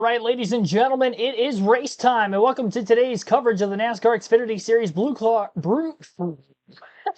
Right, ladies and gentlemen, it is race time, and welcome to today's coverage of the NASCAR Xfinity Series Blue Claw.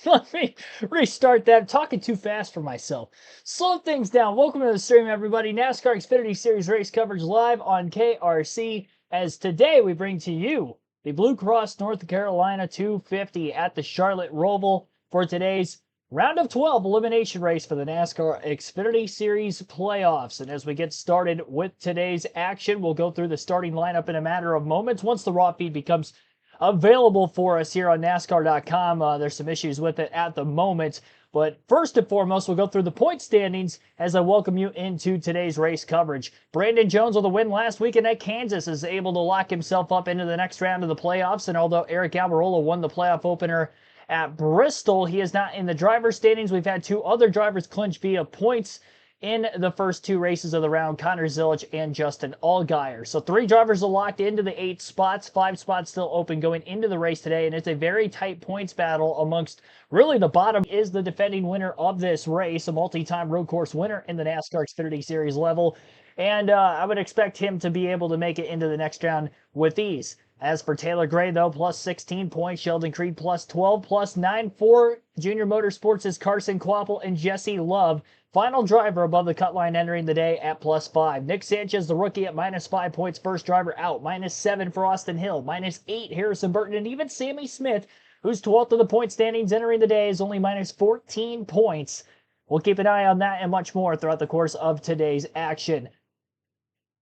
Let me restart that. I'm talking too fast for myself. Slow things down. Welcome to the stream, everybody. NASCAR Xfinity Series race coverage live on KRC. As today we bring to you the Blue Cross North Carolina 250 at the Charlotte Roval for today's round of 12 elimination race for the NASCAR Xfinity Series playoffs. And as we get started with today's action, we'll go through the starting lineup in a matter of moments once the raw feed becomes available for us here on NASCAR.com. There's some issues with it at the moment. But first and foremost, we'll go through the point standings as I welcome you into today's race coverage. Brandon Jones, with a win last weekend at Kansas, is able to lock himself up into the next round of the playoffs. And although Eric Almirola won the playoff opener at Bristol, he is not in the driver's standings. We've had two other drivers clinch via points in the first two races of the round, Connor Zilisch and Justin Allgaier. So three drivers are locked into the 8 spots, 5 spots still open going into the race today, and it's a very tight points battle amongst really the bottom is the defending winner of this race, a multi-time road course winner in the NASCAR Xfinity Series level, and I would expect him to be able to make it into the next round with ease. As for Taylor Gray, though, plus 16 points. Sheldon Creed plus 12, plus 9 for Junior Motorsports is Carson Kvapil and Jesse Love. Final driver above the cut line entering the day at plus 5. Nick Sanchez, the rookie, at minus 5 points. First driver out. Minus 7 for Austin Hill. Minus 8 Harrison Burton. And even Sammy Smith, who's 12th of the point standings entering the day, is only minus 14 points. We'll keep an eye on that and much more throughout the course of today's action.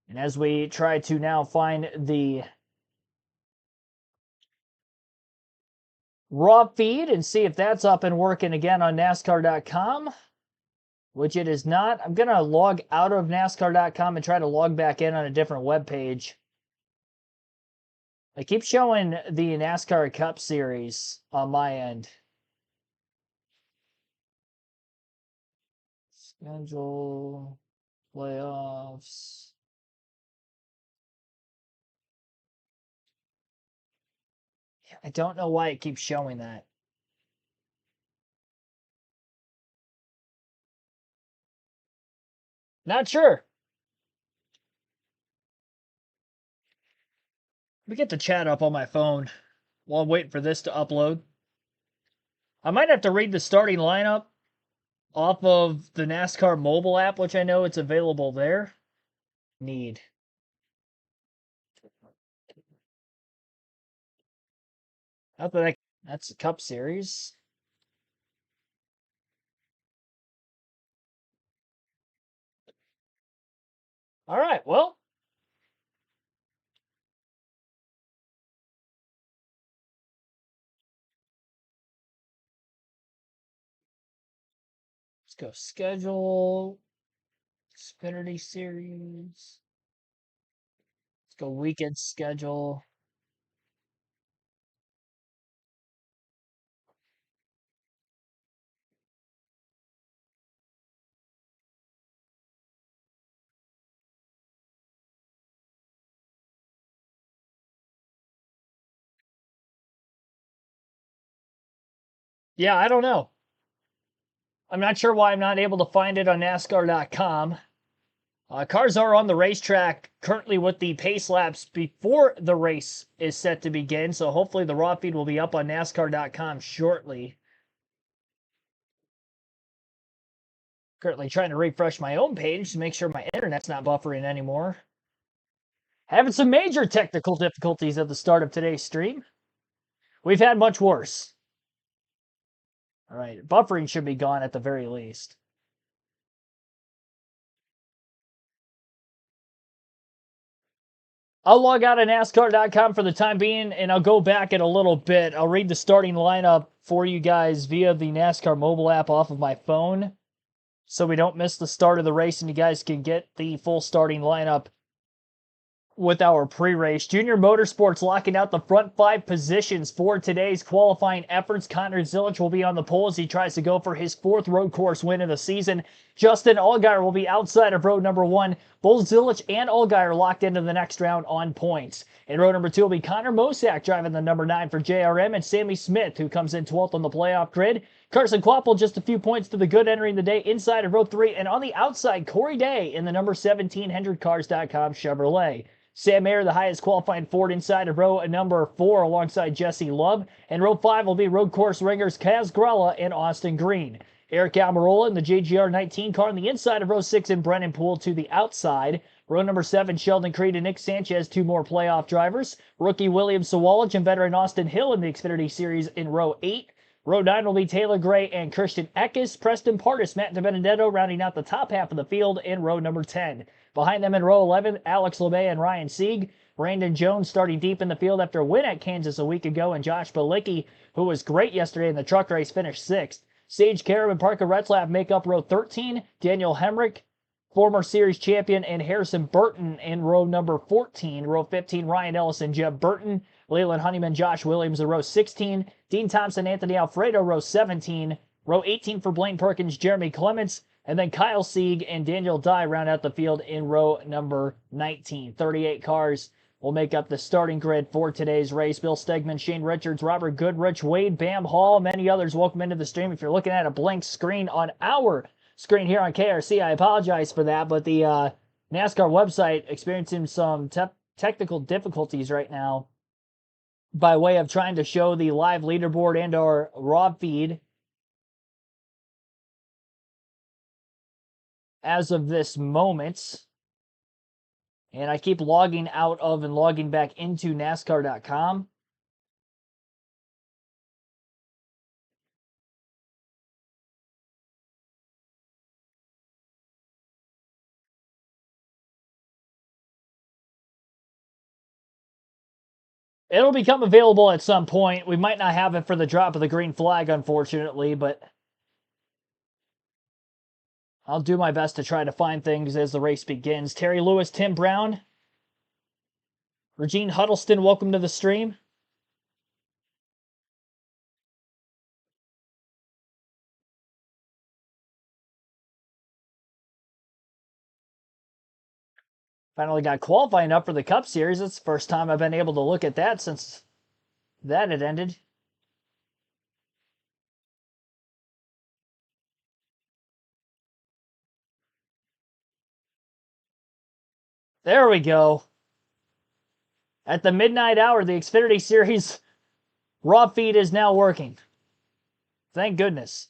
And as we try to now find the raw feed and see if that's up and working again on NASCAR.com, which it is not. I'm going to log out of NASCAR.com and try to log back in on a different web page. I keep showing the NASCAR Cup Series on my end. Schedule, playoffs. I don't know why it keeps showing that. Not sure. Let me get the chat up on my phone while I'm waiting for this to upload. I might have to read the starting lineup off of the NASCAR mobile app, which I know it's available there. That's the Cup Series. All right, well. Let's go schedule. Xfinity Series. Let's go weekend schedule. Yeah, I don't know. I'm not sure why I'm not able to find it on NASCAR.com. Cars are on the racetrack currently with the pace laps before the race is set to begin, so hopefully the raw feed will be up on NASCAR.com shortly. Currently trying to refresh my own page to make sure my internet's not buffering anymore. Having some major technical difficulties at the start of today's stream. We've had much worse. All right, buffering should be gone at the very least. I'll log out of NASCAR.com for the time being, and I'll go back in a little bit. I'll read the starting lineup for you guys via the NASCAR mobile app off of my phone, so we don't miss the start of the race and you guys can get the full starting lineup with our pre-race. Junior Motorsports locking out the front 5 positions for today's qualifying efforts. Connor Zilisch will be on the pole as he tries to go for his 4th road course win of the season. Justin Allgaier will be outside of road number 1. Both Zilisch and Allgaier locked into the next round on points. In row number 2 will be Connor Mosack driving the number 9 for JRM, and Sammy Smith, who comes in 12th on the playoff grid, Carson Quapple just a few points to the good entering the day inside of row 3. And on the outside, Corey Day in the number 17 HendrickCars.com Chevrolet. Sam Mayer, the highest qualifying Ford inside of row number 4 alongside Jesse Love. And row 5 will be road course ringers Kaz Grella and Austin Green. Eric Almirola in the JGR 19 car on the inside of row 6 and Brennan Poole to the outside. Row number 7, Sheldon Creed and Nick Sanchez, 2 more playoff drivers. Rookie William Sawalich and veteran Austin Hill in the Xfinity Series in row 8. Row 9 will be Taylor Gray and Christian Eckes, Preston Pardis, Matt DiBenedetto rounding out the top half of the field in row number 10. Behind them in row 11, Alex LeMay and Ryan Sieg. Brandon Jones starting deep in the field after a win at Kansas a week ago, and Josh Bilicki, who was great yesterday in the truck race, finished 6th. Sage Karam and Parker Retzlaff make up row 13. Daniel Hemrick, former series champion, and Harrison Burton in row number 14. Row 15, Ryan Ellis and Jeb Burton. Leland Honeyman, Josh Williams in row 16. Dean Thompson, Anthony Alfredo, row 17. Row 18 for Blaine Perkins, Jeremy Clements. And then Kyle Sieg and Daniel Dye round out the field in row number 19. 38 cars will make up the starting grid for today's race. Bill Stegman, Shane Richards, Robert Goodrich, Wade Bam Hall, many others. Welcome into the stream. If you're looking at a blank screen on our screen here on KRC, I apologize for that, but the NASCAR website experiencing some technical difficulties right now by way of trying to show the live leaderboard and our raw feed as of this moment. And I keep logging out of and logging back into NASCAR.com. It'll become available at some point. We might not have it for the drop of the green flag, unfortunately, but I'll do my best to try to find things as the race begins. Terry Lewis, Tim Brown, Regine Huddleston, welcome to the stream. Finally got qualifying up for the Cup Series. It's the first time I've been able to look at that since that had ended. There we go. At the midnight hour, the Xfinity Series raw feed is now working. Thank goodness.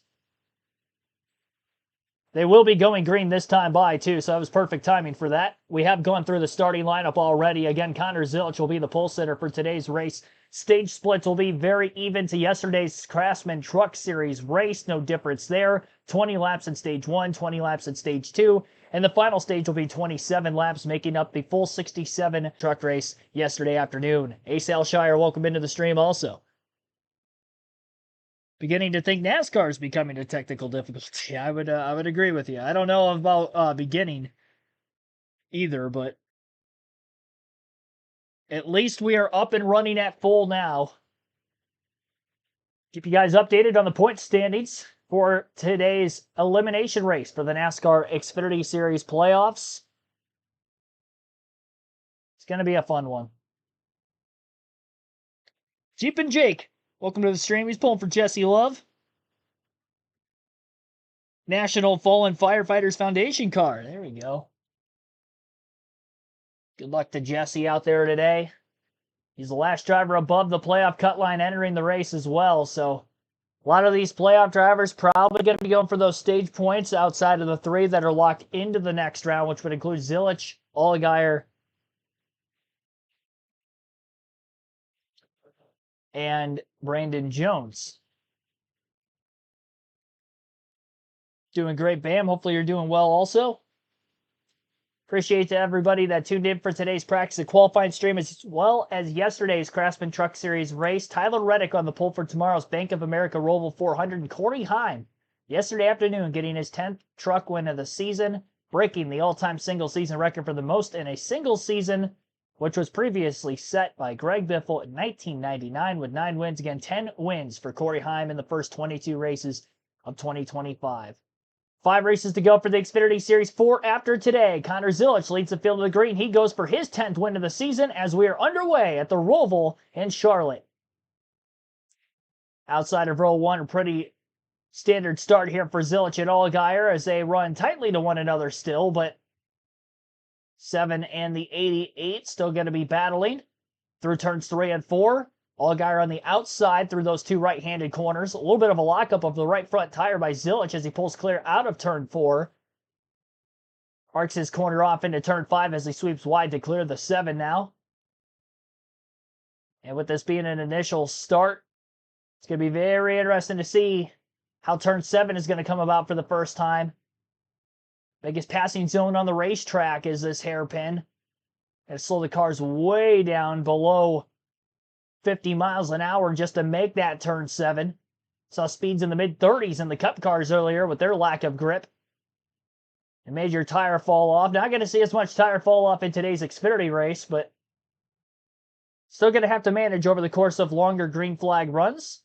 They will be going green this time by, too, so that was perfect timing for that. We have gone through the starting lineup already. Again, Connor Zilisch will be the pole sitter for today's race. Stage splits will be very even to yesterday's Craftsman Truck Series race. No difference there. 20 laps in Stage 1, 20 laps in Stage 2. And the final stage will be 27 laps, making up the full 67 truck race yesterday afternoon. Ace Alshire, welcome into the stream also. Beginning to think NASCAR is becoming a technical difficulty. I would agree with you. I don't know about beginning either, but at least we are up and running at full now. Keep you guys updated on the point standings for today's elimination race for the NASCAR Xfinity Series playoffs. It's going to be a fun one. Jeep and Jake, welcome to the stream. He's pulling for Jesse Love. National Fallen Firefighters Foundation car. There we go. Good luck to Jesse out there today. He's the last driver above the playoff cut line entering the race as well. So a lot of these playoff drivers probably going to be going for those stage points outside of the 3 that are locked into the next round, which would include Zilisch, Allgaier, and Brandon Jones. Doing great, Bam. Hopefully you're doing well also. Appreciate to everybody that tuned in for today's practice and qualifying stream, as well as yesterday's Craftsman Truck Series race. Tyler Reddick on the pole for tomorrow's Bank of America Roval 400. And Corey Heim yesterday afternoon getting his 10th truck win of the season, breaking the all-time single-season record for the most in a single season, which was previously set by Greg Biffle in 1999 with 9 wins. Again, 10 wins for Corey Heim in the first 22 races of 2025. 5 races to go for the Xfinity Series 4 after today. Connor Zilisch leads the field of the green. He goes for his 10th win of the season as we are underway at the Roval in Charlotte. Outside of row 1, a pretty Standard start here for Zilich and Allgaier as they run tightly to one another still, but 7 and the 88 still going to be battling through turns 3 and 4. Allgaier on the outside through those two right-handed corners. A little bit of a lockup of the right front tire by Zilich as he pulls clear out of turn 4. Arcs his corner off into turn 5 as he sweeps wide to clear the 7 now. And with this being an initial start, it's going to be very interesting to see how turn 7 is going to come about for the first time. Biggest passing zone on the racetrack is this hairpin. And slow the cars way down below 50 miles an hour just to make that turn 7. Saw speeds in the mid-30s in the Cup cars earlier with their lack of grip. And major tire fall off. Not going to see as much tire fall off in today's Xfinity race, but still going to have to manage over the course of longer green flag runs.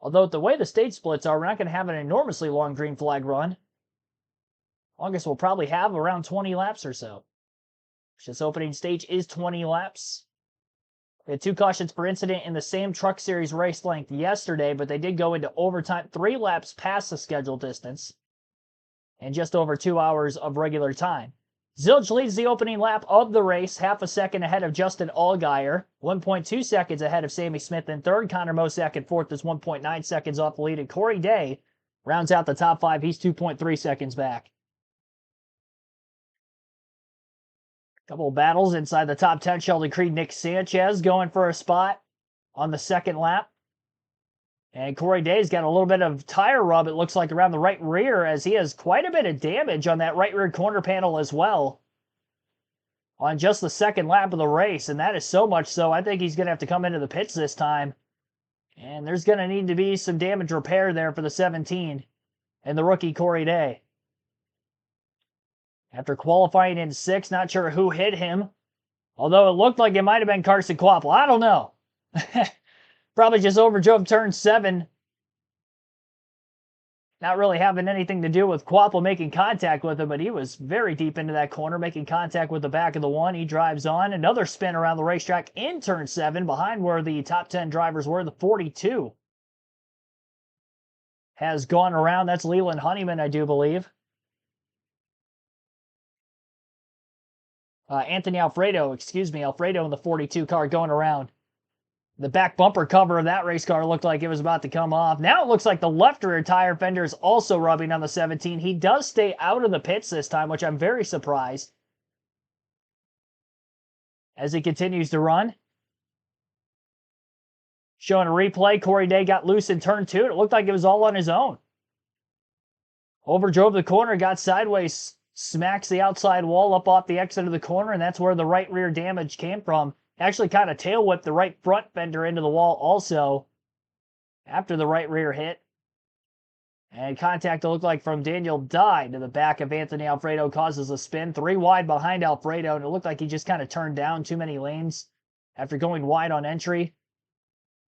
Although the way the stage splits are, we're not going to have an enormously long green flag run. Longest we'll probably have around 20 laps or so. This opening stage is 20 laps. We had 2 cautions per incident in the same Truck Series race length yesterday, but they did go into overtime 3 laps past the scheduled distance and just over 2 hours of regular time. Zilich leads the opening lap of the race, half a second ahead of Justin Allgaier, 1.2 seconds ahead of Sammy Smith in third. Connor Mosack in fourth is 1.9 seconds off the lead, and Corey Day rounds out the top 5. He's 2.3 seconds back. Couple of battles inside the top 10. Sheldon Creed, Nick Sanchez going for a spot on the second lap. And Corey Day's got a little bit of tire rub, it looks like, around the right rear as he has quite a bit of damage on that right rear corner panel as well on just the second lap of the race. And that is so much so, I think he's going to have to come into the pits this time. And there's going to need to be some damage repair there for the 17 and the rookie Corey Day. After qualifying in 6th, not sure who hit him. Although it looked like it might have been Carson Kvapil. I don't know. Probably just overdrove turn 7. Not really having anything to do with Kvapil making contact with him, but he was very deep into that corner, making contact with the back of the 1. He drives on. Another spin around the racetrack in turn 7, behind where the top 10 drivers were. The 42 has gone around. That's Leland Honeyman, I do believe. Anthony Alfredo in the 42 car going around. The back bumper cover of that race car looked like it was about to come off. Now it looks like the left rear tire fender is also rubbing on the 17. He does stay out of the pits this time, which I'm very surprised. As he continues to run. Showing a replay, Corey Day got loose in turn 2. It looked like it was all on his own. Overdrove the corner, got sideways, smacks the outside wall up off the exit of the corner, and that's where the right rear damage came from. Actually kind of tail whipped the right front fender into the wall also after the right rear hit. And contact, it looked like, from Daniel Dye to the back of Anthony Alfredo causes a spin. 3 wide behind Alfredo, and it looked like he just kind of turned down too many lanes after going wide on entry.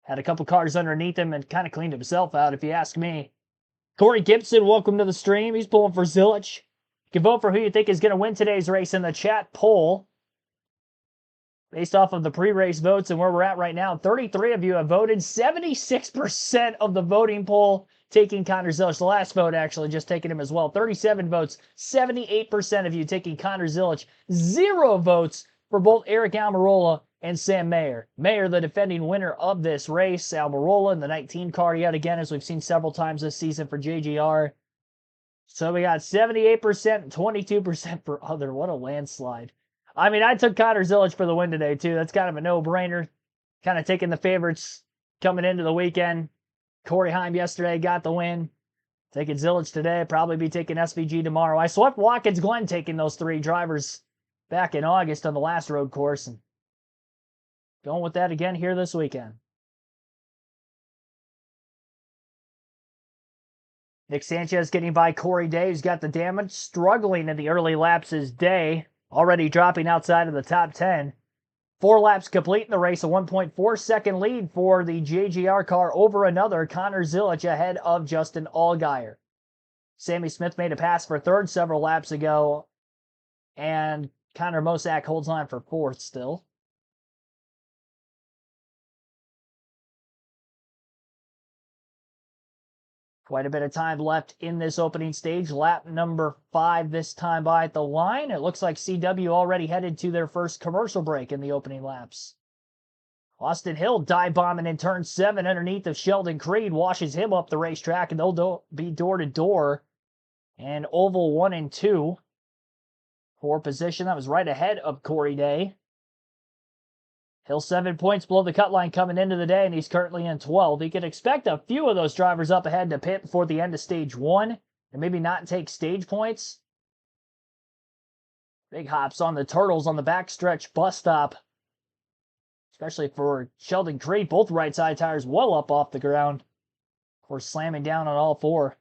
Had a couple cars underneath him and kind of cleaned himself out, if you ask me. Corey Gibson, welcome to the stream. He's pulling for Zilich. You can vote for who you think is going to win today's race in the chat poll. Based off of the pre-race votes and where we're at right now, 33 of you have voted. 76% of the voting poll taking Connor Zilich. The last vote actually just taking him as well. 37 votes. 78% of you taking Connor Zilich. 0 votes for both Eric Almirola and Sam Mayer. Mayer, the defending winner of this race. Almirola in the 19 car yet again, as we've seen several times this season for JGR. So we got 78% and 22% for other. What a landslide. I mean, I took Connor Zilich for the win today, too. That's kind of a no-brainer. Kind of taking the favorites coming into the weekend. Corey Heim yesterday got the win. Taking Zilich today. Probably be taking SVG tomorrow. I swept Watkins Glen taking those 3 drivers back in August on the last road course. And going with that again here this weekend. Nick Sanchez getting by Corey Day, who's got the damage. Struggling in the early laps is Day. Already dropping outside of the top 10. 4 laps complete in the race. A 1.4 second lead for the JGR car over another. Connor Zilich ahead of Justin Allgaier. Sammy Smith made a pass for 3rd several laps ago. And Connor Mosack holds on for 4th still. Quite a bit of time left in this opening stage. Lap number 5 this time by at the line. It looks like CW already headed to their first commercial break in the opening laps. Austin Hill dive bombing in turn 7 underneath of Sheldon Creed, washes him up the racetrack, and they'll be door to door. And oval 1 and 2 for position. That was right ahead of Corey Day. Hill 7 points below the cut line coming into the day, and he's currently in 12th. He can expect a few of those drivers up ahead to pit before the end of stage 1 and maybe not take stage points. Big hops on the Turtles on the backstretch bus stop, especially for Sheldon Creed. Both right side tires well up off the ground before slamming down on all 4.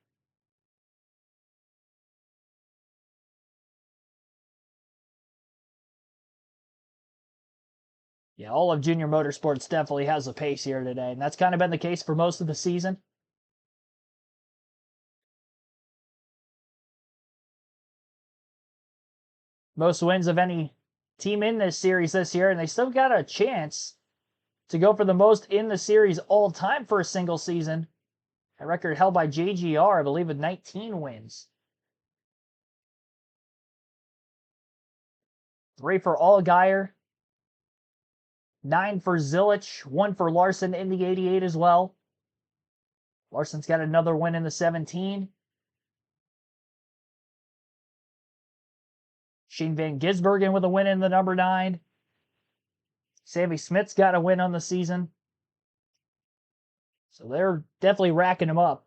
Yeah, all of Junior Motorsports definitely has a pace here today, and that's kind of been the case for most of the season. Most wins of any team in this series this year, and they still got a chance to go for the most in the series all time for a single season. A record held by JGR, I believe, with 19 wins. 3 for Allgaier, 9 for Zilich, 1 for Larson in the 88 as well. Larson's got another win in the 17. Shane Van Gisbergen with a win in the number 9. Sammy Smith's got a win on the season. So they're definitely racking them up.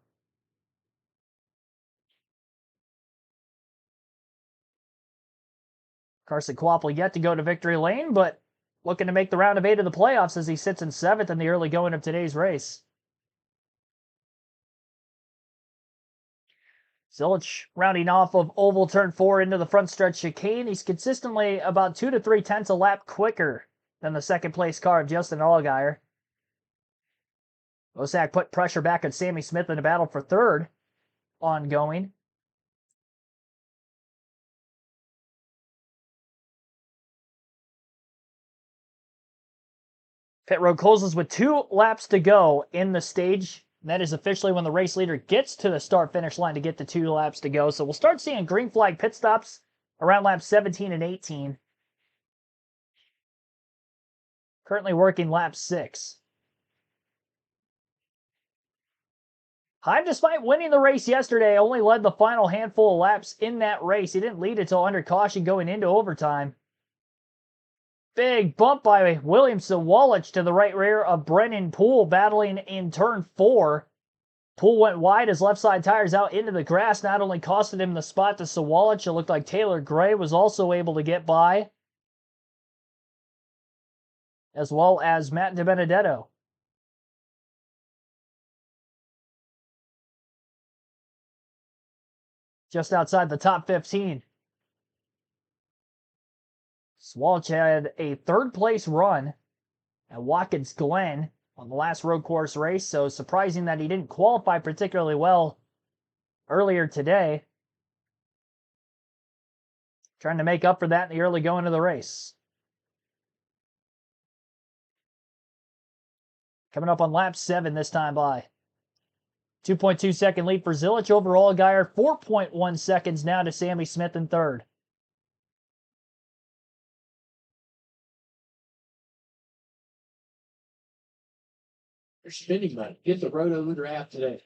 Carson Kvapil yet to go to victory lane, but looking to make the round of 8 of the playoffs as he sits in 7th in the early going of today's race. Zilich rounding off of oval turn 4 into the front stretch chicane. He's consistently about 2 to 3 tenths a lap quicker than the second place car of Justin Allgaier. Osak put pressure back on Sammy Smith in a battle for 3rd ongoing. Pit road closes with 2 laps to go in the stage. And that is officially when the race leader gets to the start-finish line to get the 2 laps to go. So we'll start seeing green flag pit stops around laps 17 and 18. Currently working lap 6. Heim, despite winning the race yesterday, only led the final handful of laps in that race. He didn't lead until under caution going into overtime. Big bump by Williamson Walich to the right rear of Brennan Poole, battling in turn 4. Poole went wide, his left side tires out into the grass, not only costed him the spot to Sawalich, it looked like Taylor Gray was also able to get by, as well as Matt DiBenedetto. Just outside the top 15. Sawalich had a 3rd place run at Watkins Glen on the last road course race, so surprising that he didn't qualify particularly well earlier today. Trying to make up for that in the early going of the race. Coming up on lap 7 this time by. 2.2 second lead for Zilich over Allgaier. 4.1 seconds now to Sammy Smith in 3rd. They're spending money. Get the Roto draft today.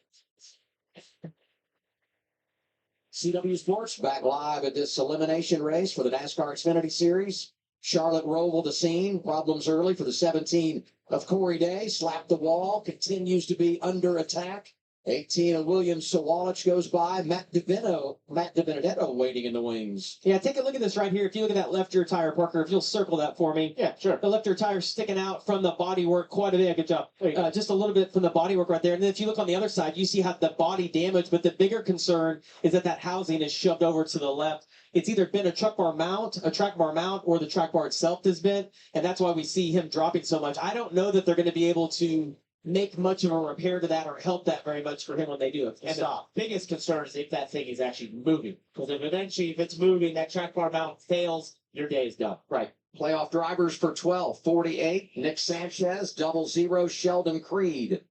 CW Sports back live at this elimination race for the NASCAR Xfinity Series. Charlotte Roval the scene. Problems early for the 17 of Corey Day. Slapped the wall. Continues to be under attack. 18 of William Sawalich goes by. Matt DiBenedetto waiting in the wings. Yeah, take a look at this right here. If you look at that left rear tire, Parker, if you'll circle that for me. Yeah, sure. The left rear tire sticking out from the bodywork quite a bit. Good job. Just a little bit from the bodywork right there. And then if you look on the other side, you see how the body damage. But the bigger concern is that housing is shoved over to the left. It's either been a track bar mount, or the track bar itself has been. And that's why we see him dropping so much. I don't know that they're going to be able to make much of a repair to that or help that very much for him when they do it. And the biggest concern is if that thing is actually moving. Because if it's moving, that track bar mount fails, your day is done. Right. Playoff drivers for 12, 48, Nick Sanchez, 00, Sheldon Creed.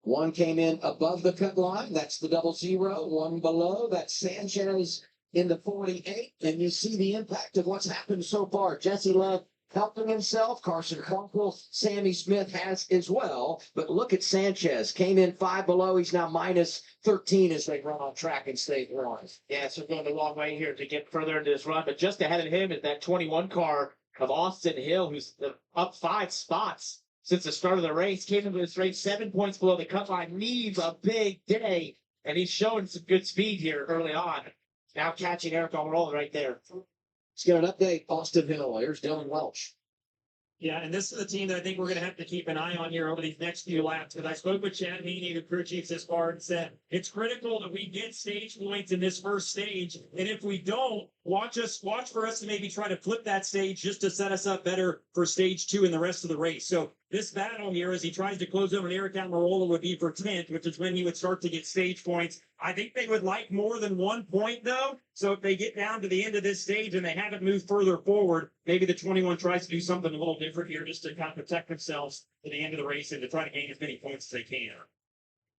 One came in above the cut line. That's the 00. One below. That's Sanchez in the 48. And you see the impact of what's happened so far. Jesse Love helping himself. Carson Crunkle, Sammy Smith has as well. But look at Sanchez. Came in 5 below. He's now minus 13 as they run on track in state one. Yeah, so going a long way here to get further into this run. But just ahead of him is that 21 car of Austin Hill, who's up 5 spots since the start of the race. Came into this race 7 points below the cut line. Needs a big day. And he's showing some good speed here early on. Now catching Eric Almirola right there. Let's get an update. Austin Hill. Here's Dylan Welch. Yeah, and this is a team that I think we're going to have to keep an eye on here over these next few laps. Because I spoke with Chad Haney, the crew chief this far, and said it's critical that we get stage points in this first stage. And if we don't, watch for us to maybe try to flip that stage just to set us up better for stage 2 and the rest of the race. So this battle here, as he tries to close over Eric Almirola, would be for 10th, which is when he would start to get stage points. I think they would like more than 1 point, though. So if they get down to the end of this stage and they haven't moved further forward, maybe the 21 tries to do something a little different here just to kind of protect themselves to the end of the race and to try to gain as many points as they can.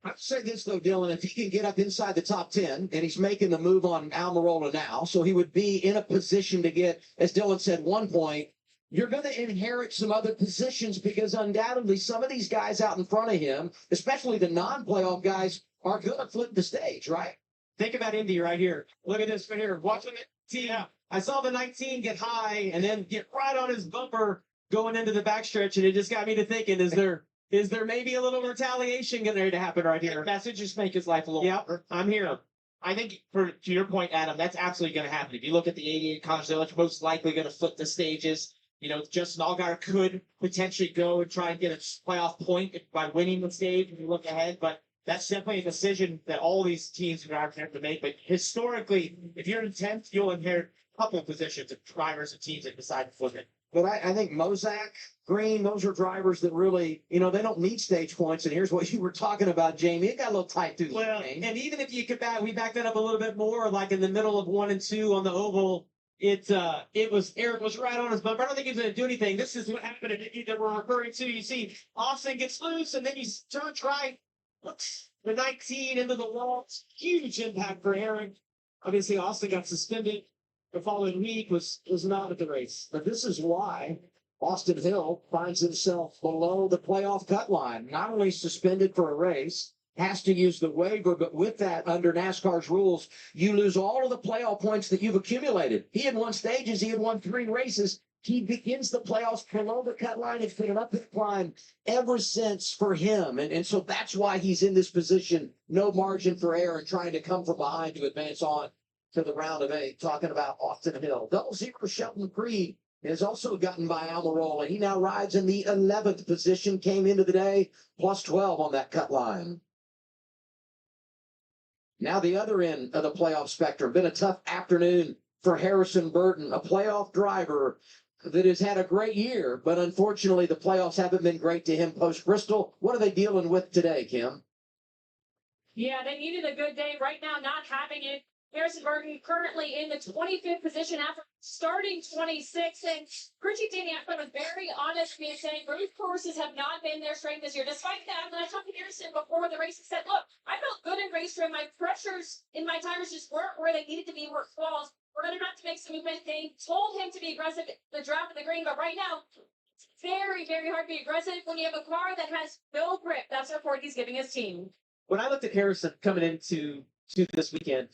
I'd say this, though, Dylan, if he can get up inside the top 10, and he's making the move on Almirola now, so he would be in a position to get, as Dylan said, 1 point, you're going to inherit some other positions because undoubtedly some of these guys out in front of him, especially the non-playoff guys, are going to flip the stage, right? Think about Indy right here. Look at this right here. Watching it. Yeah. I saw the 19 get high and then get right on his bumper going into the backstretch, and it just got me to thinking, is there maybe a little retaliation getting ready to happen right here? That should just make his life a little harder. I'm here. I think, to your point, Adam, that's absolutely going to happen. If you look at the 88 College Village, most likely going to flip the stages. You know, Justin Allgaier could potentially go and try and get a playoff point by winning the stage if you look ahead, but that's definitely a decision that all these teams are going to have to make. But historically, if you're in 10th, you'll inherit a couple of positions of drivers and teams that decide to flip it. But I think Mozak, Green, those are drivers that really, they don't need stage points. And here's what you were talking about, Jamie. It got a little tight through the game. And even if you could we back that up a little bit more, like in the middle of 1 and 2 on the oval, Eric was right on his bumper. I don't think he was going to do anything. This is what happened that we're referring to. You see Austin gets loose, and then he turns right. The 19 into the wall. Huge impact for Eric. Obviously, Austin got suspended. The following week was not at the race. But this is why Austin Hill finds himself below the playoff cut line. Not only suspended for a race, has to use the waiver, but with that, under NASCAR's rules, you lose all of the playoff points that you've accumulated. He had won stages. He had won 3 races. He begins the playoffs below the cut line. It's been an uphill climb ever since for him. And so that's why he's in this position. No margin for error and trying to come from behind to advance on to the round of 8. Talking about Austin Hill. 00 Shelton Creed has also gotten by Almirola. He now rides in the 11th position. Came into the day plus 12 on that cut line. Now the other end of the playoff spectrum. Been a tough afternoon for Harrison Burton, a playoff driver that has had a great year, but unfortunately the playoffs haven't been great to him post-Bristol. What are they dealing with today, Kim? Yeah, they needed a good day. Right now, not having it. Harrison Burton currently in the 25th position after starting 26th. And Richie Danny was very honest with me saying road courses have not been their strength this year. Despite that, when I talked to Harrison before the race, he said, look, I felt good in race trim. My pressures in my tires just weren't where they needed to be, where it falls. We're going to have to make some movement. They told him to be aggressive at the draft of the green, but right now, it's very, very hard to be aggressive when you have a car that has no grip. That's the report he's giving his team. When I looked at Harrison coming into this weekend,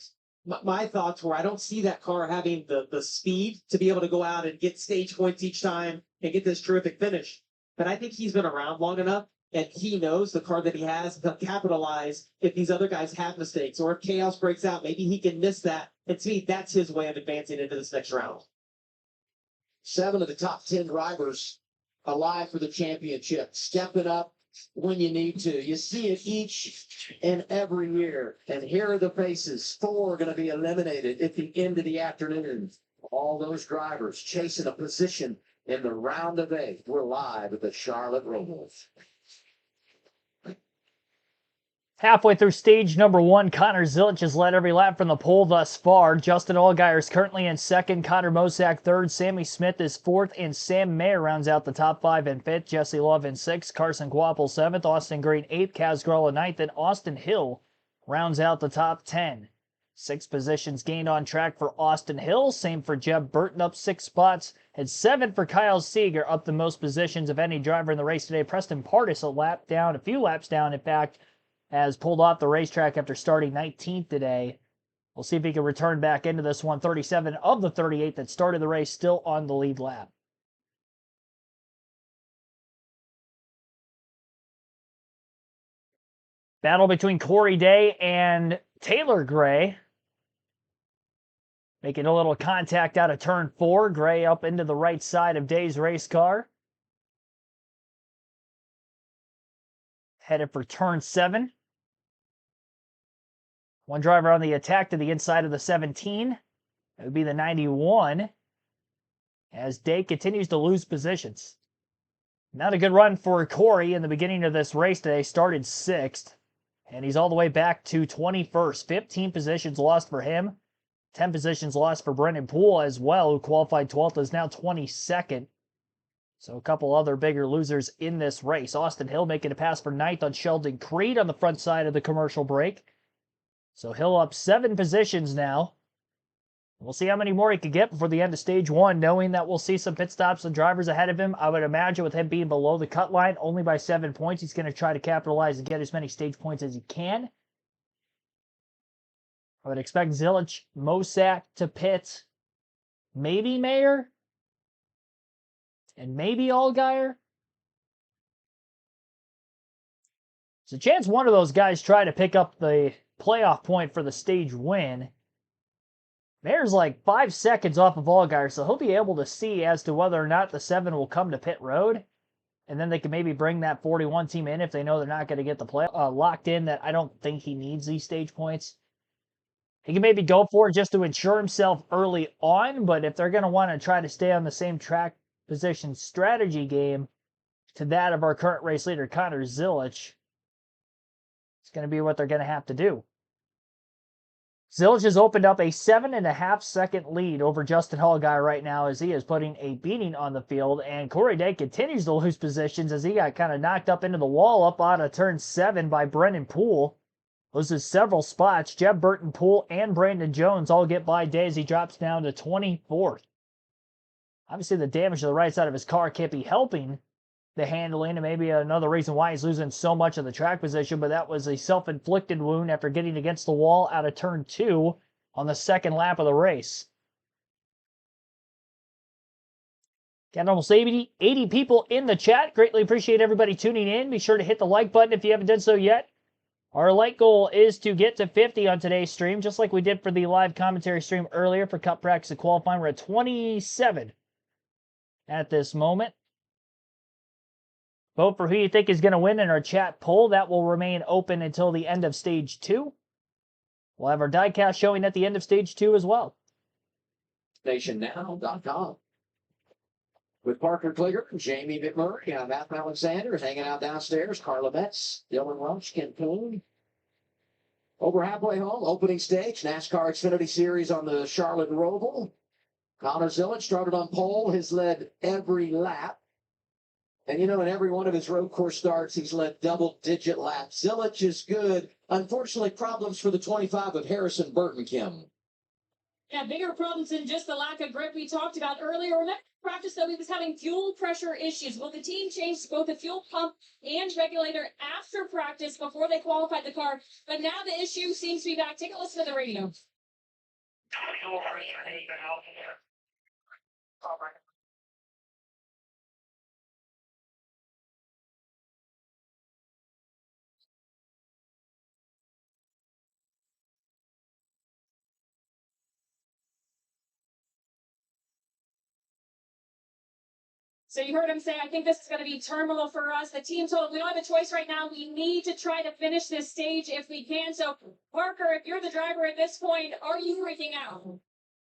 my thoughts were I don't see that car having the speed to be able to go out and get stage points each time and get this terrific finish. But I think he's been around long enough, and he knows the car that he has will capitalize if these other guys have mistakes or if chaos breaks out. Maybe he can miss that. And to me, that's his way of advancing into this next round. 7 of the top 10 drivers alive for the championship, stepping up when you need to. You see it each and every year. And here are the faces. 4 are going to be eliminated at the end of the afternoon. All those drivers chasing a position in the round of 8. We're live at the Charlotte Roval. Halfway through stage number 1, Connor Zilic has led every lap from the pole thus far. Justin Allgaier is currently in second, Connor Mosack third, Sammy Smith is fourth, and Sam Mayer rounds out the top 5 in fifth. Jesse Love in sixth, Carson Guapel seventh, Austin Green eighth, Kaz Gralla ninth, and Austin Hill rounds out the top 10. 6 positions gained on track for Austin Hill, same for Jeb Burton, up 6 spots, and 7 for Kyle Seeger, up the most positions of any driver in the race today. Preston Pardis a few laps down, in fact, has pulled off the racetrack after starting 19th today. We'll see if he can return back into this one. 37 of the 38 that started the race still on the lead lap. Battle between Corey Day and Taylor Gray. Making a little contact out of turn 4. Gray up into the right side of Day's race car. Headed for turn 7. One driver on the attack to the inside of the 17. It would be the 91. As Day continues to lose positions. Not a good run for Corey in the beginning of this race today. Started 6th. And he's all the way back to 21st. 15 positions lost for him. 10 positions lost for Brendan Poole as well, who qualified 12th, is now 22nd. So a couple other bigger losers in this race. Austin Hill making a pass for 9th on Sheldon Creed on the front side of the commercial break. So Hill up 7 positions now. We'll see how many more he can get before the end of stage 1, knowing that we'll see some pit stops and drivers ahead of him. I would imagine with him being below the cut line, only by 7 points, he's going to try to capitalize and get as many stage points as he can. I would expect Zilic, Mosack to pit, maybe Mayer, and maybe Allgaier. There's a chance one of those guys try to pick up the playoff point for the stage win. Mayer's like 5 seconds off of Allgaier, so he'll be able to see as to whether or not the 7 will come to pit road. And then they can maybe bring that 41 team in if they know they're not going to get the play locked in, that I don't think he needs these stage points. He can maybe go for it just to ensure himself early on, but if they're going to want to try to stay on the same track position strategy game to that of our current race leader, Connor Zilic, it's going to be what they're going to have to do. Zilic has opened up a 7.5 second lead over Justin Allgaier right now as he is putting a beating on the field, and Corey Day continues to lose positions as he got kind of knocked up into the wall up out of turn 7 by Brendan Poole. Loses several spots. Jeb Burton, Poole, and Brandon Jones all get by Day as he drops down to 24th. Obviously, the damage to the right side of his car can't be helping the handling, and maybe another reason why he's losing so much of the track position, but that was a self-inflicted wound after getting against the wall out of turn 2 on the second lap of the race. Got almost 80 people in the chat. Greatly appreciate everybody tuning in. Be sure to hit the like button if you haven't done so yet. Our like goal is to get to 50 on today's stream, just like we did for the live commentary stream earlier for Cup Practice and Qualifying. We're at 27 at this moment. Vote for who you think is going to win in our chat poll. That will remain open until the end of Stage 2. We'll have our diecast showing at the end of Stage 2 as well. StationNow.com. With Parker Kliger, Jamie McMurray, I'm Matt Alexander, hanging out downstairs. Carla Metz, Dylan Welch, Ken Poon. Over halfway home, opening stage, NASCAR Xfinity Series on the Charlotte Roval. Connor Zilic started on pole, has led every lap. And, in every one of his road course starts, he's led double-digit laps. Zilic is good. Unfortunately, problems for the 25 of Harrison Burton, Kim. Yeah, bigger problems than just the lack of grip we talked about earlier. Remember practice, though, he was having fuel pressure issues. Well, the team changed both the fuel pump and regulator after practice before they qualified the car. But now the issue seems to be back. Take a listen to the radio. Fuel pressure has been out here. So you heard him say, I think this is going to be terminal for us. The team told him, we don't have a choice right now. We need to try to finish this stage if we can. So, Parker, if you're the driver at this point, are you freaking out?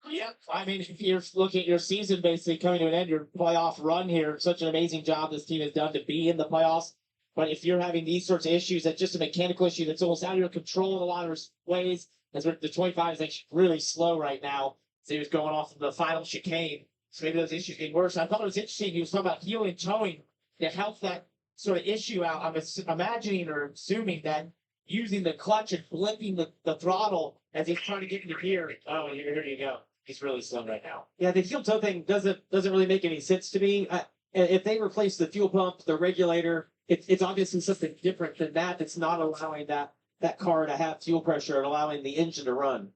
Yep. I mean, if you're looking at your season basically coming to an end, your playoff run here, such an amazing job this team has done to be in the playoffs. But if you're having these sorts of issues, that's just a mechanical issue that's almost out of your control in a lot of ways. That's where the 25 is actually really slow right now. So he was going off of the final chicane. So maybe those issues getting worse. I thought it was interesting. He was talking about heel and towing to help that sort of issue out. I'm imagining or assuming that using the clutch and flipping the throttle as he's trying to get into gear. Oh, here you go. He's really slow right now. Yeah, the heel toe thing doesn't really make any sense to me. If they replace the fuel pump, the regulator, it's obviously something different than that. That's not allowing that car to have fuel pressure and allowing the engine to run.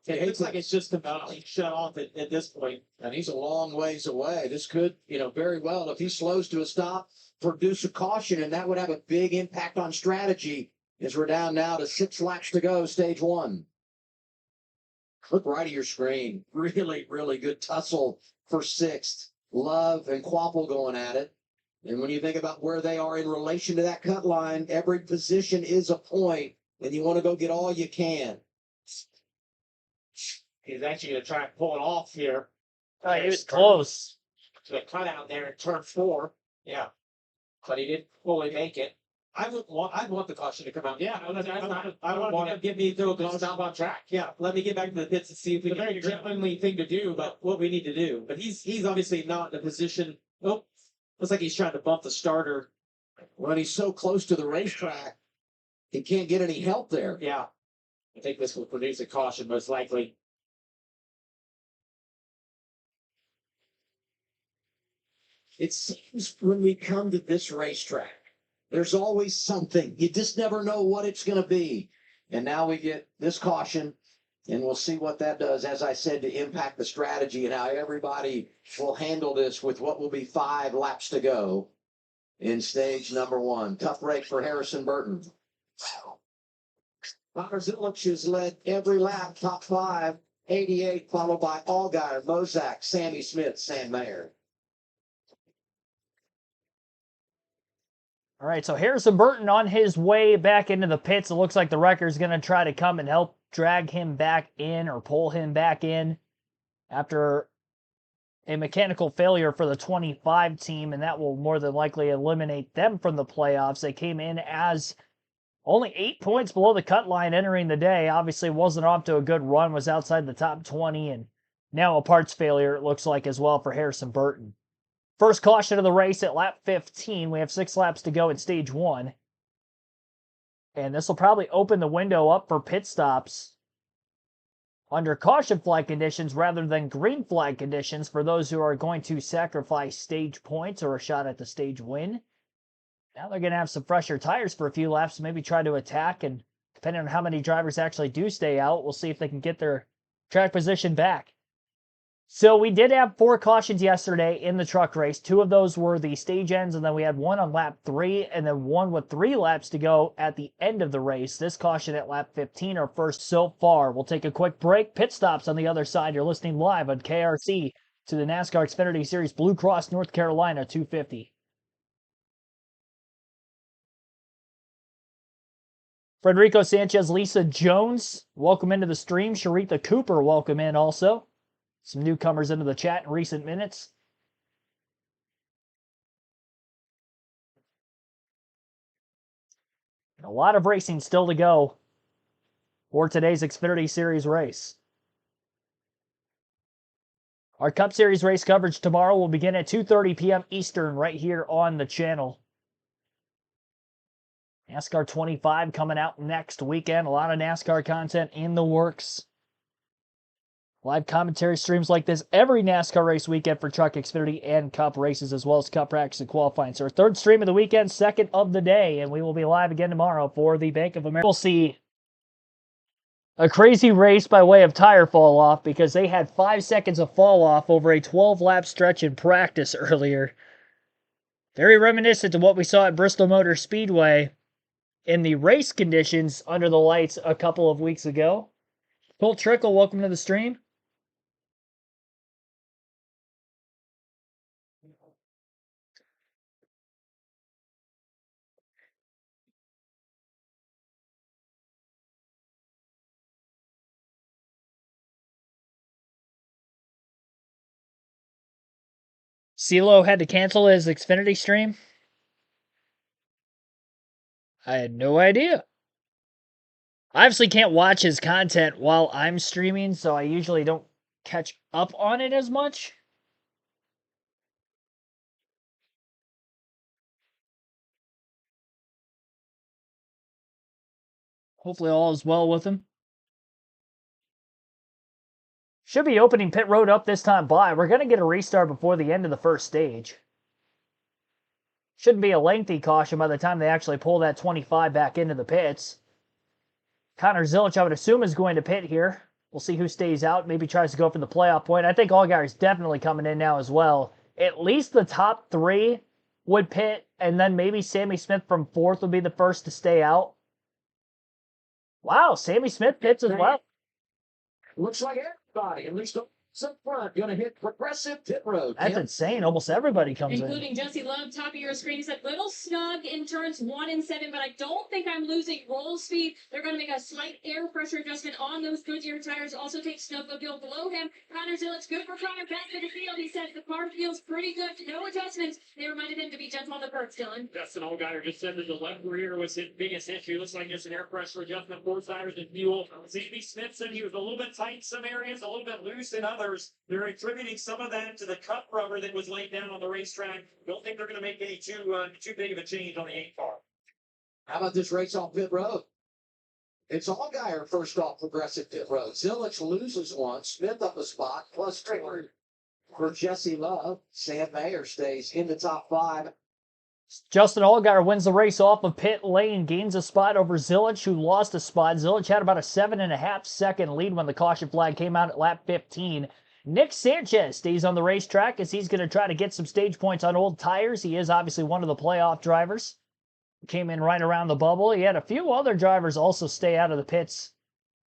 It looks like it's just completely shut off at this point. And he's a long ways away. This could, very well, if he slows to a stop, produce a caution, and that would have a big impact on strategy as we're down now to 6 laps to go, stage 1. Look right at your screen. Really, really good tussle for 6th. Love and Quapple going at it. And when you think about where they are in relation to that cut line, every position is a point, and you want to go get all you can. He's actually going to try and pull it off here. He was close. To the cutout there in turn 4. Yeah. But he didn't fully make it. I'd want the caution to come out. Yeah, I want to give me throw the stop on track. Yeah, let me get back to the pits and see if we can. It's a very gentlemanly thing to do, but what we need to do. But he's obviously not in a position. Oh, looks like he's trying to bump the starter. When he's so close to the racetrack, he can't get any help there. Yeah, I think this will produce a caution most likely. It seems when we come to this racetrack, there's always something. You just never know what it's going to be. And now we get this caution, and we'll see what that does, as I said, to impact the strategy and how everybody will handle this with what will be 5 laps to go in stage number 1. Tough break for Harrison Burton. Connors, it looks, has led every lap, top 5, 88, followed by Allgaier, Mozak, Sammy Smith, Sam Mayer. All right, so Harrison Burton on his way back into the pits. It looks like the wrecker's going to try to come and help drag him back in or pull him back in after a mechanical failure for the 25 team, and that will more than likely eliminate them from the playoffs. They came in as only 8 points below the cut line entering the day. Obviously wasn't off to a good run, was outside the top 20, and now a parts failure, it looks like, as well for Harrison Burton. First caution of the race at lap 15. We have 6 laps to go in stage 1. And this will probably open the window up for pit stops under caution flag conditions rather than green flag conditions for those who are going to sacrifice stage points or a shot at the stage win. Now they're going to have some fresher tires for a few laps, maybe try to attack, and depending on how many drivers actually do stay out, we'll see if they can get their track position back. So we did have 4 cautions yesterday in the truck race. 2 of those were the stage ends, and then we had 1 on lap 3, and then 1 with 3 laps to go at the end of the race. This caution at lap 15, our first so far. We'll take a quick break. Pit stops on the other side. You're listening live on KRC to the NASCAR Xfinity Series Blue Cross North Carolina 250. Frederico Sanchez, Lisa Jones, welcome into the stream. Sharitha Cooper, welcome in also. Some newcomers into the chat in recent minutes. A lot of racing still to go for today's Xfinity Series race. Our Cup Series race coverage tomorrow will begin at 2:30 p.m. Eastern right here on the channel. NASCAR 25 coming out next weekend. A lot of NASCAR content in the works. Live commentary streams like this every NASCAR race weekend for Truck, Xfinity, and Cup races, as well as Cup practice and qualifying. So our 3rd stream of the weekend, 2nd of the day, and we will be live again tomorrow for the Bank of America. We'll see a crazy race by way of tire fall off because they had 5 seconds of fall off over a 12-lap stretch in practice earlier. Very reminiscent to what we saw at Bristol Motor Speedway in the race conditions under the lights a couple of weeks ago. Colt Trickle, welcome to the stream. CeeLo had to cancel his Xfinity stream. I had no idea. I obviously can't watch his content while I'm streaming, so I usually don't catch up on it as much. Hopefully all is well with him. Should be opening pit road up this time by. We're going to get a restart before the end of the first stage. Shouldn't be a lengthy caution by the time they actually pull that 25 back into the pits. Connor Zilic, I would assume, is going to pit here. We'll see who stays out. Maybe tries to go for the playoff point. I think Allgaier is definitely coming in now as well. At least the top three would pit, and then maybe Sammy Smith from fourth would be the first to stay out. Wow, Sammy Smith pits as well. Looks like everybody, at least up front, going to hit progressive pit road. That's insane. Almost everybody comes including Jesse Love, top of your screen. He said, little snug in turns 1 and 7, but I don't think I'm losing roll speed. They're going to make a slight air pressure adjustment on those Goodyear tires. Also take snowmobile below him. Connor Zilic, good for trying back to the field. He said the car feels pretty good. No adjustments. They reminded him to be gentle on the curves, Dylan. Justin Allgaier just said that the left rear was his biggest issue. Looks like just an air pressure adjustment, 4 tires and fuel. Sammy Smith said he was a little bit tight in some areas, a little bit loose in others. They're attributing some of that to the cut rubber that was laid down on the racetrack. Don't think they're going to make any too big of a change on the 8 car. How about this race off pit road? It's Allgaier first off progressive pit road. Zilic loses one. Smith up a spot, plus 4 for Jesse Love. Sam Mayer stays in the top 5. Justin Allgaier wins the race off of pit lane, gains a spot over Zilic, who lost a spot. Zilic had about a 7.5 second lead when the caution flag came out at lap 15. Nick Sanchez stays on the racetrack as he's going to try to get some stage points on old tires. He is obviously one of the playoff drivers. Came in right around the bubble. He had a few other drivers also stay out of the pits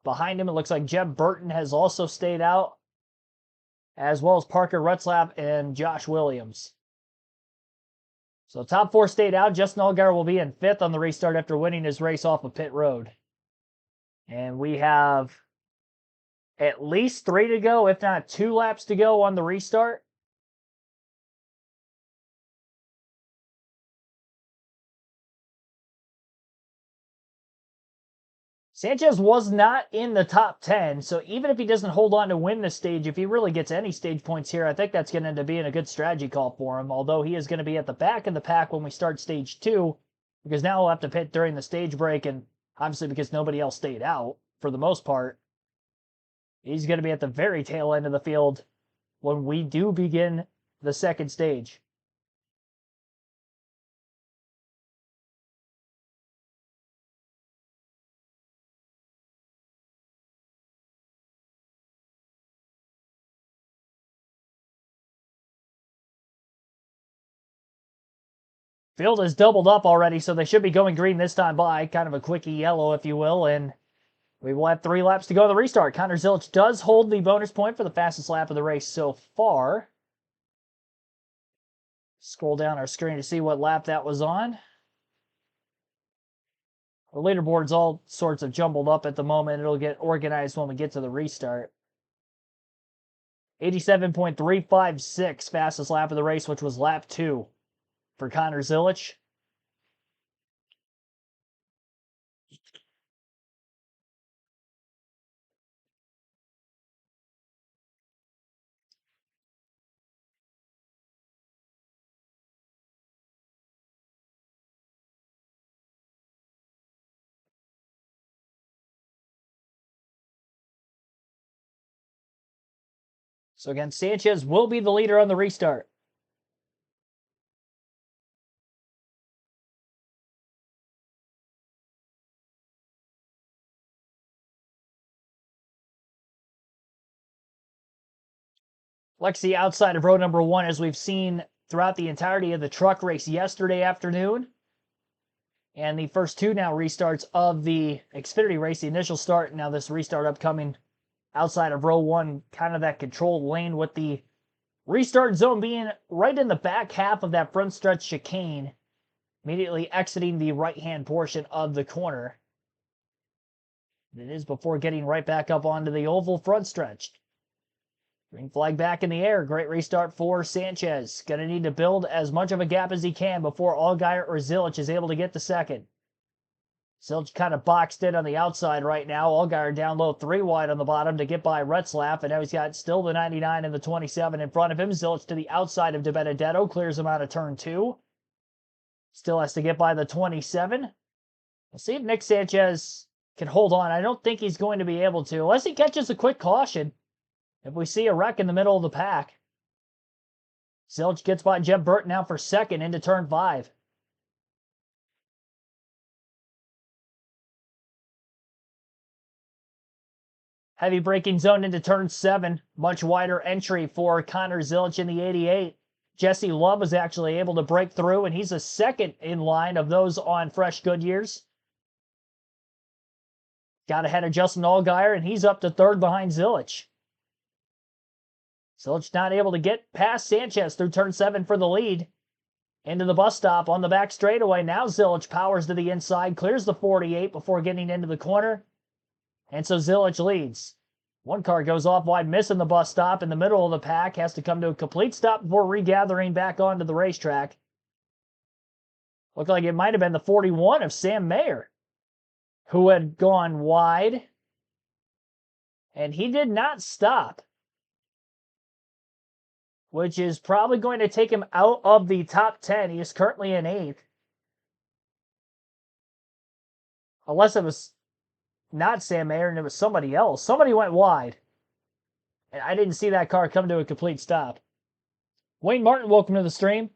behind him. It looks like Jeb Burton has also stayed out, as well as Parker Rutzlaff and Josh Williams. So top 4 stayed out. Justin Allgaier will be in 5th on the restart after winning his race off of pit road. And we have at least 3 to go, if not 2 laps to go on the restart. Sanchez was not in the top 10, so even if he doesn't hold on to win the stage, if he really gets any stage points here, I think that's going to end up being a good strategy call for him, although he is going to be at the back of the pack when we start stage 2, because now we'll have to pit during the stage break, and obviously because nobody else stayed out, for the most part, he's going to be at the very tail end of the field when we do begin the second stage. Field is doubled up already, so they should be going green this time by. Kind of a quickie yellow, if you will, and we will have 3 laps to go to the restart. Connor Zilic does hold the bonus point for the fastest lap of the race so far. Scroll down our screen to see what lap that was on. The leaderboard's all sorts of jumbled up at the moment. It'll get organized when we get to the restart. 87.356 fastest lap of the race, which was lap 2 for Connor Zilic. So again, Sanchez will be the leader on the restart. Lexi outside of row number 1, as we've seen throughout the entirety of the truck race yesterday afternoon. And the first 2 now restarts of the Xfinity race, the initial start, now this restart upcoming outside of row 1, kind of that controlled lane, with the restart zone being right in the back half of that front stretch chicane, immediately exiting the right-hand portion of the corner. It is before getting right back up onto the oval front stretch. Green flag back in the air. Great restart for Sanchez. Going to need to build as much of a gap as he can before Allgaier or Zilic is able to get to second. Zilch kind of boxed in on the outside right now. Allgaier down low, 3 wide on the bottom to get by Retzlaff, and now he's got still the 99 and the 27 in front of him. Zilch to the outside of DiBenedetto, clears him out of turn 2. Still has to get by the 27. We'll see if Nick Sanchez can hold on. I don't think he's going to be able to, unless he catches a quick caution. If we see a wreck in the middle of the pack. Zilch gets by Jeb Burton now for second into turn 5. Heavy braking zone into turn 7. Much wider entry for Connor Zilch in the 88. Jesse Love was actually able to break through, and he's a second in line of those on fresh Goodyears. Got ahead of Justin Allgaier, and he's up to third behind Zilch. Zilch not able to get past Sanchez through turn 7 for the lead. Into the bus stop on the back straightaway. Now Zilch powers to the inside, clears the 48 before getting into the corner. And so Zilch leads. One car goes off wide, missing the bus stop in the middle of the pack. Has to come to a complete stop before regathering back onto the racetrack. Looked like it might have been the 41 of Sam Mayer, who had gone wide. And he did not stop, which is probably going to take him out of the top 10. He is currently in 8th. Unless it was not Sam Mayer and it was somebody else. Somebody went wide. And I didn't see that car come to a complete stop. Wayne Martin, welcome to the stream.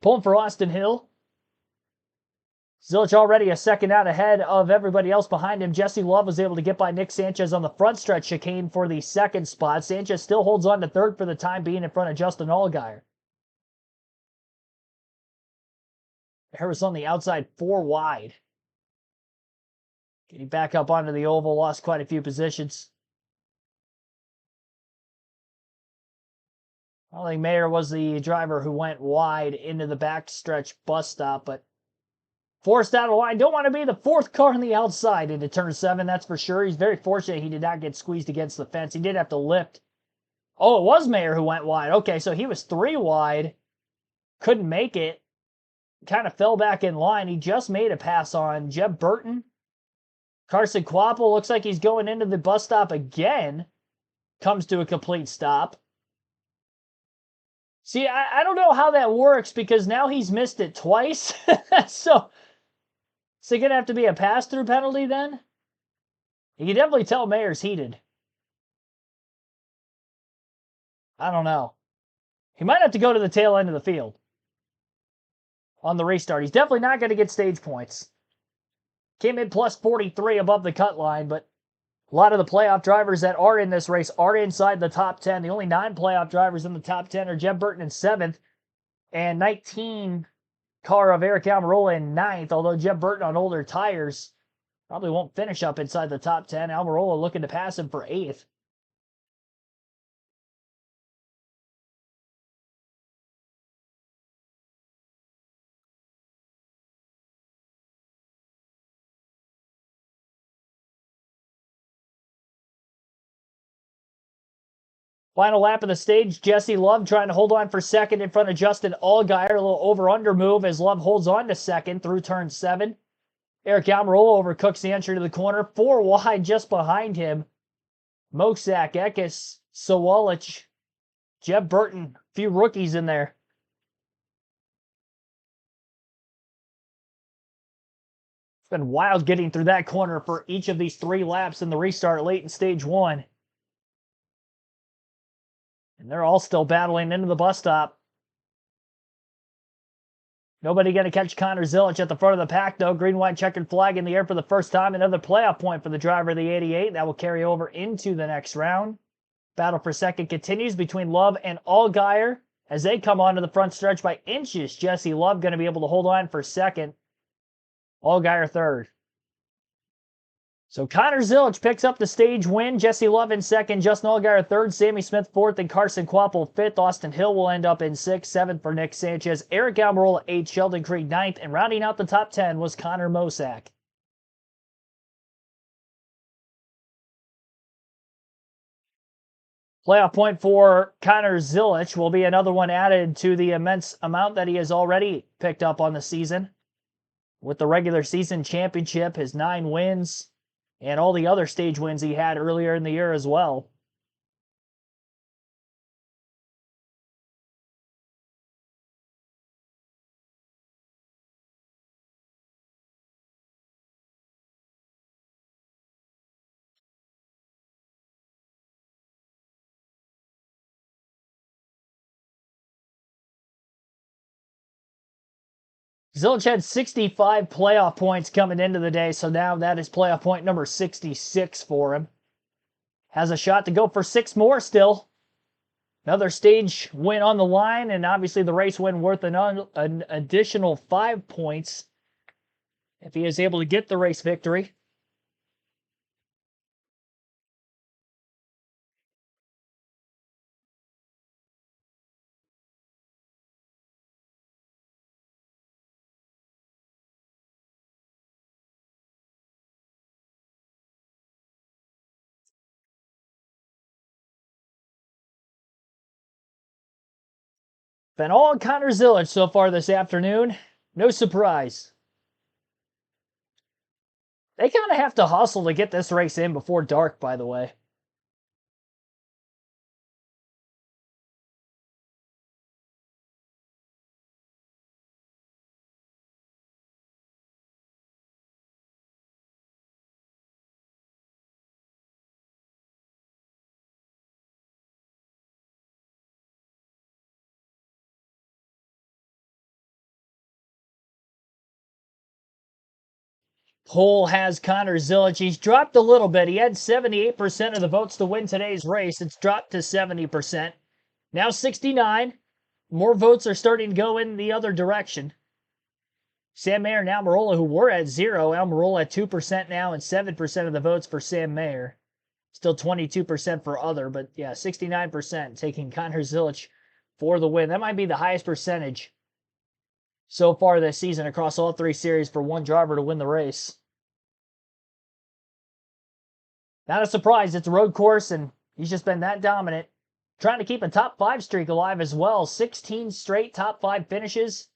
Pulling for Austin Hill. Zilch already a second out ahead of everybody else behind him. Jesse Love was able to get by Nick Sanchez on the front stretch chicane for the second spot. Sanchez still holds on to third for the time being in front of Justin Allgaier. Harris on the outside, 4 wide. Getting back up onto the oval, lost quite a few positions. I don't think Mayer was the driver who went wide into the backstretch bus stop, but forced out of line. Don't want to be the 4th car on the outside into turn 7, that's for sure. He's very fortunate he did not get squeezed against the fence. He did have to lift. Oh, it was Mayer who went wide. Okay, so he was 3 wide. Couldn't make it. Kind of fell back in line. He just made a pass on Jeb Burton. Carson Kvapil looks like he's going into the bus stop again. Comes to a complete stop. See, I don't know how that works because now he's missed it twice. So it's going to have to be a pass-through penalty then? You can definitely tell Mayer's heated. I don't know. He might have to go to the tail end of the field on the restart. He's definitely not going to get stage points. Came in plus 43 above the cut line, but a lot of the playoff drivers that are in this race are inside the top 10. The only 9 playoff drivers in the top 10 are Jeb Burton in 7th and 19 car of Eric Almirola in 9th, although Jeb Burton on older tires probably won't finish up inside the top 10. Almirola looking to pass him for 8th. Final lap of the stage, Jesse Love trying to hold on for second in front of Justin Allgaier. A little over-under move as Love holds on to second through turn 7. Eric Almirola overcooks the entry to the corner. 4 wide just behind him. Mosak, Eckes, Sawalich, Jeb Burton. A few rookies in there. It's been wild getting through that corner for each of these 3 laps in the restart late in stage 1. And they're all still battling into the bus stop. Nobody going to catch Connor Zilch at the front of the pack, though. Green-white checkered flag in the air for the first time. Another playoff point for the driver of the 88. That will carry over into the next round. Battle for second continues between Love and Allgaier as they come onto the front stretch by inches. Jesse Love going to be able to hold on for second. Allgaier third. So Connor Zilch picks up the stage win. Jesse Love in second. Justin Allgaier third. Sammy Smith fourth. And Carson Kvapil fifth. Austin Hill will end up in sixth. Seventh for Nick Sanchez. Eric Almirola eighth. Sheldon Creed ninth. And rounding out the top 10 was Connor Mosak. Playoff point for Connor Zilch will be another one added to the immense amount that he has already picked up on the season. with the regular season championship, his 9 wins, and all the other stage wins he had earlier in the year as well. Zilic had 65 playoff points coming into the day, so now that is playoff point number 66 for him. Has a shot to go for 6 more still. Another stage win on the line, and obviously the race win worth an additional 5 points if he is able to get the race victory. Been all Connor Zilic so far this afternoon. No surprise. They kind of have to hustle to get this race in before dark, by the way. Poll has Connor Zilic. He's dropped a little bit. He had 78% of the votes to win today's race. It's dropped to 70%. Now 69. More votes are starting to go in the other direction. Sam Mayer and Almirola, who were at 0. Almirola at 2% now, and 7% of the votes for Sam Mayer. Still 22% for other, but yeah, 69% taking Connor Zilic for the win. That might be the highest percentage so far this season across all 3 series for one driver to win the race. Not a surprise. It's a road course, and he's just been that dominant. Trying to keep a top 5 streak alive as well. 16 straight top 5 finishes.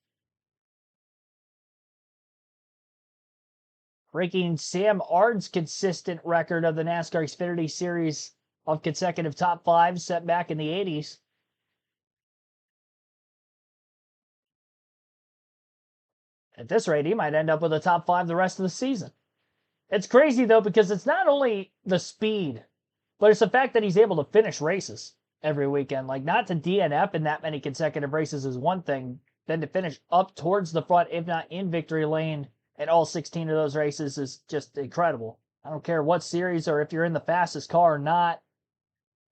Breaking Sam Ard's consistent record of the NASCAR Xfinity Series of consecutive top 5s set back in the 80s. At this rate, he might end up with a top 5 the rest of the season. It's crazy, though, because it's not only the speed, but it's the fact that he's able to finish races every weekend. Like, not to DNF in that many consecutive races is one thing. Then to finish up towards the front, if not in victory lane, in all 16 of those races is just incredible. I don't care what series or if you're in the fastest car or not,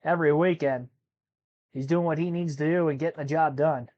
every weekend, he's doing what he needs to do and getting the job done.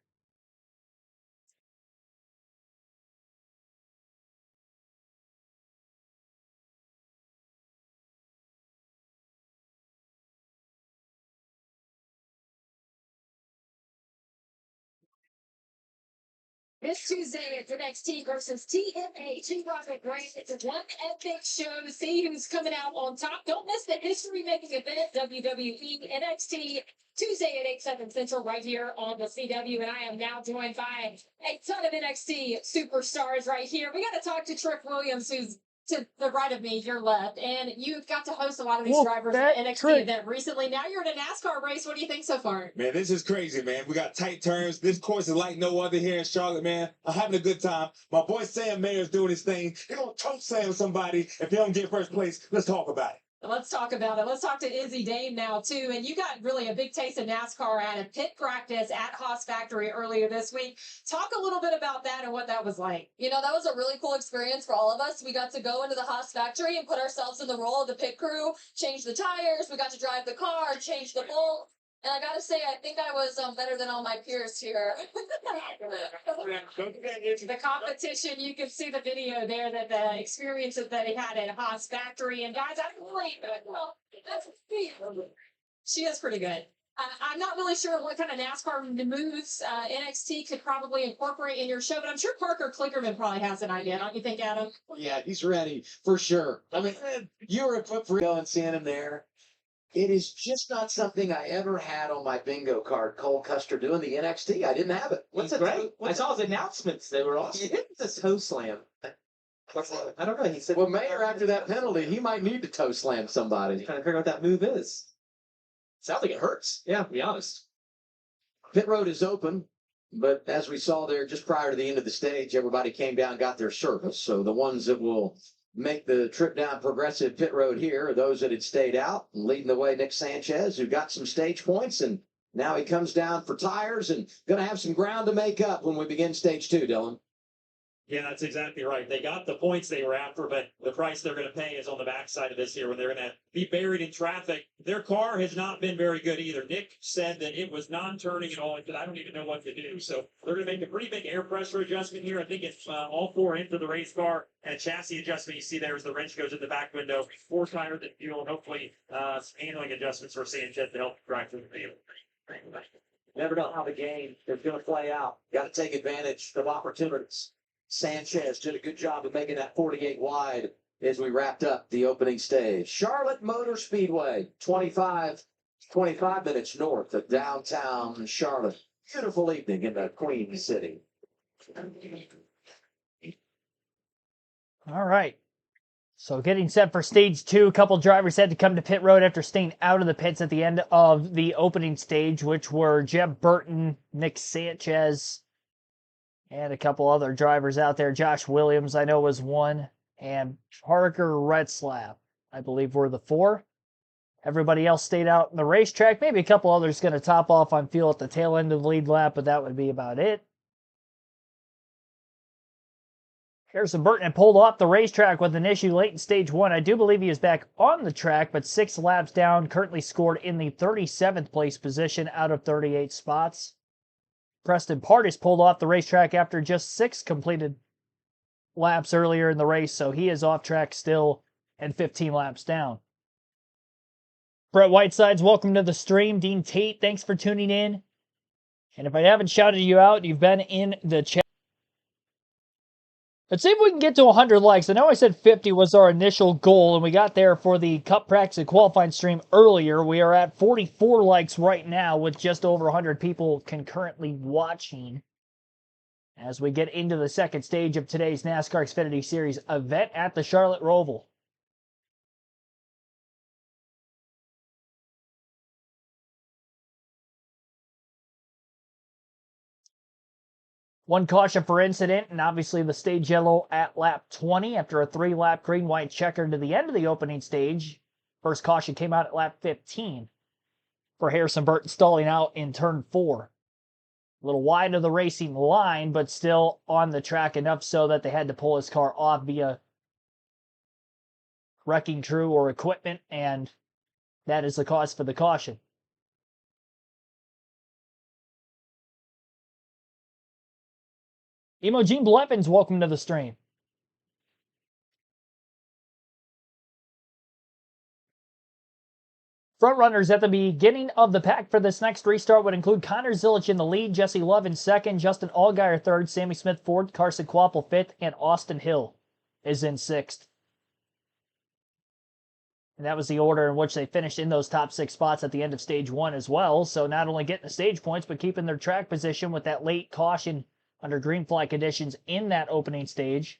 This Tuesday at NXT versus TNA, Team Rocket Grant. It's a one epic show to see who's coming out on top. Don't miss the history-making event, WWE NXT, Tuesday at 8/7 Central, right here on the CW. And I am now joined by a ton of NXT superstars right here. We got to talk to Trick Williams, who's to the right of me, your left, and you've got to host a lot of these drivers at NXT event recently. Now you're in a NASCAR race. What do you think so far? Man, this is crazy, man. We got tight turns. This course is like no other here in Charlotte, man. I'm having a good time. My boy Sam Mayer is doing his thing. You're going to choke slam somebody if you don't get first place. Let's talk about it. Let's talk about it. Let's talk to Izzy Dame now, too. And you got really a big taste of NASCAR at a pit practice at Haas Factory earlier this week. Talk a little bit about that and what that was like. You know, that was a really cool experience for all of us. We got to go into the Haas Factory and put ourselves in the role of the pit crew, change the tires. We got to drive the car, change the bolt. And I got to say, I think I was better than all my peers here. The competition, you can see the video there, that the experiences that he had at Haas Factory. And guys, I really, well, that's she is pretty good. I'm not really sure what kind of NASCAR moves NXT could probably incorporate in your show, but I'm sure Parker Klickerman probably has an idea, don't you think, Adam? Yeah, he's ready for sure. I mean, you were equipped for going and seeing him there. It is just not something I ever had on my bingo card. Cole Custer doing the NXT. I didn't have it. What's great? I saw his announcements. They were awesome. He hit the toe slam. I don't know. He said, Well, Mayer, after that penalty, he might need to toe slam somebody. trying to figure out what that move is. Sounds like it hurts. Yeah, to be honest. Pit road is open, but as we saw there just prior to the end of the stage, everybody came down and got their service. So the ones that will make the trip down Progressive Pit Road here are those that had stayed out. And leading the way, Nick Sanchez, who got some stage points, and now he comes down for tires and going to have some ground to make up when we begin stage 2, Dylan. Yeah, that's exactly right. They got the points they were after, but the price they're going to pay is on the backside of this here when they're going to be buried in traffic. Their car has not been very good either. Nick said that it was non-turning at all. He said, I don't even know what to do. So they're going to make a pretty big air pressure adjustment here. I think it's all 4 into the race car, and a chassis adjustment. You see there as the wrench goes in the back window. 4 tire than fuel, and hopefully some handling adjustments for Sanchez to help drive through the field. Never know how the game is going to play out. Got to take advantage of opportunities. Sanchez did a good job of making that 48 wide as we wrapped up the opening stage. Charlotte Motor Speedway, 25 minutes north of downtown Charlotte. Beautiful evening in the Queen City. All right. So getting set for stage 2, a couple drivers had to come to pit road after staying out of the pits at the end of the opening stage, which were Jeb Burton, Nick Sanchez, and a couple other drivers out there. Josh Williams, I know, was one, and Parker Retzlaff, I believe, were the 4. Everybody else stayed out in the racetrack. Maybe a couple others going to top off on fuel at the tail end of the lead lap, but that would be about it. Harrison Burton had pulled off the racetrack with an issue late in stage 1. I do believe he is back on the track, but 6 laps down, currently scored in the 37th place position out of 38 spots. Preston Pardis pulled off the racetrack after just 6 completed laps earlier in the race, so he is off track still and 15 laps down. Brett Whitesides, welcome to the stream. Dean Tate, thanks for tuning in. And if I haven't shouted you out, you've been in the chat. Let's see if we can get to 100 likes. I know I said 50 was our initial goal, and we got there for the Cup Practice and Qualifying stream earlier. We are at 44 likes right now with just over 100 people concurrently watching as we get into the second stage of today's NASCAR Xfinity Series event at the Charlotte Roval. One caution for incident, and obviously the stage yellow at lap 20 after a 3-lap green-white checker to the end of the opening stage. First caution came out at lap 15 for Harrison Burton stalling out in turn 4. A little wide of the racing line, but still on the track enough so that they had to pull his car off via wrecking crew or equipment, and that is the cause for the caution. Emogene Blevins, welcome to the stream. Front runners at the beginning of the pack for this next restart would include Connor Zilic in the lead, Jesse Love in second, Justin Allgaier third, Sammy Smith fourth, Carson Kvapil fifth, and Austin Hill is in sixth. And that was the order in which they finished in those top 6 spots at the end of stage 1 as well. So not only getting the stage points, but keeping their track position with that late caution under green flag conditions in that opening stage.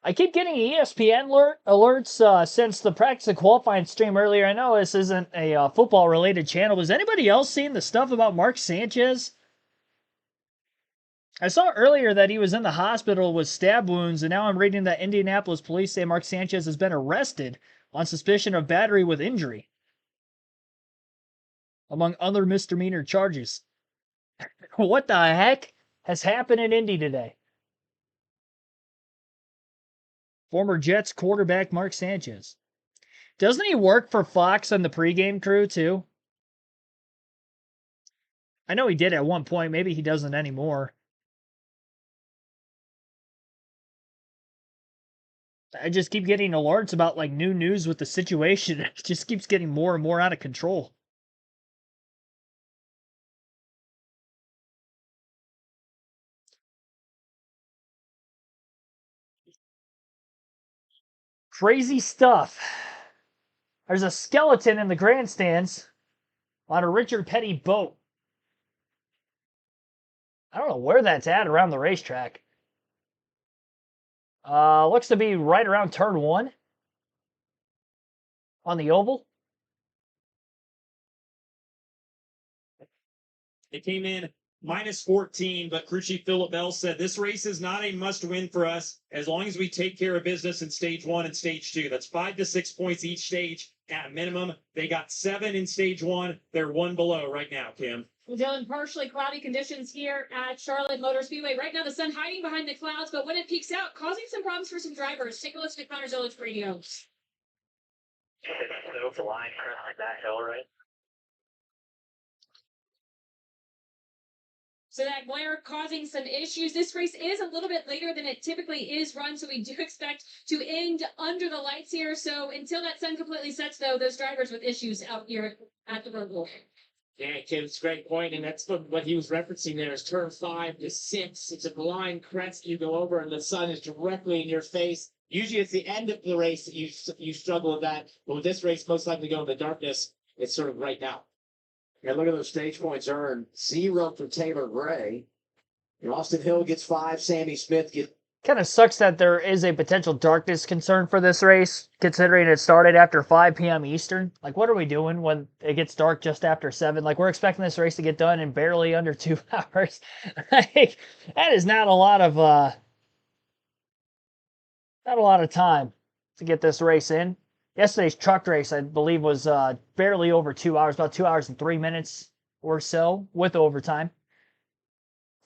I keep getting ESPN alerts since the practice and qualifying stream earlier. I know this isn't a football-related channel. Has anybody else seen the stuff about Mark Sanchez? I saw earlier that he was in the hospital with stab wounds, and now I'm reading that Indianapolis police say Mark Sanchez has been arrested on suspicion of battery with injury, among other misdemeanor charges. What the heck has happened in Indy today? Former Jets quarterback Mark Sanchez. Doesn't he work for Fox on the pregame crew, too? I know he did at one point. Maybe he doesn't anymore. I just keep getting alerts about like new news with the situation. It just keeps getting more and more out of control. Crazy stuff. There's a skeleton in the grandstands on a Richard Petty boat. I don't know where that's at around the racetrack. Looks to be right around turn 1 on the oval. It came in minus 14, but crew chief Philip Bell said this race is not a must win for us as long as we take care of business in stage 1 and stage 2. That's 5 to 6 points each stage at a minimum. They got 7 in stage 1. They're 1 below right now, Kim. Well, Dylan, partially cloudy conditions here at Charlotte Motor Speedway. Right now, the sun hiding behind the clouds, but when it peaks out, causing some problems for some drivers. Take a listen to Connor Zolich's radio. Over the line, like that hill, right? So that glare causing some issues. This race is a little bit later than it typically is run, so we do expect to end under the lights here. So until that sun completely sets, though, those drivers with issues out here at the Roval. Yeah, Kim's great point, and that's what he was referencing there is turn 5 to 6. It's a blind crest you go over, and the sun is directly in your face. Usually it's the end of the race that you struggle with that, but with this race, most likely going in the darkness, it's sort of right now. And look at those stage points earned. 0 for Taylor Gray. Austin Hill gets 5. Sammy Smith gets. Kind of sucks that there is a potential darkness concern for this race, considering it started after 5 p.m. Eastern. Like, what are we doing when it gets dark just after 7? Like, we're expecting this race to get done in barely under 2 hours. Like, that is not a lot of time to get this race in. Yesterday's truck race, I believe, was barely over 2 hours, about 2 hours and 3 minutes or so with overtime.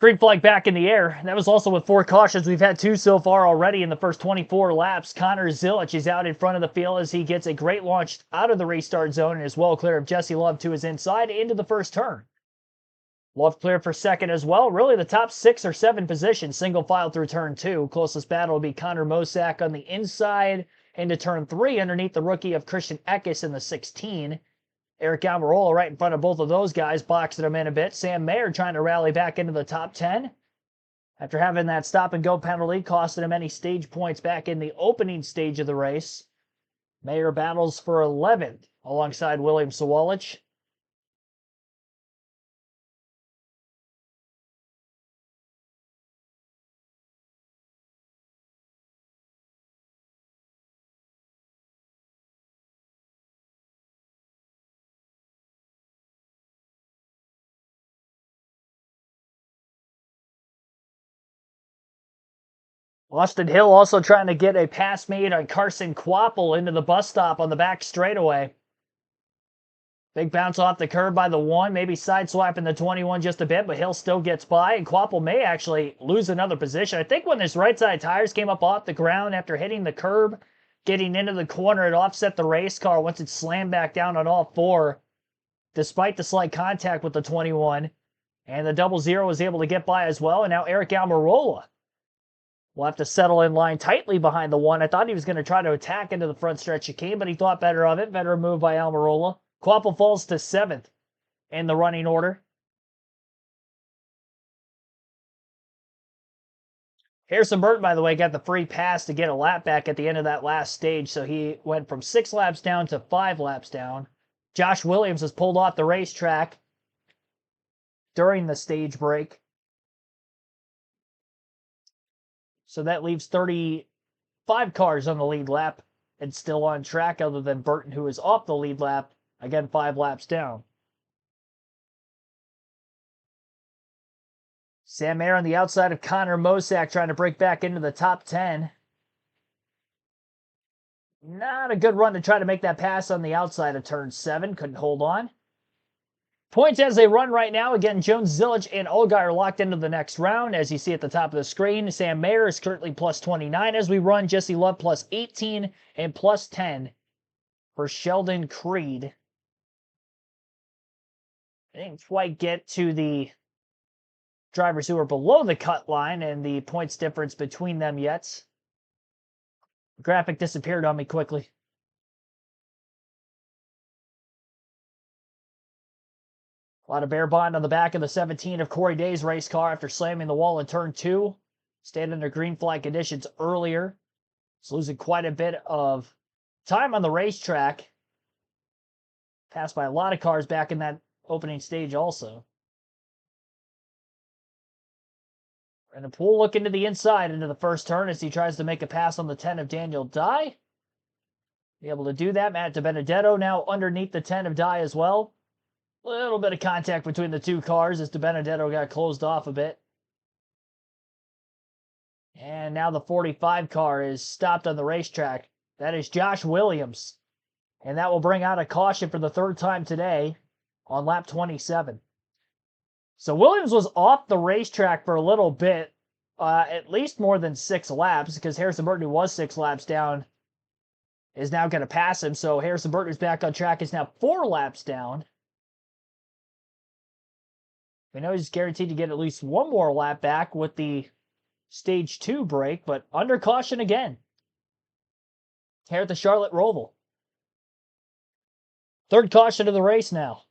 Green flag back in the air. That was also with 4 cautions. We've had 2 so far already in the first 24 laps. Connor Zilich is out in front of the field as he gets a great launch out of the restart zone and is well clear of Jesse Love to his inside into the first turn. Love clear for second as well. Really the top 6 or 7 positions single file through turn 2. Closest battle will be Connor Mosack on the inside into turn 3 underneath the rookie of Christian Eckes in the 16. Eric Almirola right in front of both of those guys, boxing them in a bit. Sam Mayer trying to rally back into the top 10 after having that stop-and-go penalty, costing him any stage points back in the opening stage of the race. Mayer battles for 11th alongside William Sawalich. Austin Hill also trying to get a pass made on Carson Quapple into the bus stop on the back straightaway. Big bounce off the curb by the 1, maybe sideswiping the 21 just a bit, but Hill still gets by, and Quapple may actually lose another position. I think when his right side tires came up off the ground after hitting the curb, getting into the corner, it offset the race car once it slammed back down on all 4, despite the slight contact with the 21. And the 00 was able to get by as well, and now Eric Almirola will have to settle in line tightly behind the 1. I thought he was going to try to attack into the front stretch chicane, but he thought better of it. Better move by Almirola. Quapple falls to 7th in the running order. Harrison Burton, by the way, got the free pass to get a lap back at the end of that last stage, so he went from 6 laps down to 5 laps down. Josh Williams has pulled off the racetrack during the stage break. So that leaves 35 cars on the lead lap and still on track, other than Burton, who is off the lead lap, again 5 laps down. Sam Mayer on the outside of Connor Mosack trying to break back into the top 10. Not a good run to try to make that pass on the outside of turn 7. Couldn't hold on. Points as they run right now. Again, Jones, Zilich, and Olga are locked into the next round. As you see at the top of the screen, Sam Mayer is currently plus 29 as we run. Jesse Love plus 18 and plus 10 for Sheldon Creed. I didn't quite get to the drivers who are below the cut line and the points difference between them yet. The graphic disappeared on me quickly. A lot of bare bond on the back of the 17 of Corey Day's race car after slamming the wall in turn 2. Stayed under green flag conditions earlier. He's losing quite a bit of time on the racetrack. Passed by a lot of cars back in that opening stage also. And the Poole looking to the inside into the first turn as he tries to make a pass on the 10 of Daniel Dye. Be able to do that. Matt DiBenedetto now underneath the 10 of Dye as well. A little bit of contact between the two cars as DiBenedetto got closed off a bit. And now the 45 car is stopped on the racetrack. That is Josh Williams. And that will bring out a caution for the third time today on lap 27. So Williams was off the racetrack for a little bit, at least more than 6 laps, because Harrison Burton, who was 6 laps down, is now going to pass him. So Harrison Burton, who's back on track, is now 4 laps down. We know he's guaranteed to get at least one more lap back with the stage 2 break, but under caution again here at the Charlotte Roval. Third caution of the race now.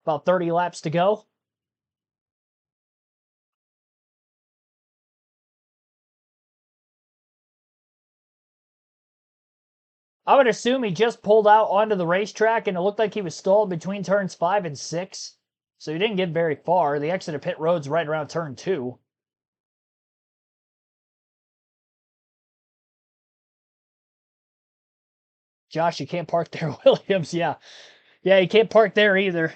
About 30 laps to go. I would assume he just pulled out onto the racetrack and it looked like he was stalled between turns 5 and 6. So he didn't get very far. The exit of pit road's right around turn 2. Josh, you can't park there, Williams. Yeah, you can't park there either.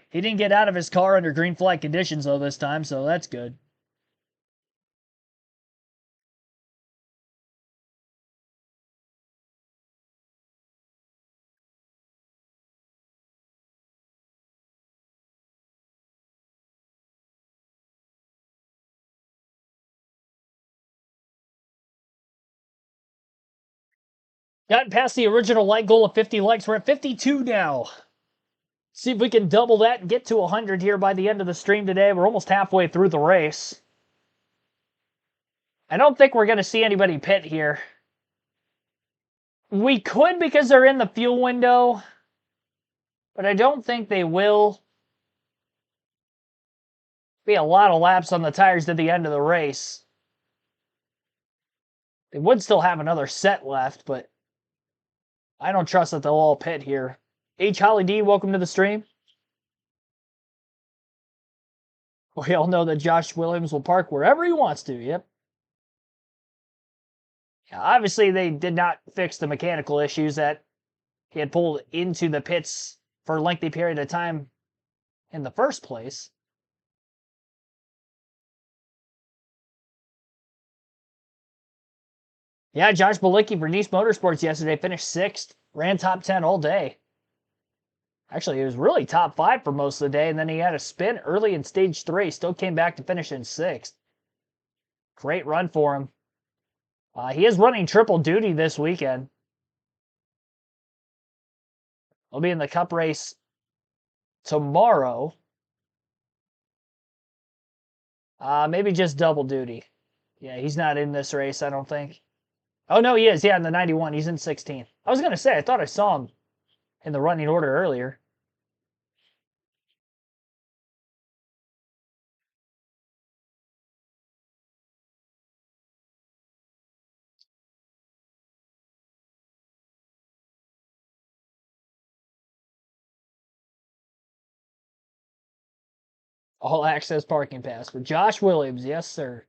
He didn't get out of his car under green flag conditions, though, this time, so that's good. Gotten past the original like goal of 50 likes. We're at 52 now. See if we can double that and get to 100 here by the end of the stream today. We're almost halfway through the race. I don't think we're going to see anybody pit here. We could because they're in the fuel window, but I don't think they will. Be a lot of laps on the tires at the end of the race. They would still have another set left, but I don't trust that they'll all pit here. H. Holly D, welcome to the stream. We all know that Josh Williams will park wherever he wants to, yep. Yeah, obviously, they did not fix the mechanical issues that he had pulled into the pits for a lengthy period of time in the first place. Yeah, Josh Bilicki for Nice Motorsports yesterday finished 6th, ran top 10 all day. Actually, he was really top 5 for most of the day, and then he had a spin early in stage 3. Still came back to finish in 6th. Great run for him. He is running triple duty this weekend. He'll be in the Cup race tomorrow. Maybe just double duty. Yeah, he's not in this race, I don't think. Oh, no, he is. Yeah, in the 91. He's in 16. I was going to say, I thought I saw him in the running order earlier. All access parking pass for Josh Williams. Yes, sir.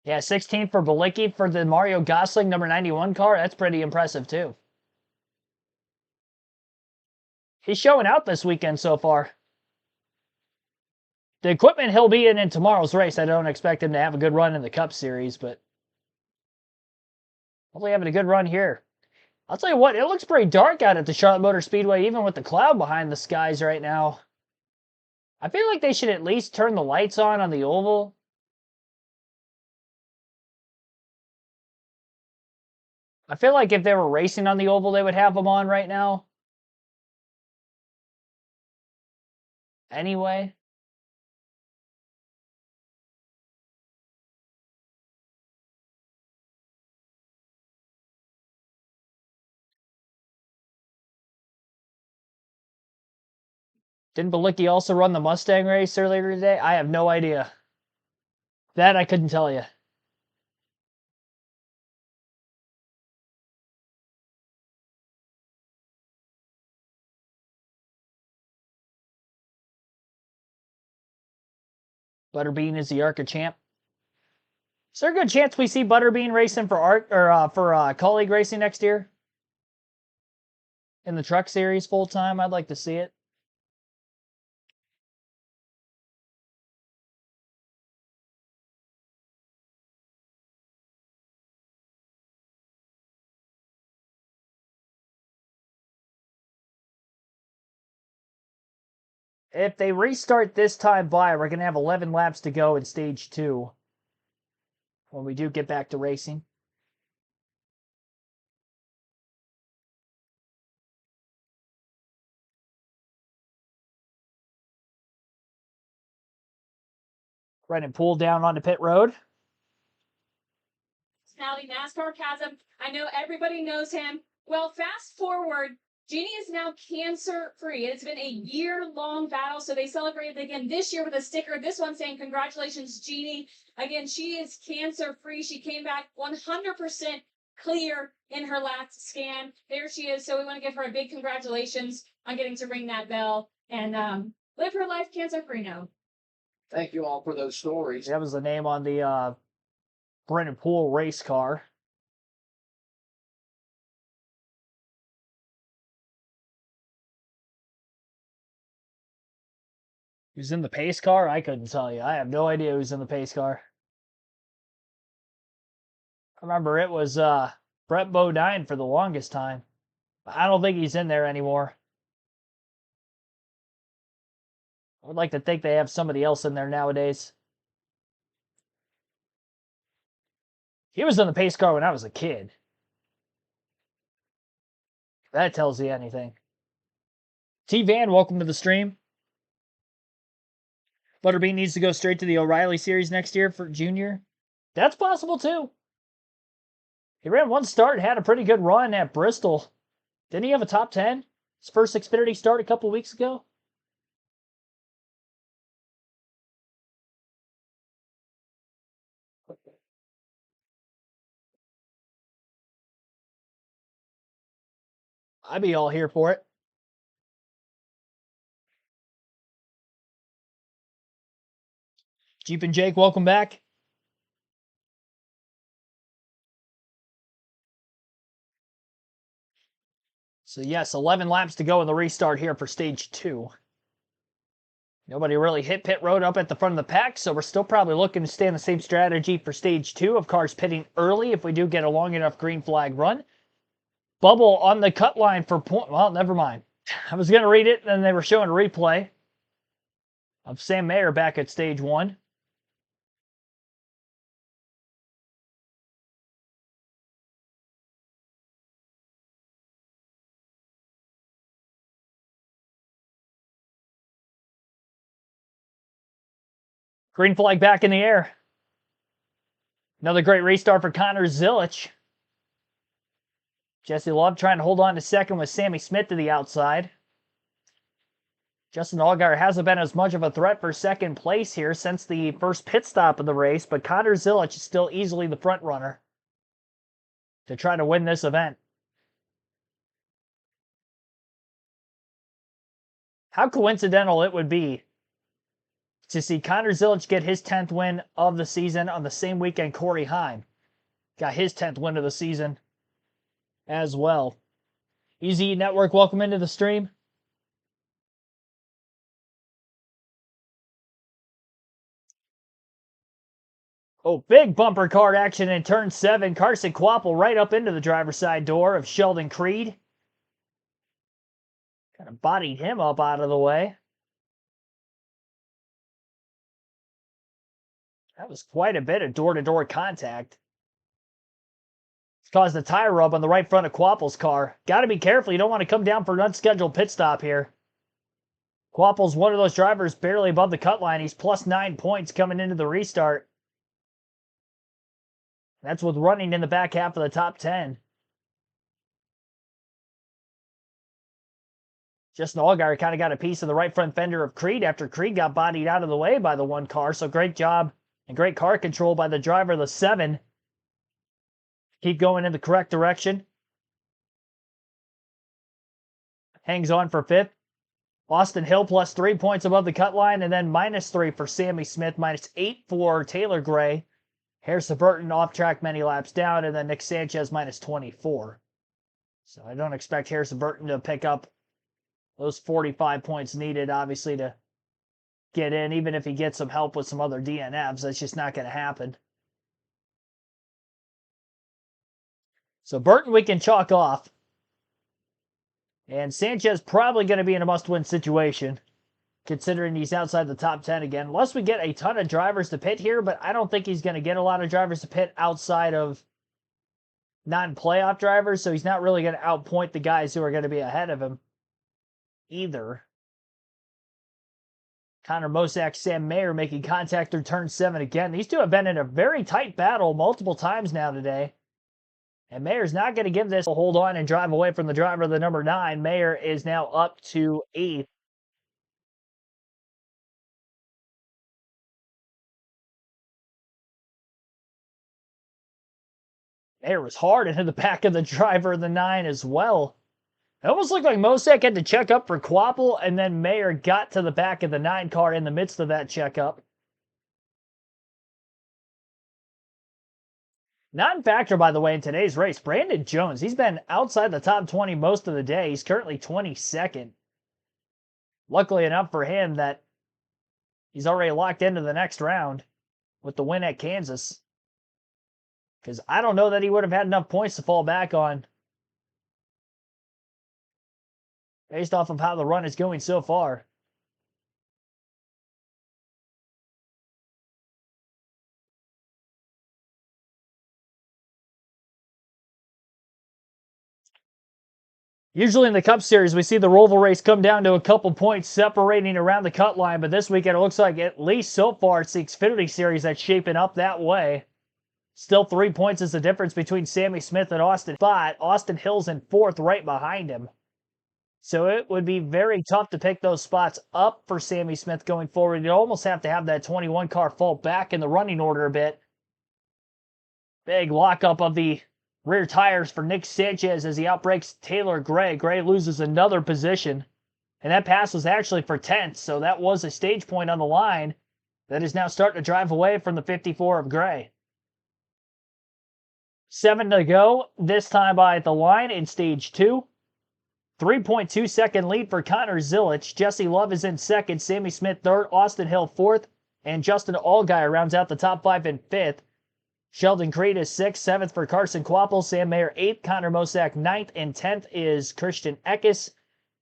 Yeah, 16th for Bilicki for the Mario Gosling number 91 car. That's pretty impressive, too. He's showing out this weekend so far. The equipment he'll be in tomorrow's race, I don't expect him to have a good run in the Cup Series, but hopefully having a good run here. I'll tell you what, it looks pretty dark out at the Charlotte Motor Speedway, even with the cloud behind the skies right now. I feel like they should at least turn the lights on the oval. I feel like if they were racing on the oval, they would have them on right now. Anyway. Didn't Balicki also run the Mustang race earlier today? I have no idea. That I couldn't tell you. Butterbean is the ARCA champ. Is there a good chance we see Butterbean racing for colleague racing next year? In the truck series full time? I'd like to see it. If they restart this time by, we're going to have 11 laps to go in stage 2 when we do get back to racing. Brennan Poole down onto pit road. Now the NASCAR chasm. I know everybody knows him. Well, fast forward. Jeannie is now cancer-free. It's been a year-long battle, so they celebrated again this year with a sticker. This one saying, congratulations, Jeannie. Again, she is cancer-free. She came back 100% clear in her last scan. There she is. So we want to give her a big congratulations on getting to ring that bell and live her life cancer-free now. Thank you all for those stories. That was the name on the Brennan Poole race car. Who's in the pace car? I couldn't tell you. I have no idea who's in the pace car. I remember it was Brett Bodine for the longest time. I don't think he's in there anymore. I would like to think they have somebody else in there nowadays. He was in the pace car when I was a kid. That tells you anything. T Van, welcome to the stream. Butterbean needs to go straight to the O'Reilly Series next year for junior. That's possible too. He ran one start and had a pretty good run at Bristol. Didn't he have a top 10? His first Xfinity start a couple weeks ago? I'd be all here for it. Jeep and Jake, welcome back. So yes, 11 laps to go in the restart here for stage 2. Nobody really hit pit road up at the front of the pack, so we're still probably looking to stay on the same strategy for stage 2 of cars pitting early if we do get a long enough green flag run. Bubble on the cut line for point. Well, never mind. I was going to read it, and then they were showing a replay of Sam Mayer back at stage 1. Green flag back in the air. Another great restart for Connor Zilich. Jesse Love trying to hold on to second with Sammy Smith to the outside. Justin Allgaier hasn't been as much of a threat for second place here since the first pit stop of the race, but Connor Zilich is still easily the front runner to try to win this event. How coincidental it would be to see Connor Zilich get his 10th win of the season on the same weekend Corey Heim got his 10th win of the season as well. Easy Network, welcome into the stream. Oh, big bumper car action in turn 7. Carson Kvapil right up into the driver's side door of Sheldon Creed. Kind of bodied him up out of the way. That was quite a bit of door-to-door contact. It's caused a tire rub on the right front of Kvapil's car. Got to be careful. You don't want to come down for an unscheduled pit stop here. Kvapil's one of those drivers barely above the cut line. He's plus 9 points coming into the restart. That's with running in the back half of the top 10. Justin Allgaier kind of got a piece of the right front fender of Creed after Creed got bodied out of the way by the one car. So great job and great car control by the driver of the 7. Keep going in the correct direction. Hangs on for 5th. Austin Hill plus 3 points above the cut line, and then -3 for Sammy Smith, -8 for Taylor Gray. Harrison Burton off track many laps down, and then Nick Sanchez -24. So I don't expect Harrison Burton to pick up those 45 points needed, obviously, to get in, even if he gets some help with some other DNFs. That's just not going to happen. So Burton we can chalk off. And Sanchez probably going to be in a must-win situation, considering he's outside the top 10 again. Unless we get a ton of drivers to pit here, but I don't think he's going to get a lot of drivers to pit outside of non-playoff drivers, so he's not really going to outpoint the guys who are going to be ahead of him either. Connor Mosack, Sam Mayer making contact through turn 7 again. These two have been in a very tight battle multiple times now today. And Mayer's not going to give this a hold on and drive away from the driver of the number 9. Mayer is now up to 8th. Mayer was hard into the back of the driver of the 9 as well. It almost looked like Mosack had to check up for Quapple, and then Mayer got to the back of the 9 car in the midst of that checkup. Non-factor, by the way, in today's race, Brandon Jones. He's been outside the top 20 most of the day. He's currently 22nd. Luckily enough for him that he's already locked into the next round with the win at Kansas. Because I don't know that he would have had enough points to fall back on based off of how the run is going so far. Usually in the Cup Series, we see the Roval race come down to a couple points separating around the cut line, but this weekend it looks like, at least so far, it's the Xfinity Series that's shaping up that way. Still 3 points is the difference between Sammy Smith and Austin, but Austin Hill's in 4th right behind him. So it would be very tough to pick those spots up for Sammy Smith going forward. You'd almost have to have that 21 car fall back in the running order a bit. Big lockup of the rear tires for Nick Sanchez as he outbreaks Taylor Gray. Gray loses another position. And that pass was actually for 10th, so that was a stage point on the line that is now starting to drive away from the 54 of Gray. 7 to go, this time by the line in stage 2. 3.2 second lead for Connor Zilich. Jesse Love is in 2nd, Sammy Smith 3rd, Austin Hill 4th, and Justin Allgaier rounds out the top 5 in 5th. Sheldon Creed is 6th, 7th for Carson Quapple, Sam Mayer 8th, Connor Mosack 9th, and 10th is Christian Eckes.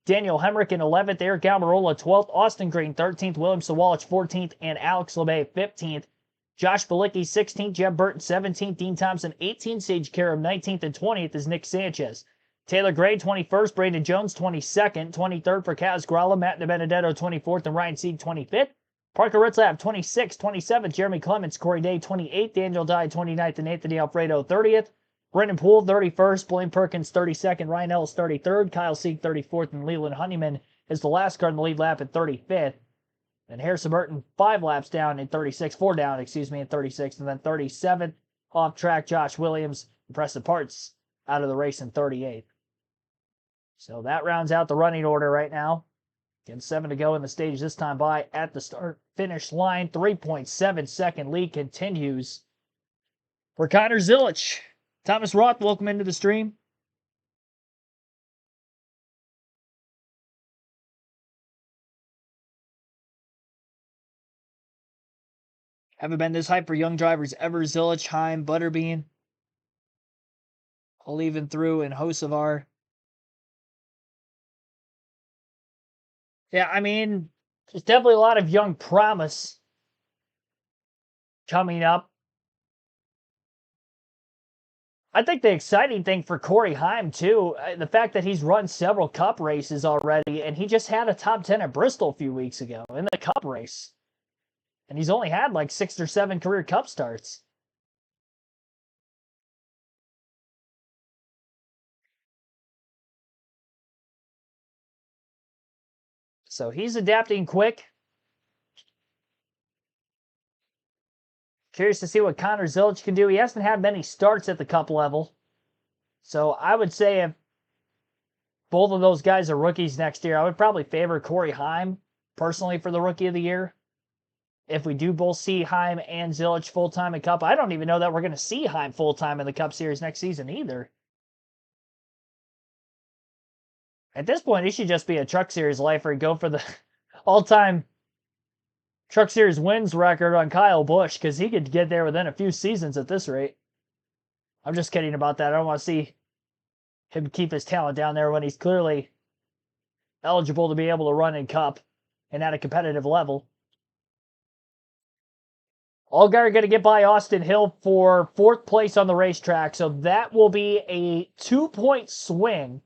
Daniel Hemrick in 11th, Eric Almirola 12th, Austin Green 13th, William Sawalich 14th, and Alex LeMay 15th. Josh Balicki 16th, Jeb Burton 17th, Dean Thompson 18th, Sage Karam 19th, and 20th is Nick Sanchez. Taylor Gray 21st, Brandon Jones 22nd, 23rd for Kaz Gralla, Matt DiBenedetto 24th, and Ryan Sieg 25th. Parker Ritzlab 26th, 27th, Jeremy Clements, Corey Day 28th, Daniel Dye 29th, and Anthony Alfredo 30th. Brendan Poole 31st, Blaine Perkins 32nd, Ryan Ellis 33rd, Kyle Sieg 34th, and Leland Honeyman is the last car in the lead lap at 35th. And Harrison Burton 5 laps down in 36th, 4 down, in 36th, and then 37th. Off track, Josh Williams, impressive parts out of the race in 38th. So that rounds out the running order right now. Again, 7 to go in the stage this time by at the start-finish line. 3.7 second lead continues for Connor Zilich. Thomas Roth, welcome into the stream. Haven't been this hyped for young drivers ever. Zilich, Heim, Butterbean. All even through in Hocevar. Yeah, I mean, there's definitely a lot of young promise coming up. I think the exciting thing for Corey Heim, too, the fact that he's run several Cup races already, and he just had a top 10 at Bristol a few weeks ago in the Cup race. And he's only had like 6 or 7 career Cup starts. So he's adapting quick. Curious to see what Connor Zilic can do. He hasn't had many starts at the Cup level. So I would say if both of those guys are rookies next year, I would probably favor Corey Heim personally for the Rookie of the Year. If we do both see Heim and Zilic full-time in Cup, I don't even know that we're going to see Heim full-time in the Cup Series next season either. At this point, he should just be a Truck Series lifer and go for the all-time Truck Series wins record on Kyle Busch, because he could get there within a few seasons at this rate. I'm just kidding about that. I don't want to see him keep his talent down there when he's clearly eligible to be able to run in Cup and at a competitive level. Allgaier going to get by Austin Hill for 4th place on the racetrack, so that will be a 2-point swing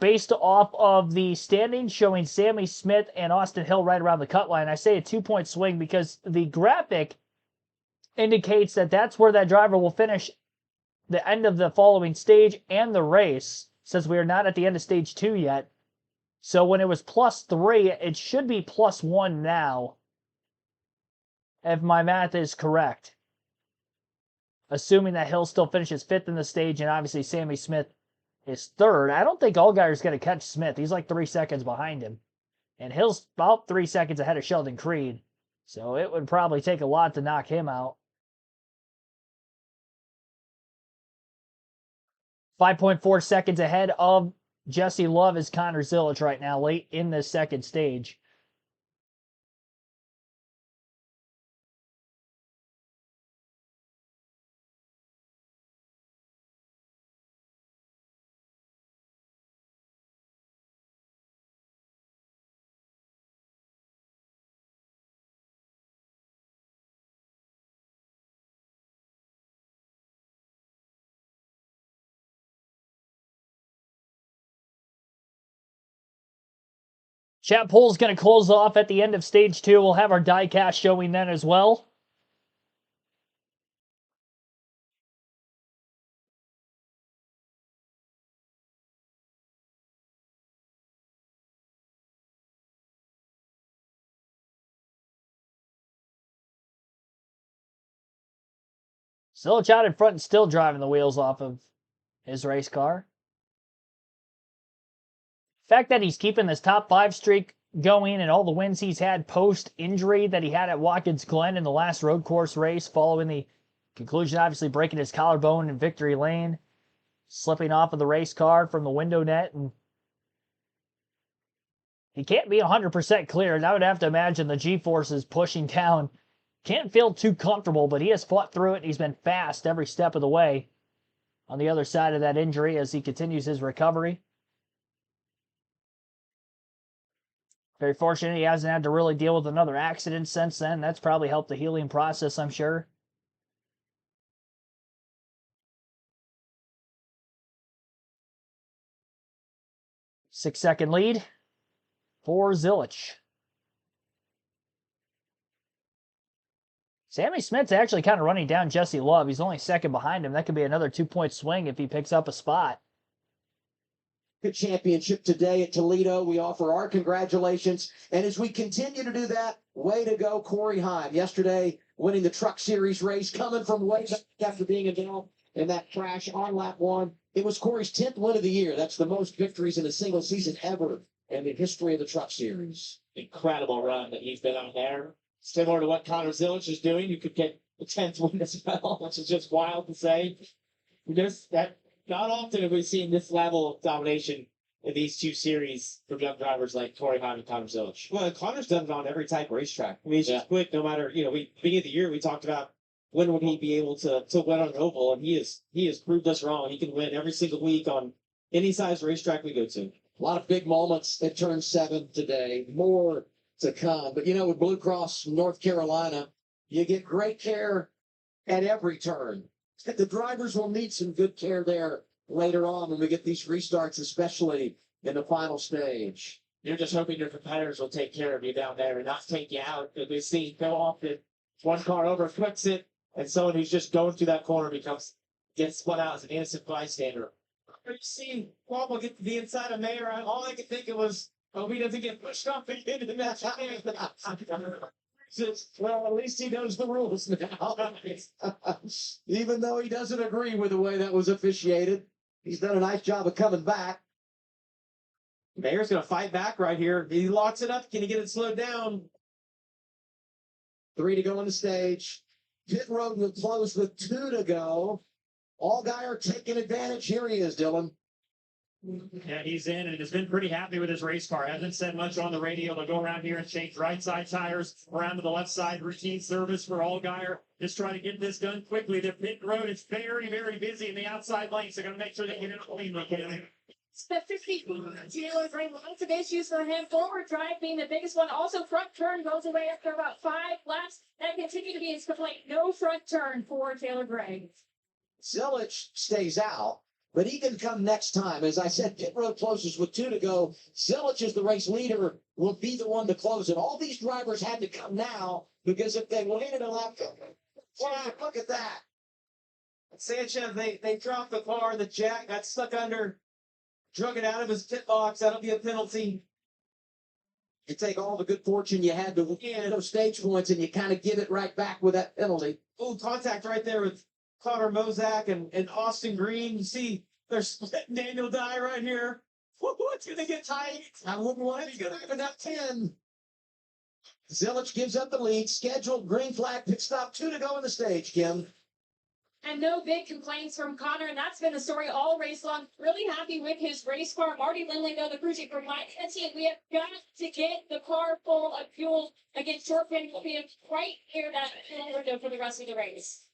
based off of the standings showing Sammy Smith and Austin Hill right around the cut line. I say a 2-point swing because the graphic indicates that that's where that driver will finish the end of the following stage and the race, since we are not at the end of stage 2 yet. So when it was +3, it should be +1 now, if my math is correct. Assuming that Hill still finishes 5th in the stage, and obviously Sammy Smith is 3rd. I don't think Allgaier's going to catch Smith. He's like 3 seconds behind him. And Hill's about 3 seconds ahead of Sheldon Creed. So it would probably take a lot to knock him out. 5.4 seconds ahead of Jesse Love is Connor Zilic right now, late in the second stage. Chat poll's going to close off at the end of stage 2. We'll have our diecast showing then as well. Zilic out in front and still driving the wheels off of his race car. The fact that he's keeping this top 5 streak going and all the wins he's had post-injury that he had at Watkins Glen in the last road course race following the conclusion, obviously breaking his collarbone in victory lane, slipping off of the race car from the window net, and he can't be 100% clear, and I would have to imagine the G-forces pushing down. Can't feel too comfortable, but he has fought through it. He's been fast every step of the way on the other side of that injury as he continues his recovery. Very fortunate he hasn't had to really deal with another accident since then. That's probably helped the healing process, I'm sure. Six-second lead for Zilic. Sammy Smith's actually kind of running down Jesse Love. He's only 2nd behind him. That could be another 2-point swing if he picks up a spot. Good championship today at Toledo. We offer our congratulations. And as we continue to do that, way to go, Corey Heim. Yesterday, winning the Truck Series race, coming from way back after being involved in that crash on lap 1. It was Corey's 10th win of the year. That's the most victories in a single season ever in the history of the Truck Series. Incredible run that he's been on there. Similar to what Connor Zilic is doing, you could get the 10th win as well, which is just wild to say. Not often have we seen this level of domination in these 2 series from young drivers like Corey Heim and Connor Zilic. Well, Connor's done it on every type of racetrack. I mean, it's just quick, no matter, beginning of the year, we talked about when would he be able to win on an oval, and he has proved us wrong. He can win every single week on any size racetrack we go to. A lot of big moments at turn 7 today. More to come. But with Blue Cross North Carolina, you get great care at every turn. The drivers will need some good care there later on when we get these restarts, especially in the final stage. You're just hoping your competitors will take care of you down there and not take you out. Because we see so often one car over flicks it, and someone who's just going through that corner gets spun out as an innocent bystander. You see Roval get to the inside of Mayer. All I could think of was Hope he doesn't get pushed off again in that. Well, at least he knows the rules now. Even though he doesn't agree with the way that was officiated, he's done a nice job of coming back. Mayor's going to fight back right here. He locks it up. Can he get it slowed down? 3 to go on the stage. Pit road will close with 2 to go. Allgaier taking advantage. Here he is, Dylan. Yeah, he's in and has been pretty happy with his race car. Hasn't said much on the radio. They'll go around here and change right side tires around to the left side. Routine service for Allgaier. Just trying to get this done quickly. The pit road is very, very busy in the outside lanes. They're going to make sure they get it clean. The 50 Taylor bring lots of issues for him. Forward drive being the biggest one. Also, front turn goes away after about 5 laps. That continued to be his complaint. No front turn for Taylor Gray. Zilich stays out, but he can come next time. As I said, pit road closes with 2 to go. Zilich is the race leader, will be the one to close it. All these drivers had to come now because if they waited a lap, wow, look at that. Sanchez, they dropped the car. The jack got stuck under. Drug it out of his pit box. That'll be a penalty. You take all the good fortune you had to win those stage points and you kind of give it right back with that penalty. Ooh, contact right there with Connor Mozak and Austin Green. You see, they're splitting Daniel Dye right here. It's going to get tight. I wouldn't want it to go even up 10. Zilich gives up the lead. Scheduled green flag pit stop. 2 to go in the stage, Kim. And no big complaints from Connor, and that's been the story all race long. Really happy with his race car. Marty Lindley, though, the crew chief, reminded the team we have got to get the car full of fuel against short pin. We'll be right here that window for the rest of the race.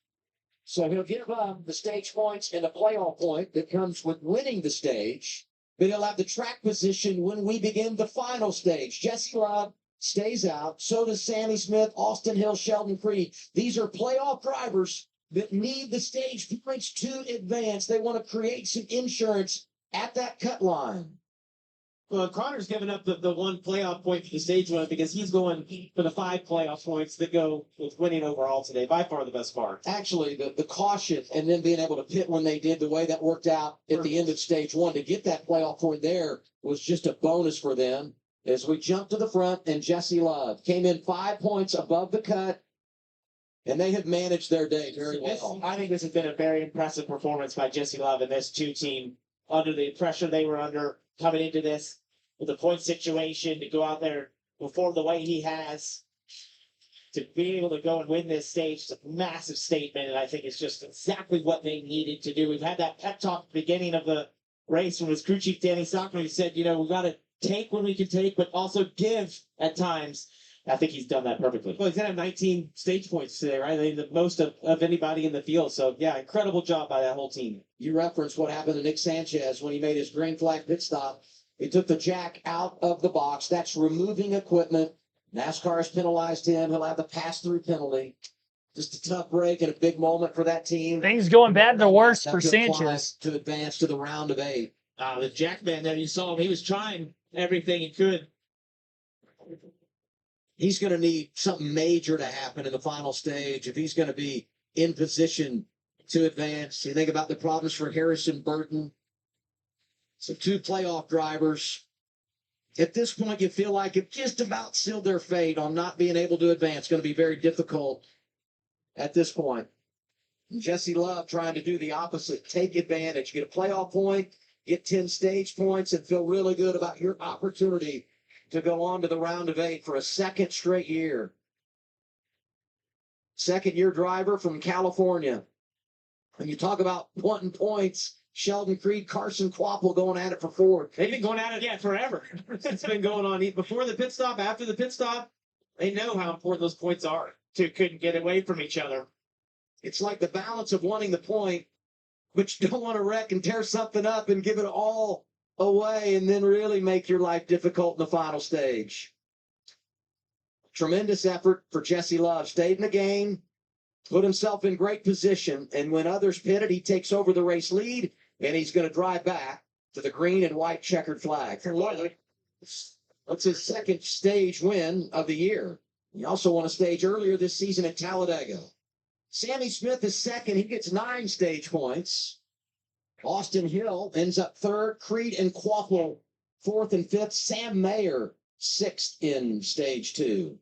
So he'll give the stage points and a playoff point that comes with winning the stage, but he'll have the track position when we begin the final stage. Jesse Love stays out. So does Sammy Smith, Austin Hill, Sheldon Creed. These are playoff drivers that need the stage points to advance. They want to create some insurance at that cut line. Well, Connor's giving up the one playoff point for the stage win because he's going for the 5 playoff points that go with winning overall today. By far the best part. Actually, the caution and then being able to pit when they did, the way that worked out at the end of stage 1 to get that playoff point there was just a bonus for them. As we jump to the front, and Jesse Love came in 5 points above the cut. And they have managed their day very well. I think this has been a very impressive performance by Jesse Love and this 2 team under the pressure they were under coming into this with the point situation to go out there and perform the way he has. To be able to go and win this stage is a massive statement, and I think it's just exactly what they needed to do. We've had that pep talk at the beginning of the race from his crew chief, Danny Stockman, who said, we've got to take when we can take, but also give at times. I think he's done that perfectly. Well, he's going to have 19 stage points today, right? I mean, the most of anybody in the field. So, yeah, incredible job by that whole team. You referenced what happened to Nick Sanchez when he made his green flag pit stop. He took the jack out of the box. That's removing equipment. NASCAR has penalized him. He'll have the pass-through penalty. Just a tough break and a big moment for that team. Things going bad to worse for Sanchez. To advance to the round of 8. The Jackman there, you saw him. He was trying everything he could. He's going to need something major to happen in the final stage if he's going to be in position to advance. You think about the problems for Harrison Burton. So 2 playoff drivers. At this point, you feel like it just about sealed their fate on not being able to advance. It's going to be very difficult at this point. Jesse Love trying to do the opposite. Take advantage. Get a playoff point, get 10 stage points, and feel really good about your opportunity to go on to the round of 8 for a second straight year. Second-year driver from California. When you talk about wanting points, Sheldon Creed, Carson Kvapil going at it for 4. They've been going at it, forever. It's been going on before the pit stop, after the pit stop. They know how important those points are. 2 couldn't get away from each other. It's like the balance of wanting the point, but you don't want to wreck and tear something up and give it all away and then really make your life difficult in the final stage. Tremendous effort for Jesse Love. Stayed in the game, put himself in great position, and when others pitted, he takes over the race lead, and he's going to drive back to the green and white checkered flag. That's his second stage win of the year. He also won a stage earlier this season at Talladega. Sammy Smith is second. He gets 9 stage points. Austin Hill ends up 3rd. Creed and Kvapil 4th and 5th. Sam Mayer, 6th in stage 2.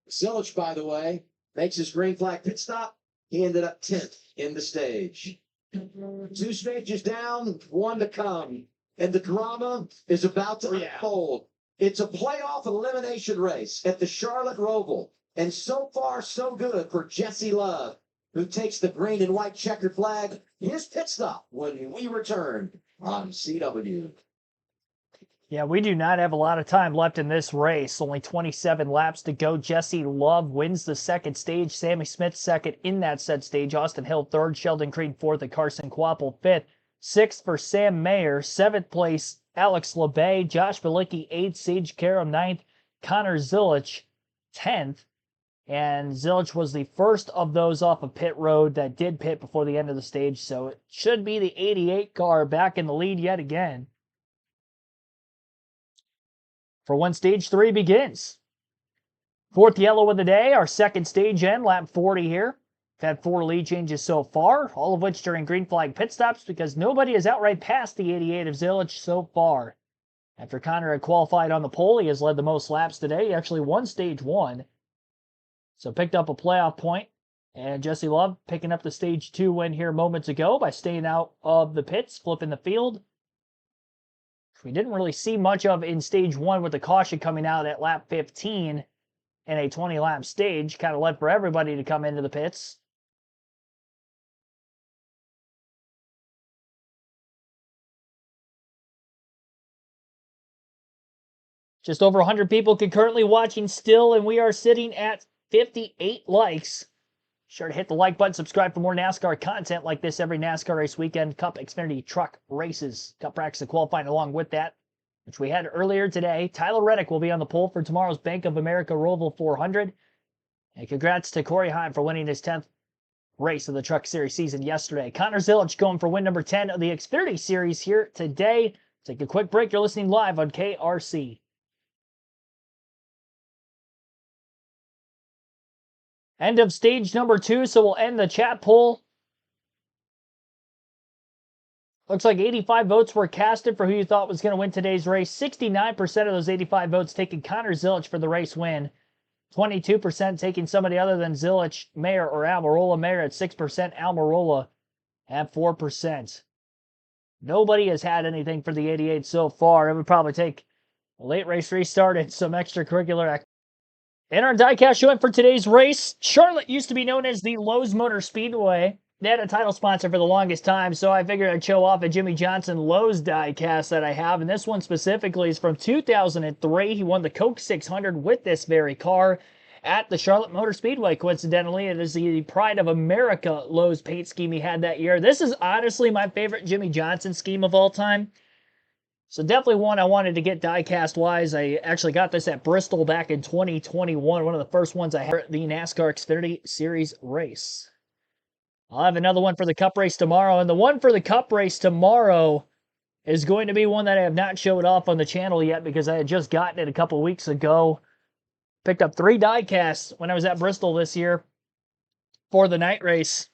Zilich, by the way, makes his green flag pit stop. He ended up 10th in the stage. 2 stages down, 1 to come. And the drama is about to unfold. It's a playoff elimination race at the Charlotte Roval. And so far, so good for Jesse Love, who takes the green and white checkered flag. His pit stop when we return on CW. Yeah, we do not have a lot of time left in this race. Only 27 laps to go. Jesse Love wins the second stage. Sammy Smith second in that said stage. Austin Hill third. Sheldon Creed fourth. And Carson Quapple fifth. Sixth for Sam Mayer. Seventh place, Alex LeBay. Josh Bilicki eighth. Sage Karam ninth. Connor Zilich 10th. And Zilich was the first of those off of pit road that did pit before the end of the stage. So it should be the 88 car back in the lead yet again for when stage 3 begins. Fourth yellow of the day, our second stage end, lap 40 here. We've had 4 lead changes so far, all of which during green flag pit stops because nobody has outright passed the 88 of Zilich so far. After Connor had qualified on the pole, he has led the most laps today. He actually won stage 1. So picked up a playoff point. And Jesse Love picking up the stage 2 win here moments ago by staying out of the pits, flipping the field. We didn't really see much of in stage 1 with the caution coming out at lap 15 in a 20-lap stage. Kind of led for everybody to come into the pits. Just over 100 people concurrently watching still, and we are sitting at 58 likes. Sure to hit the like button, subscribe for more NASCAR content like this every NASCAR race weekend. Cup, Xfinity, Truck races, Cup practice and qualifying along with that, which we had earlier today. Tyler Reddick will be on the pole for tomorrow's Bank of America Roval 400. And congrats to Corey Heim for winning his 10th race of the Truck Series season yesterday. Connor Zilich going for win number 10 of the Xfinity Series here today. Take a quick break. You're listening live on KRC. End of stage number 2, so we'll end the chat poll. Looks like 85 votes were casted for who you thought was going to win today's race. 69% of those 85 votes taking Connor Zilich for the race win. 22% taking somebody other than Zilich, Mayer, or Almirola. Mayer at 6%, Almirola at 4%. Nobody has had anything for the 88 so far. It would probably take a late race restart and some extracurricular activity. In our diecast showing for today's race, Charlotte used to be known as the Lowe's Motor Speedway. They had a title sponsor for the longest time, so I figured I'd show off a Jimmy Johnson Lowe's diecast that I have, and this one specifically is from 2003. He won the Coke 600 with this very car at the Charlotte Motor Speedway. Coincidentally, it is the Pride of America Lowe's paint scheme he had that year. This is honestly my favorite Jimmy Johnson scheme of all time. So definitely one I wanted to get diecast-wise. I actually got this at Bristol back in 2021, one of the first ones I had at the NASCAR Xfinity Series race. I'll have another one for the Cup race tomorrow, and the one for the Cup race tomorrow is going to be one that I have not showed off on the channel yet because I had just gotten it a couple weeks ago. Picked up 3 diecasts when I was at Bristol this year for the night race.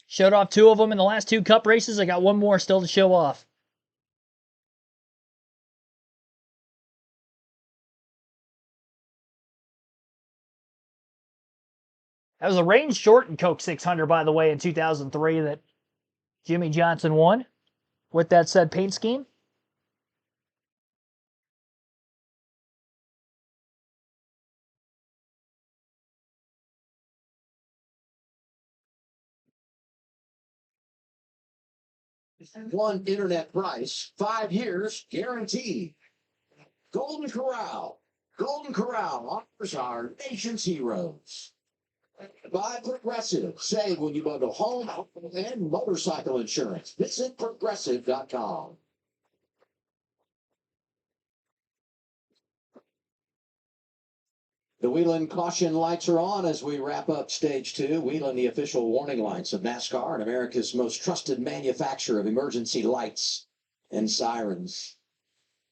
Showed off 2 of them in the last 2 Cup races. I got 1 more still to show off. That was a range-shortened Coke 600, by the way, in 2003 that Jimmy Johnson won with that said paint scheme. One internet price, 5 years guaranteed. Golden Corral. Golden Corral offers our nation's heroes. Buy Progressive. Save when you bundle home and motorcycle insurance. Visit progressive.com. The Whelen caution lights are on as we wrap up stage 2. Whelen, the official warning lights of NASCAR and America's most trusted manufacturer of emergency lights and sirens.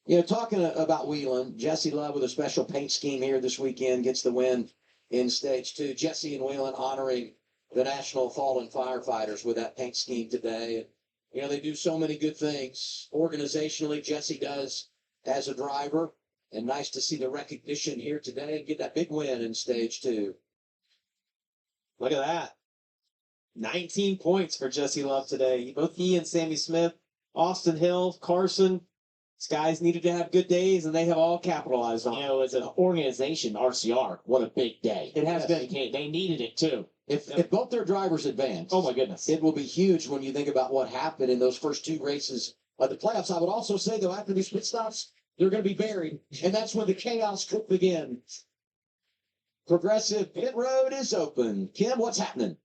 You know, talking about Whelen, Jesse Love with a special paint scheme here this weekend gets the win in stage 2. Jesse and Whelen honoring the National Fallen Firefighters with that paint scheme today. You know, they do so many good things. Organizationally, Jesse does as a driver. And nice to see the recognition here today and get that big win in stage 2. Look at that. 19 points for Jesse Love today. Both he and Sammy Smith, Austin Hill, Carson. These guys needed to have good days, and they have all capitalized on it. You know, as an organization, RCR, what a big day. It has been. They needed it too. If both their drivers advance, Oh my goodness. it will be huge when you think about what happened in those first 2 races of the playoffs. I would also say, though, after these pit stops, they're going to be buried, and that's when the chaos could begin. Progressive pit road is open. Kim, what's happening?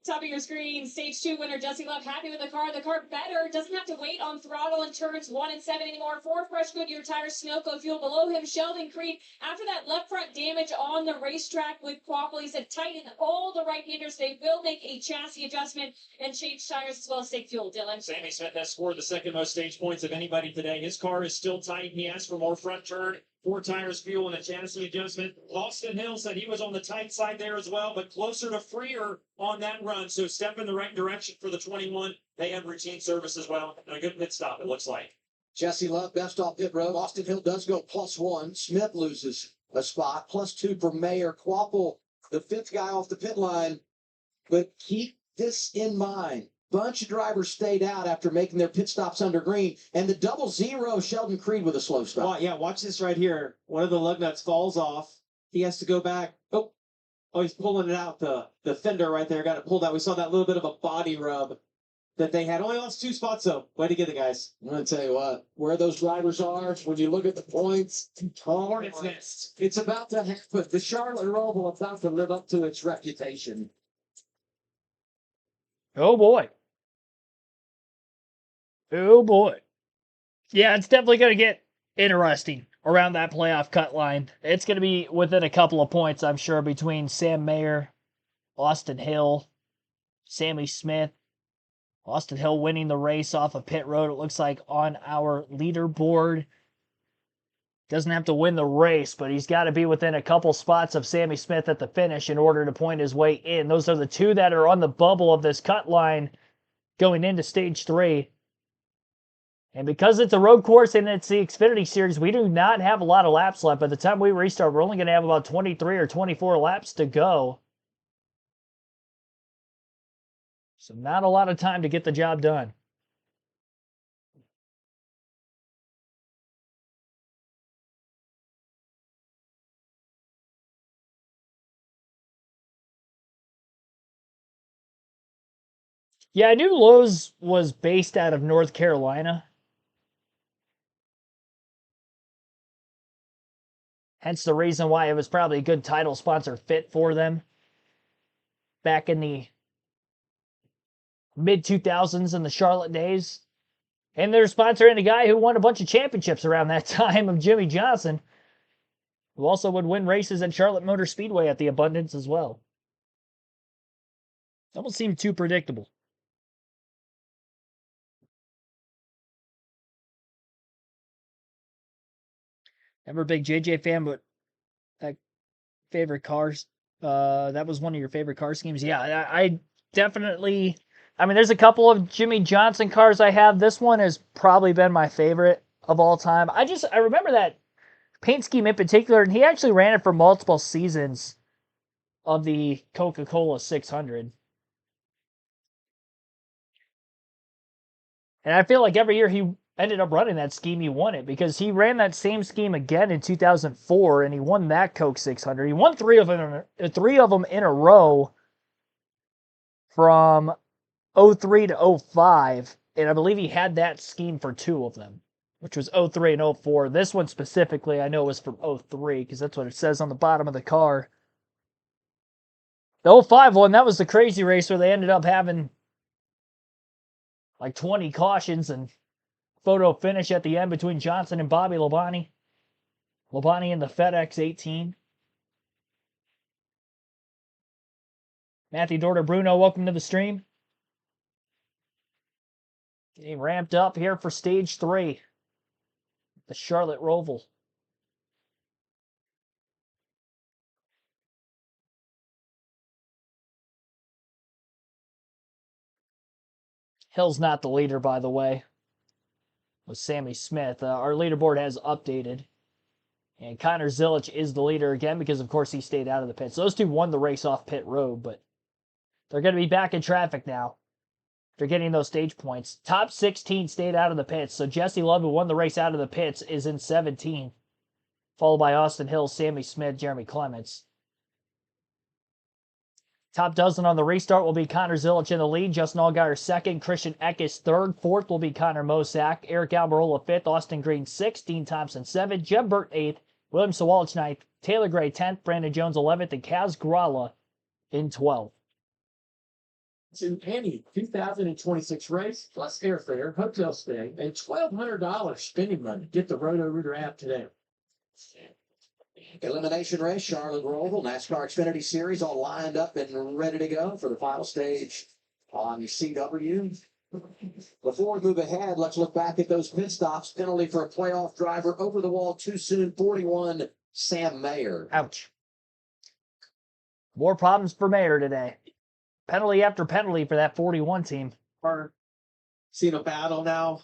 Top of your screen, stage 2 winner Jesse Love, happy with the car. The car better, doesn't have to wait on throttle in turns 1 and 7 anymore. 4 fresh Goodyear tires, Sunoco fuel below him. Sheldon Creed, after that left front damage on the racetrack with Quapple, he said tighten all the right-handers. They will make a chassis adjustment and change tires as well as take fuel, Dylan. Sammy Smith has scored the second most stage points of anybody today. His car is still tight. He asked for more front turn, 4 tires, fuel, and a chassis adjustment. Austin Hill said he was on the tight side there as well, but closer to freer on that run. So step in the right direction for the 21. They have routine service as well. And a good pit stop, it looks like. Jesse Love, best off pit road. Austin Hill does go +1. Smith loses a spot. +2 for Mayer. Quapple, the 5th guy off the pit line. But keep this in mind. Bunch of drivers stayed out after making their pit stops under green. And the 00 Sheldon Creed with a slow stop. Yeah, watch this right here. One of the lug nuts falls off. He has to go back. Oh, he's pulling it out. The fender right there got it pulled out. We saw that little bit of a body rub that they had. Only lost 2 spots, though. Way to get it, guys. I'm going to tell you what, where those drivers are, when you look at the points, Hornet's nest. it's about to happen. The Charlotte Roval is about to live up to its reputation. Oh boy. Oh boy. Yeah, it's definitely going to get interesting around that playoff cut line. It's going to be within a couple of points, I'm sure, between Sam Mayer, Austin Hill, Sammy Smith. Austin Hill winning the race off of pit road, it looks like, on our leaderboard. Doesn't have to win the race, but he's got to be within a couple spots of Sammy Smith at the finish in order to point his way in. Those are the 2 that are on the bubble of this cut line going into stage 3. And because it's a road course and it's the Xfinity Series, we do not have a lot of laps left. By the time we restart, we're only going to have about 23 or 24 laps to go. So not a lot of time to get the job done. Yeah, I knew Lowe's was based out of North Carolina. Hence the reason why it was probably a good title sponsor fit for them back in the mid-2000s in the Charlotte days. And they're sponsoring a guy who won a bunch of championships around that time of Jimmy Johnson, who also would win races at Charlotte Motor Speedway at the Abundance as well. Almost seemed too predictable. Never a big JJ fan, but that favorite cars, that was one of your favorite car schemes. Yeah, I definitely, I mean, there's a couple of Jimmy Johnson cars I have. This one has probably been my favorite of all time. I remember that paint scheme in particular, and he actually ran it for multiple seasons of the Coca-Cola 600. And I feel like every year he ended up running that scheme, he won it, because he ran that same scheme again in 2004, and he won that Coke 600. He won three of them in a row from 03 to 05, and I believe he had that scheme for 2 of them, which was 03 and 04. This one specifically, I know, was from 03, because that's what it says on the bottom of the car. The 05 one, that was the crazy race where they ended up having like 20 cautions and photo finish at the end between Johnson and Bobby Labonte. Labonte in the FedEx 18. Matthew Dorter Bruno, welcome to the stream. Getting ramped up here for stage 3. The Charlotte Roval. Hill's not the leader, by the way, with Sammy Smith. Our leaderboard has updated. And Connor Zilic is the leader again because, of course, he stayed out of the pits. Those two won the race off pit road, but they're going to be back in traffic now. They're getting those stage points. Top 16 stayed out of the pits. So Jesse Love, who won the race out of the pits, is in 17. Followed by Austin Hill, Sammy Smith, Jeremy Clements. Top dozen on the restart will be Connor Zilic in the lead. Justin Allgaier second. Christian Eckes third. Fourth will be Connor Mosack. Eric Almirola fifth. Austin Green sixth. Dean Thompson seventh. Jeb Burt eighth. William Sawalich ninth. Taylor Gray 10th. Brandon Jones 11th. And Kaz Grala in 12th. To any 2026 race, plus airfare, hotel stay, and $1,200 spending money. Get the Roto-Rooter app today. Elimination race, Charlotte Roval, NASCAR Xfinity Series, all lined up and ready to go for the final stage on CW. Before we move ahead, let's look back at those pit stops. Penalty for a playoff driver over the wall too soon, 41, Sam Mayer. Ouch. More problems for Mayer today. Penalty after penalty for that 41 team. Are seeing a battle now.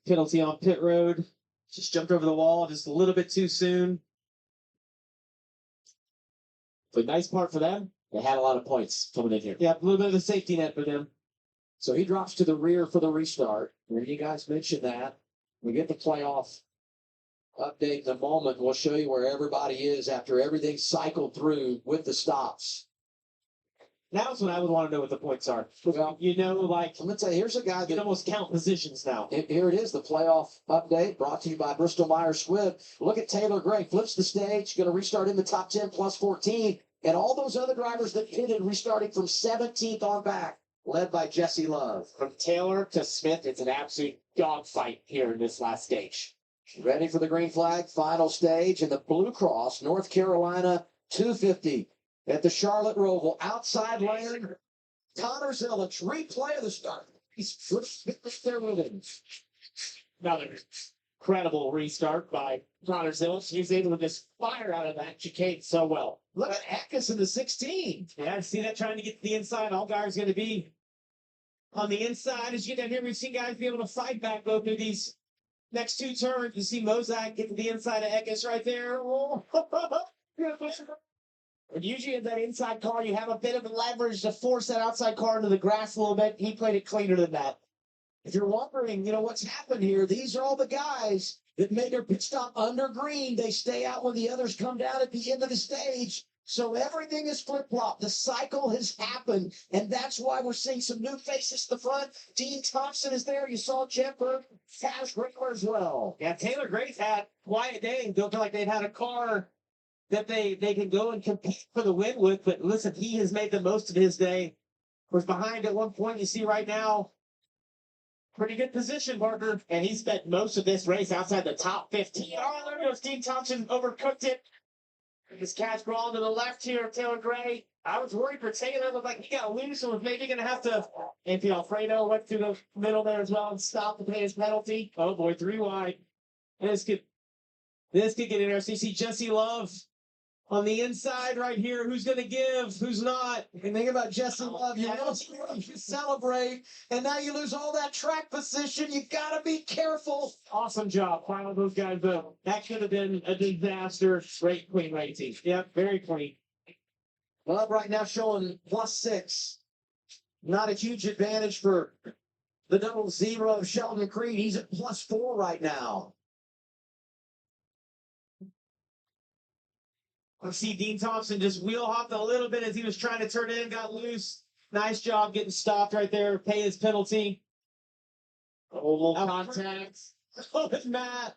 Penalty on pit road. Just jumped over the wall just a little bit too soon. The nice part for them, They had a lot of points coming in here. yeah, a little bit of a safety net for them. So he drops to the rear for the restart. And you guys mentioned that. We get the playoff update in a moment. We'll show you where everybody is after everything's cycled through with the stops. Now's when I would want to know what the points are. Well, You know, like I'm going to tell you, here's a guy you can that almost count positions now. Here it is, the playoff update brought to you by Bristol Myers Squibb. Look at Taylor Gray, flips the stage, going to restart in the top 10 plus 14. And all those other drivers that pitted restarting from 17th on back, led by Jesse Love. From Taylor to Smith, it's an absolute dogfight here in this last stage. Ready for the green flag, final stage in the Blue Cross, North Carolina 250 at the Charlotte Roval. Outside lane, Connor Zilic, replay of the start. He's flipped there with him. Another incredible restart by Connor Zilic. He was able to just fire out of that chicane so well. Look at Eckes in the 16. Yeah, see that trying to get to the inside. Allgaier's going to be on the inside. As you get down here, we've seen guys be able to fight back both of these next two turns. You see Mosack get to the inside of Eckes right there. Oh, And usually in that inside car, you have a bit of leverage to force that outside car into the grass a little bit. He played it cleaner than that. If you're wondering, what's happened here, these are all the guys that made their pit stop under green. They stay out when the others come down at the end of the stage. So everything is flip-flop. The cycle has happened, and that's why we're seeing some new faces at the front. Dean Thompson is there. You saw Jeff Burke, Taz Rickler as well. yeah, Taylor Gray's had a quiet day and don't feel like they've had a car that they can go and compete for the win with. But listen, he has made the most of his day. Was behind at one point. You see right now, pretty good position, Parker. And he spent most of this race outside the top 15. Oh, there goes Dean Thompson, overcooked it. This catch crawling to the left here, Taylor Gray. I was worried for Taylor. Looked like he got loose and was maybe going to have to. Anthony Alfredo went through the middle there as well and stopped to pay his penalty. Oh boy, 3 wide. This could get interesting. You see Jesse Love on the inside right here. Who's going to give? Who's not? And think about Jesse Love. You want to celebrate, and now you lose all that track position. You got to be careful. Awesome job. Final those guys up. That could have been a disaster. Great clean rating. Yep, very clean. Love right now showing +6. Not a huge advantage for the 00 of Sheldon Creed. He's at +4 right now. I see Dean Thompson just wheel hopped a little bit as he was trying to turn it in, got loose. Nice job getting stopped right there. Pay his penalty. Oval contact. Oh, Matt.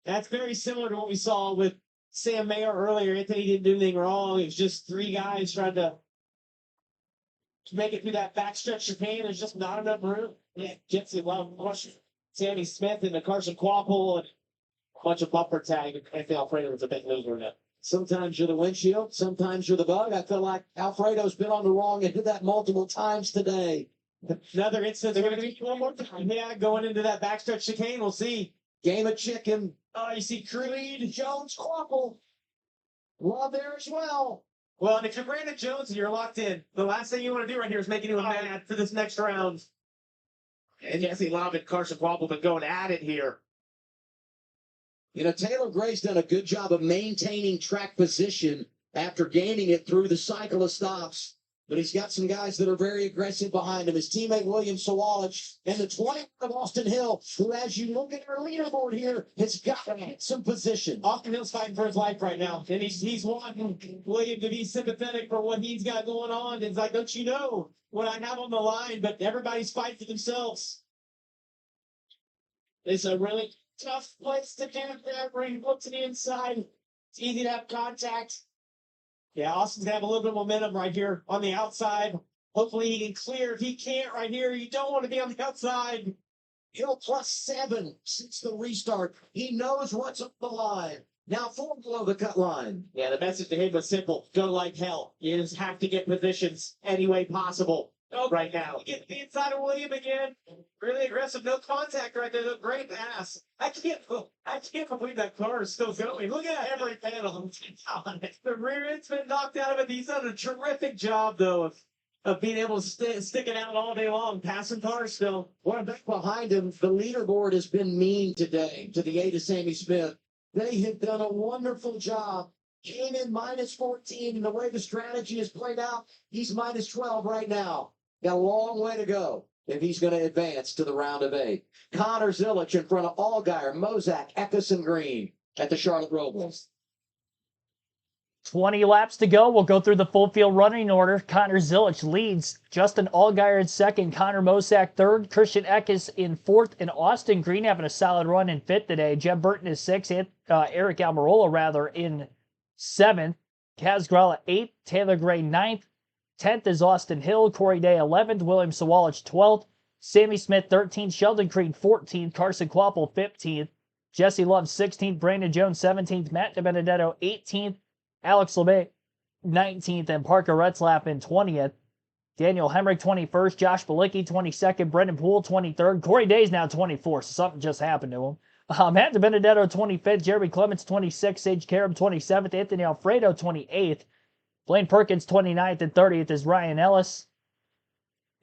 That's very similar to what we saw with Sam Mayer earlier. Anthony didn't do anything wrong. It was just 3 guys trying to make it through that backstretch chicane. There's just not enough room. Yeah, Jesse Love, Sammy Smith, and the Carson Quapple, and a bunch of bumper tag. Anthony Alfredo was a bit loser in that. Sometimes you're the windshield, sometimes you're the bug. I feel like Alfredo's been on the wrong end of that multiple times today. Another instance. They're going to be one more time. Yeah, going into that backstretch chicane. We'll see. Game of chicken. Oh, you see Creed. Jones, Quapple. Love there as well. Well, and if you're Brandon Jones and you're locked in, the last thing you want to do right here is make anyone mad for this next round. And Jesse Love and Carson Quapple been going at it here. You know, Taylor Gray's done a good job of maintaining track position after gaining it through the cycle of stops. But he's got some guys that are very aggressive behind him. His teammate William Sawalich and the 20 of Austin Hill, who, as you look at our leaderboard here, has got to hit some position. Austin Hill's fighting for his life right now, and he's wanting William to be sympathetic for what he's got going on. It's like, don't you know what I have on the line? But everybody's fighting for themselves. It's a really tough place to camp there where you look to the inside. It's easy to have contact. Yeah, Austin's gonna have a little bit of momentum right here on the outside. Hopefully he can clear. If he can't right here, you don't want to be on the outside. Hill +7 since the restart. He knows what's up the line. Now 4 below the cut line. Yeah, the message to him was simple. Go like hell. You just have to get positions any way possible right now. Get the inside of William again. Really aggressive. No contact right there. Great pass. I can't believe that car is still going. Look at every panel. The rear end's been knocked out of it. He's done a terrific job, though, of being able to stick it out all day long, passing cars still. One back behind him, the leaderboard has been mean today to the 8 of Sammy Smith. They have done a wonderful job. Came in -14, and the way the strategy is played out, he's -12 right now. Got a long way to go if he's going to advance to the round of 8. Connor Zilic in front of Allgaier, Mozak, Eckes, and Green at the Charlotte Roval. 20 laps to go. We'll go through the full field running order. Connor Zilic leads. Justin Allgaier in second. Connor Mozak third. Christian Eckes in fourth. And Austin Green having a solid run in fifth today. Jeb Burton is sixth. Eric Almirola, rather, in seventh. Kaz Gralla eighth. Taylor Gray ninth. 10th is Austin Hill. Corey Day 11th. William Sawalich 12th. Sammy Smith 13th. Sheldon Creed 14th. Carson Quapple 15th. Jesse Love 16th. Brandon Jones 17th. Matt DiBenedetto 18th. Alex LeMay 19th, and Parker Retzlaff in 20th. Daniel Hemrick 21st, Josh Balicki 22nd, Brendan Poole 23rd, Corey Day's now 24th, so something just happened to him. Matt DiBenedetto 25th, Jeremy Clements 26th, Sage Karam 27th, Anthony Alfredo 28th, Blaine Perkins 29th, and 30th is Ryan Ellis.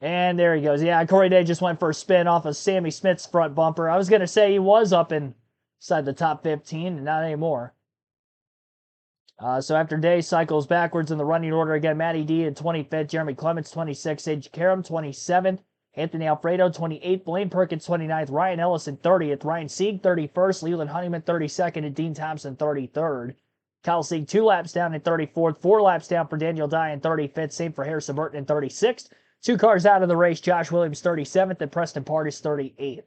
And there he goes. Yeah, Corey Day just went for a spin off of Sammy Smith's front bumper. I was going to say he was up inside the top 15, and not anymore. So after Day cycles backwards in the running order again, Matty D in 25th, Jeremy Clements 26th, Sage Karam 27th, Anthony Alfredo 28th, Blaine Perkins 29th, Ryan Ellis in 30th, Ryan Sieg 31st, Leland Honeyman 32nd, and Dean Thompson 33rd. Kyle Sieg 2 laps down in 34th, 4 laps down for Daniel Dye in 35th, same for Harrison Burton in 36th. 2 cars out of the race, Josh Williams 37th, and Preston Pardis 38th.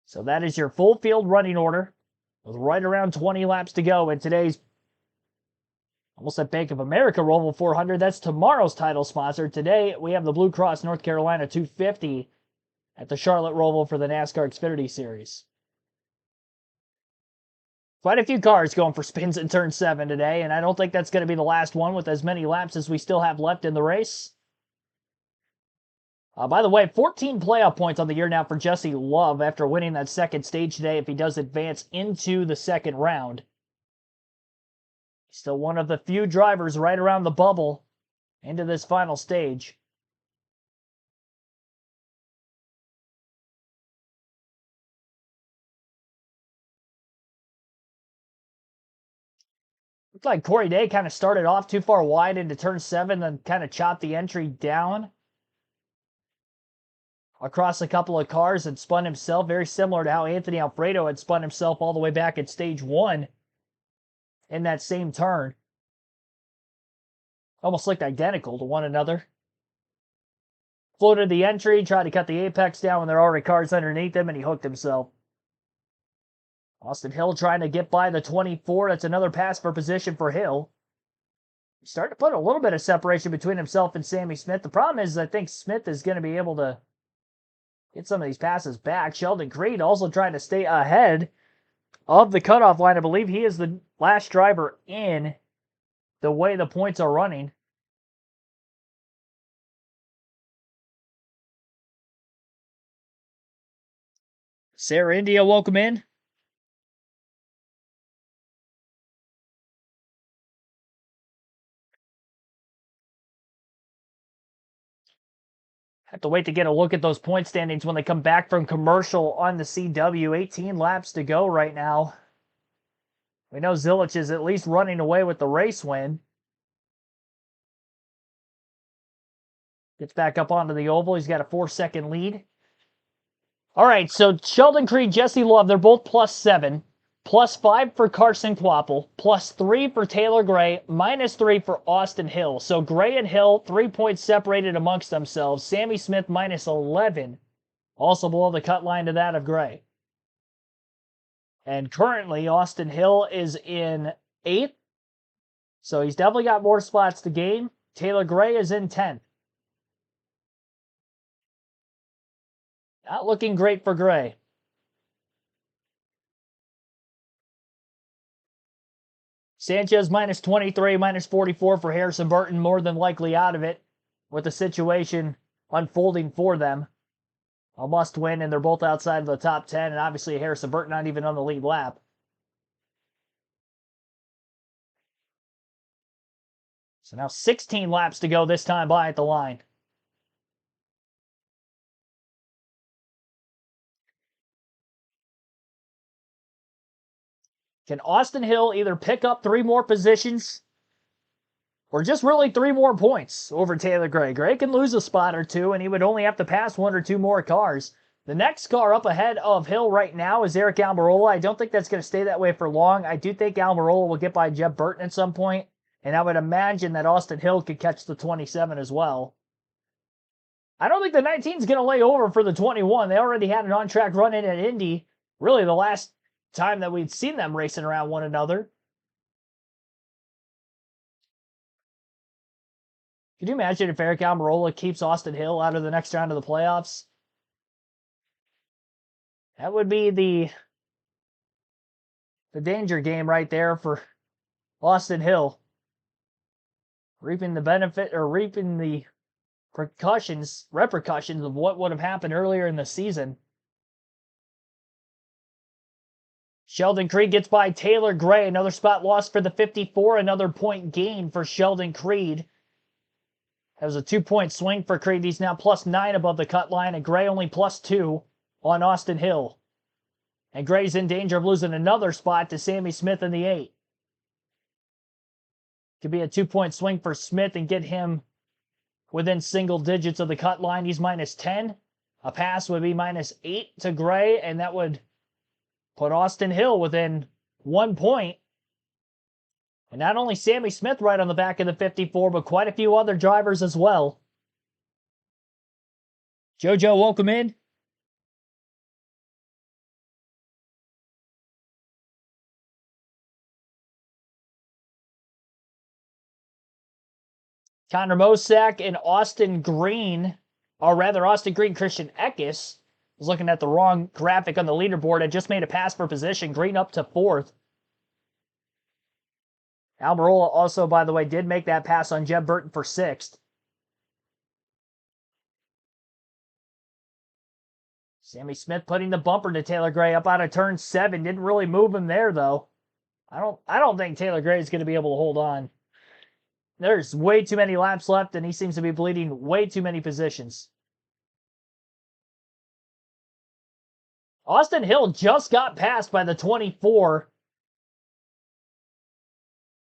So that is your full field running order with right around 20 laps to go in today's almost at Bank of America Roval 400. That's tomorrow's title sponsor. Today, we have the Blue Cross North Carolina 250 at the Charlotte Roval for the NASCAR Xfinity Series. Quite a few cars going for spins in Turn 7 today, and I don't think that's going to be the last one with as many laps as we still have left in the race. By the way, 14 playoff points on the year now for Jesse Love after winning that second stage today if he does advance into the second round. Still one of the few drivers right around the bubble into this final stage. Looked like Corey Day kind of started off too far wide into turn 7, then kind of chopped the entry down across a couple of cars and spun himself, very similar to how Anthony Alfredo had spun himself all the way back at stage 1 in that same turn. Almost looked identical to one another. Floated the entry, tried to cut the apex down when there are already cars underneath him, and he hooked himself. Austin Hill trying to get by the 24. That's another pass for position for Hill. He's starting to put a little bit of separation between himself and Sammy Smith. The problem is I think Smith is going to be able to get some of these passes back. Sheldon Creed also trying to stay ahead of the cutoff line. I believe he is the last driver in the way the points are running. Sarah India, welcome in. Have to wait to get a look at those point standings when they come back from commercial on the CW. 18 laps to go right now. We know Zilich is at least running away with the race win. Gets back up onto the oval. He's got a 4-second lead. All right, so Sheldon Creed, Jesse Love, they're both +7. +5 for Carson Kvapil. +3 for Taylor Gray. -3 for Austin Hill. So Gray and Hill, 3 points separated amongst themselves. Sammy Smith -11. Also below the cut line to that of Gray. And currently, Austin Hill is in 8th. So he's definitely got more spots to gain. Taylor Gray is in 10th. Not looking great for Gray. Sanchez -23, -44 for Harrison Burton, more than likely out of it with the situation unfolding for them. A must win, and they're both outside of the top 10, and obviously Harrison Burton not even on the lead lap. So now 16 laps to go this time by at the line. Can Austin Hill either pick up 3 more positions or just really 3 more points over Taylor Gray? Gray can lose a spot or 2, and he would only have to pass 1 or 2 more cars. The next car up ahead of Hill right now is Eric Almirola. I don't think that's going to stay that way for long. I do think Almirola will get by Jeb Burton at some point, and I would imagine that Austin Hill could catch the 27 as well. I don't think the 19 is going to lay over for the 21. They already had an on-track run-in at Indy, really the last time that we'd seen them racing around one another. Could you imagine if Eric Almirola keeps Austin Hill out of the next round of the playoffs? That would be the danger game right there for Austin Hill. Reaping the benefit, or reaping the repercussions of what would have happened earlier in the season. Sheldon Creed gets by Taylor Gray. Another spot lost for the 54. Another point gain for Sheldon Creed. That was a 2-point swing for Creed. He's now +9 above the cut line, and Gray only +2 on Austin Hill. And Gray's in danger of losing another spot to Sammy Smith in the 8. Could be a 2-point swing for Smith and get him within single digits of the cut line. He's -10. A pass would be -8 to Gray, and that would put Austin Hill within 1 point. And not only Sammy Smith right on the back of the 54, but quite a few other drivers as well. JoJo, welcome in. Connor Mosack and Austin Green, or rather Austin Green, Christian Eckes, was looking at the wrong graphic on the leaderboard and just made a pass for position. Green up to 4th. Almirola also, by the way, did make that pass on Jeb Burton for 6th. Sammy Smith putting the bumper to Taylor Gray up out of turn 7. Didn't really move him there, though. I don't think Taylor Gray is going to be able to hold on. There's way too many laps left, and he seems to be bleeding way too many positions. Austin Hill just got passed by the 24,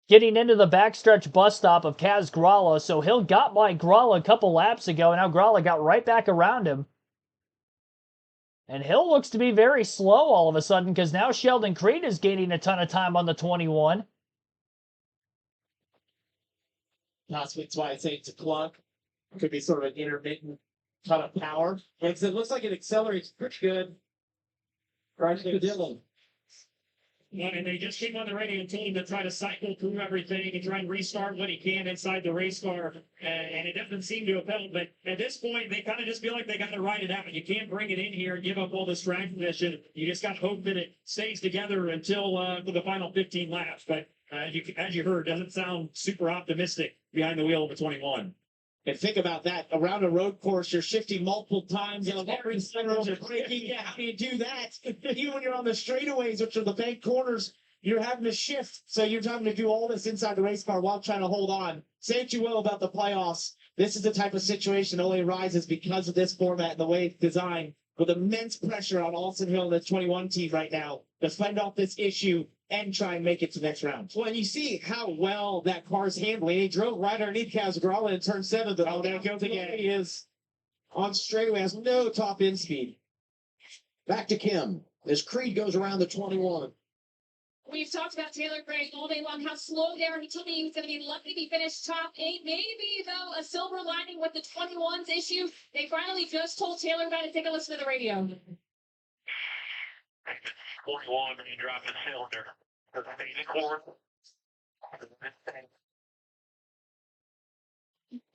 getting into the backstretch bus stop of Kaz Gralla. So Hill got by Gralla a couple laps ago, and now Gralla got right back around him. And Hill looks to be very slow all of a sudden, because now Sheldon Creed is gaining a ton of time on the 21. That's why I say it's a clunk. Could be sort of an intermittent kind of power. It looks like it accelerates pretty good. Right to Dylan. Yeah, and they just keep on the radio team to try to cycle through everything and try and restart what he can inside the race car. And it doesn't seem to have helped. But at this point, they kind of just feel like they got to ride it out. You can't bring it in here and give up all this track position. You just got to hope that it stays together until for the final 15 laps. But as you heard, doesn't sound super optimistic behind the wheel of the 21. And think about that. Around a road course, you're shifting multiple times. You know, every center are braking. Yeah, how do you do that? Even when you're on the straightaways, which are the bank corners, you're having to shift. So you're having to do all this inside the race car while trying to hold on. Say what you will about the playoffs. This is the type of situation that only arises because of this format and the way it's designed, with immense pressure on Austin Hill and the 21 team right now to fend off this issue and try and make it to the next round. Well, and you see how well that car's handling. He drove right underneath Casgralla in turn 7, but there goes again. He is on straightaway, has no top end speed. Back to Kim as Creed goes around the 21. We've talked about Taylor Gray all day long, how slow there. He told me he was going to be lucky to be finished top 8. Maybe, though, a silver lining with the 21's issue. They finally just told Taylor about it. Take a listen to the radio. 41 when you drop the cylinder.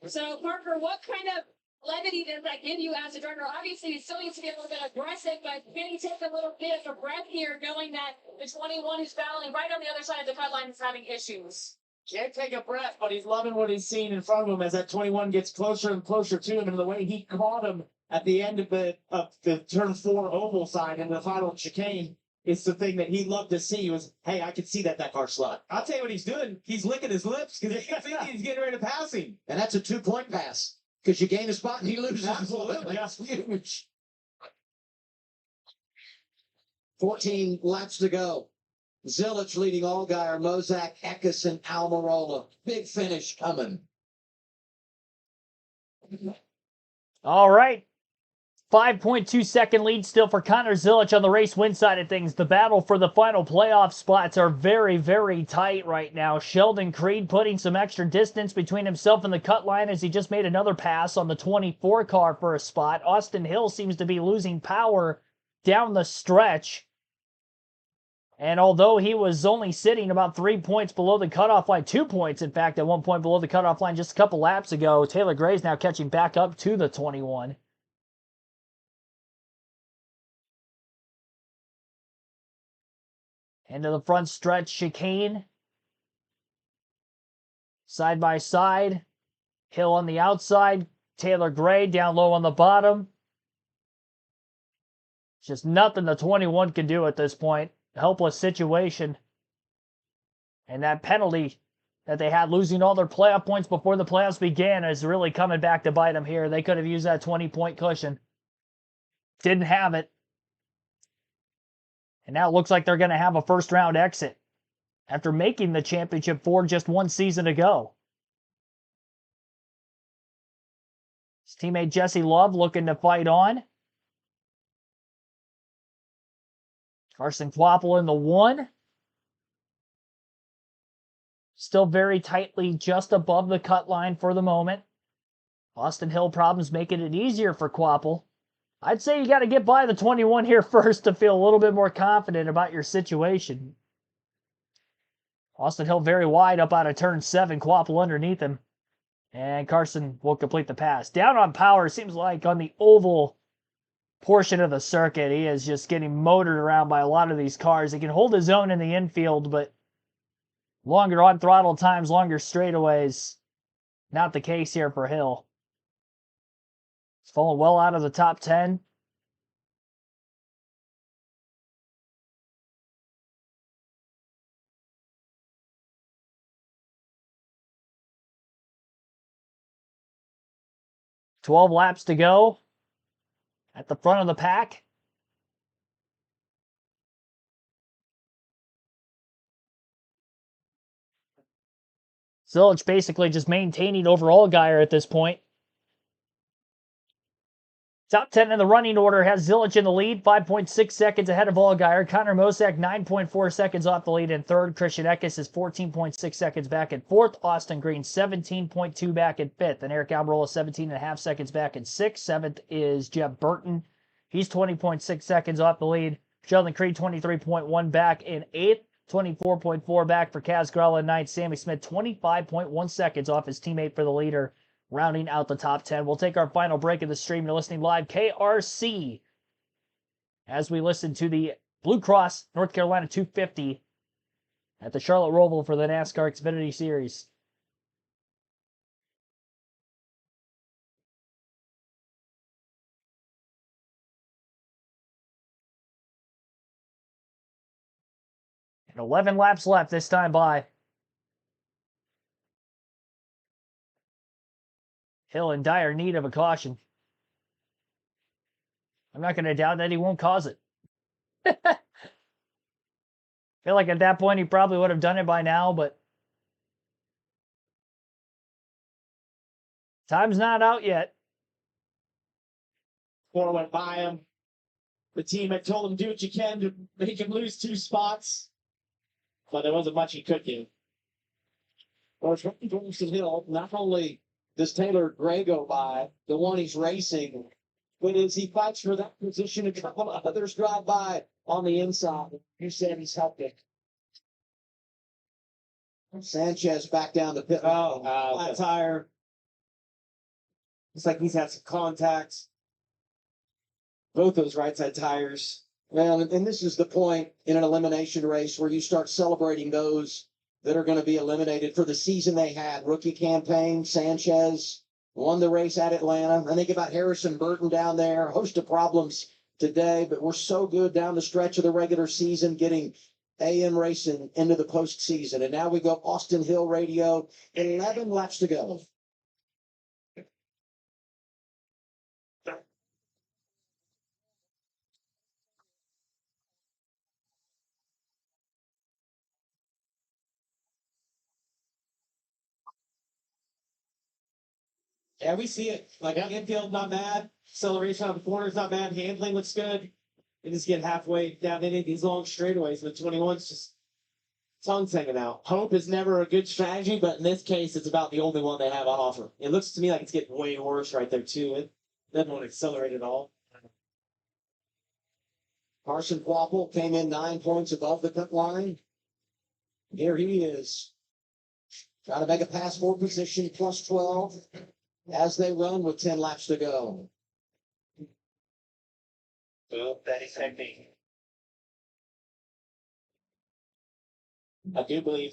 So, Parker, what kind of levity does that give you as a driver? Obviously, he still needs to be a little bit aggressive, but can he take a little bit of a breath here, knowing that the 21 who's battling right on the other side of the cut line is having issues? Can't take a breath, but he's loving what he's seeing in front of him as that 21 gets closer and closer to him, and the way he caught him at the end of the turn 4 oval side in the final chicane is the thing that he loved to see. Was, hey, I could see that car slot. I'll tell you what he's doing. He's licking his lips because he's getting ready to pass him. And that's a 2-point pass because you gain a spot and he loses. Absolutely. That's huge. 14 laps to go. Zilich leading Allgaier, Mozak, Eckes, and Almirola. Big finish coming. All right. 5.2 second lead still for Connor Zilich on the race win side of things. The battle for the final playoff spots are very, very tight right now. Sheldon Creed putting some extra distance between himself and the cut line as he just made another pass on the 24 car for a spot. Austin Hill seems to be losing power down the stretch. And although he was only sitting about 3 points below the cutoff line, 2 points, in fact, at 1 point below the cutoff line just a couple laps ago, Taylor Gray's now catching back up to the 21. Into the front stretch chicane. Side by side. Hill on the outside. Taylor Gray down low on the bottom. Just nothing the 21 can do at this point. Helpless situation. And that penalty that they had losing all their playoff points before the playoffs began is really coming back to bite them here. They could have used that 20-point cushion. Didn't have it. And now it looks like they're going to have a first-round exit after making the championship 4 just 1 season ago. His teammate Jesse Love looking to fight on. Carson Kvapil in the 1. Still very tightly just above the cut line for the moment. Austin Hill problems making it easier for Kvapil. I'd say you got to get by the 21 here first to feel a little bit more confident about your situation. Austin Hill very wide up out of turn 7. Kvapil underneath him. And Carson will complete the pass. Down on power, seems like on the oval portion of the circuit, he is just getting motored around by a lot of these cars. He can hold his own in the infield, but longer on throttle times, longer straightaways, not the case here for Hill. He's fallen well out of the top 10. "12 laps to go at the front of the pack. Zilich basically just maintaining over Allgaier at this point. Top 10 in the running order has Zilich in the lead, 5.6 seconds ahead of Allgaier. Connor Mozak, 9.4 seconds off the lead in third. Christian Eckes is 14.6 seconds back in fourth. Austin Green, 17.2 back in fifth. And Eric Almirola, 17.5 seconds back in sixth. Seventh is Jeff Burton. He's 20.6 seconds off the lead. Sheldon Creed, 23.1 back in eighth. 24.4 back for Kaz Gralla in ninth. Sammy Smith, 25.1 seconds off his teammate for the leader, rounding out the top 10. We'll take our final break of the stream. You're listening live KRC as we listen to the Blue Cross North Carolina 250 at the Charlotte Roval for the NASCAR Xfinity Series. And 11 laps left this time by. Hill in dire need of a caution. I'm not going to doubt that he won't cause it. Feel like at that point he probably would have done it by now, but time's not out yet. Four went by him. The team had told him do what you can to make him lose 2 spots, but there wasn't much he could do. Well, it's running towards the hill. Not only does Taylor Gray go by, the one he's racing, but as he fights for that position, a couple of others drive by on the inside. You said he's helped it. Sanchez back down the pit. Flat tire. Looks like he's had some contacts. Both those right side tires. Well, and this is the point in an elimination race where you start celebrating those that are going to be eliminated for the season they had. Rookie campaign, Sanchez won the race at Atlanta. I think about Harrison Burton down there, a host of problems today, but we're so good down the stretch of the regular season, getting AM racing into the postseason. And now we go Austin Hill Radio, 11 laps to go. Yeah, we see it. Like infield, not bad. Acceleration on the corners, not bad. Handling looks good. They just get halfway down into these long straightaways. The 21's just tongues hanging out. Hope is never a good strategy, but in this case, it's about the only one they have on offer. It looks to me like it's getting way worse right there, too. It doesn't want to accelerate at all. Carson Quapple came in 9 points above the cut line. Here he is. Trying to make a pass for position, plus 12, as they run with 10 laps to go. Well, that is technique. I do believe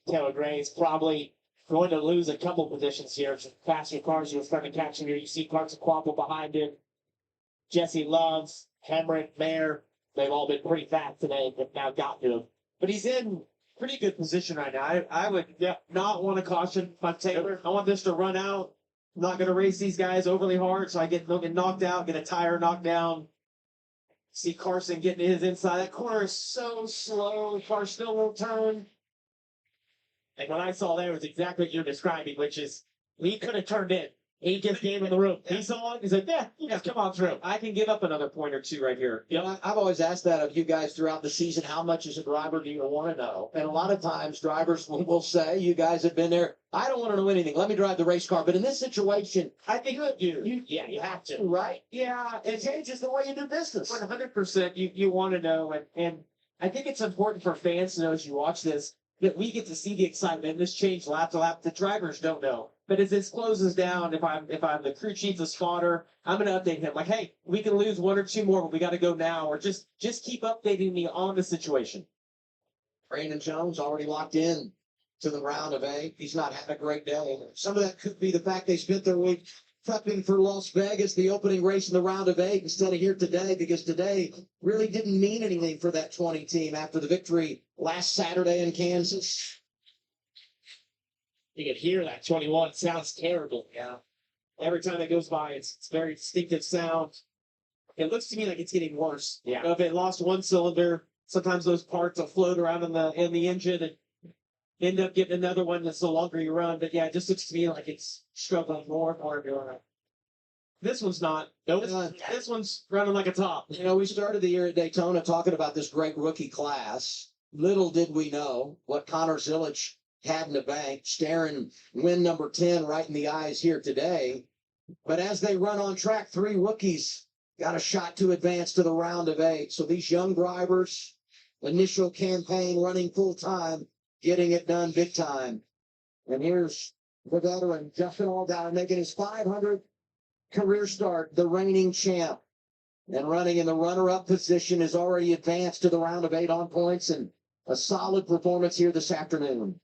Taylor Gray is probably going to lose a couple positions here. Faster cars you're starting to catch here. You see Carson Quapple behind him. Jesse Loves, Hemrick, Mayer. They've all been pretty fast today, but now got to him. But he's in pretty good position right now. I would not want to caution my Taylor. I want this to run out. I'm not going to race these guys overly hard, so I get knocked out, get a tire knocked down. See Carson getting his inside. That corner is so slow. The car still won't turn. And what I saw there was exactly what you're describing, which is he could have turned in. He just gave him the room. He saw it. He's like, you just come on through. I can give up another point or two right here. You know, I've always asked that of you guys throughout the season. How much as a driver do you want to know? And a lot of times drivers will say, you guys have been there. I don't want to know anything. Let me drive the race car. But in this situation, I think you have to, right? Yeah, It changes the way you do business. 100%. You want to know, and I think it's important for fans to know as you watch this that we get to see the excitement. This change lap to lap. The drivers don't know. But as this closes down, if I'm the crew chief, the spotter, I'm going to update him. Like, hey, we can lose 1 or 2 more, but we got to go now. Or just keep updating me on the situation. Brandon Jones already locked in to the round of 8. He's not had a great day. Some of that could be the fact they spent their week prepping for Las Vegas, the opening race in the round of 8, instead of here today, because today really didn't mean anything for that 20 team after the victory last Saturday in Kansas. You can hear that 21. It sounds terrible. Yeah. Every time it goes by, it's very distinctive sound. It looks to me like it's getting worse. Yeah. If it lost 1 cylinder, sometimes those parts will float around in the engine and end up getting another one that's no longer you run. But yeah, it just looks to me like it's struggling more and more. This one's not. This one's running like a top. You know, we started the year at Daytona talking about this great rookie class. Little did we know what Connor Zilic had in the bank, staring win number 10 right in the eyes here today. But as they run on track, 3 rookies got a shot to advance to the round of 8. So these young drivers, initial campaign running full time, getting it done big time. And here's the veteran, Justin Allgaier, making his 500th career start, the reigning champ. And running in the runner-up position, is already advanced to the round of 8 on points, and a solid performance here this afternoon.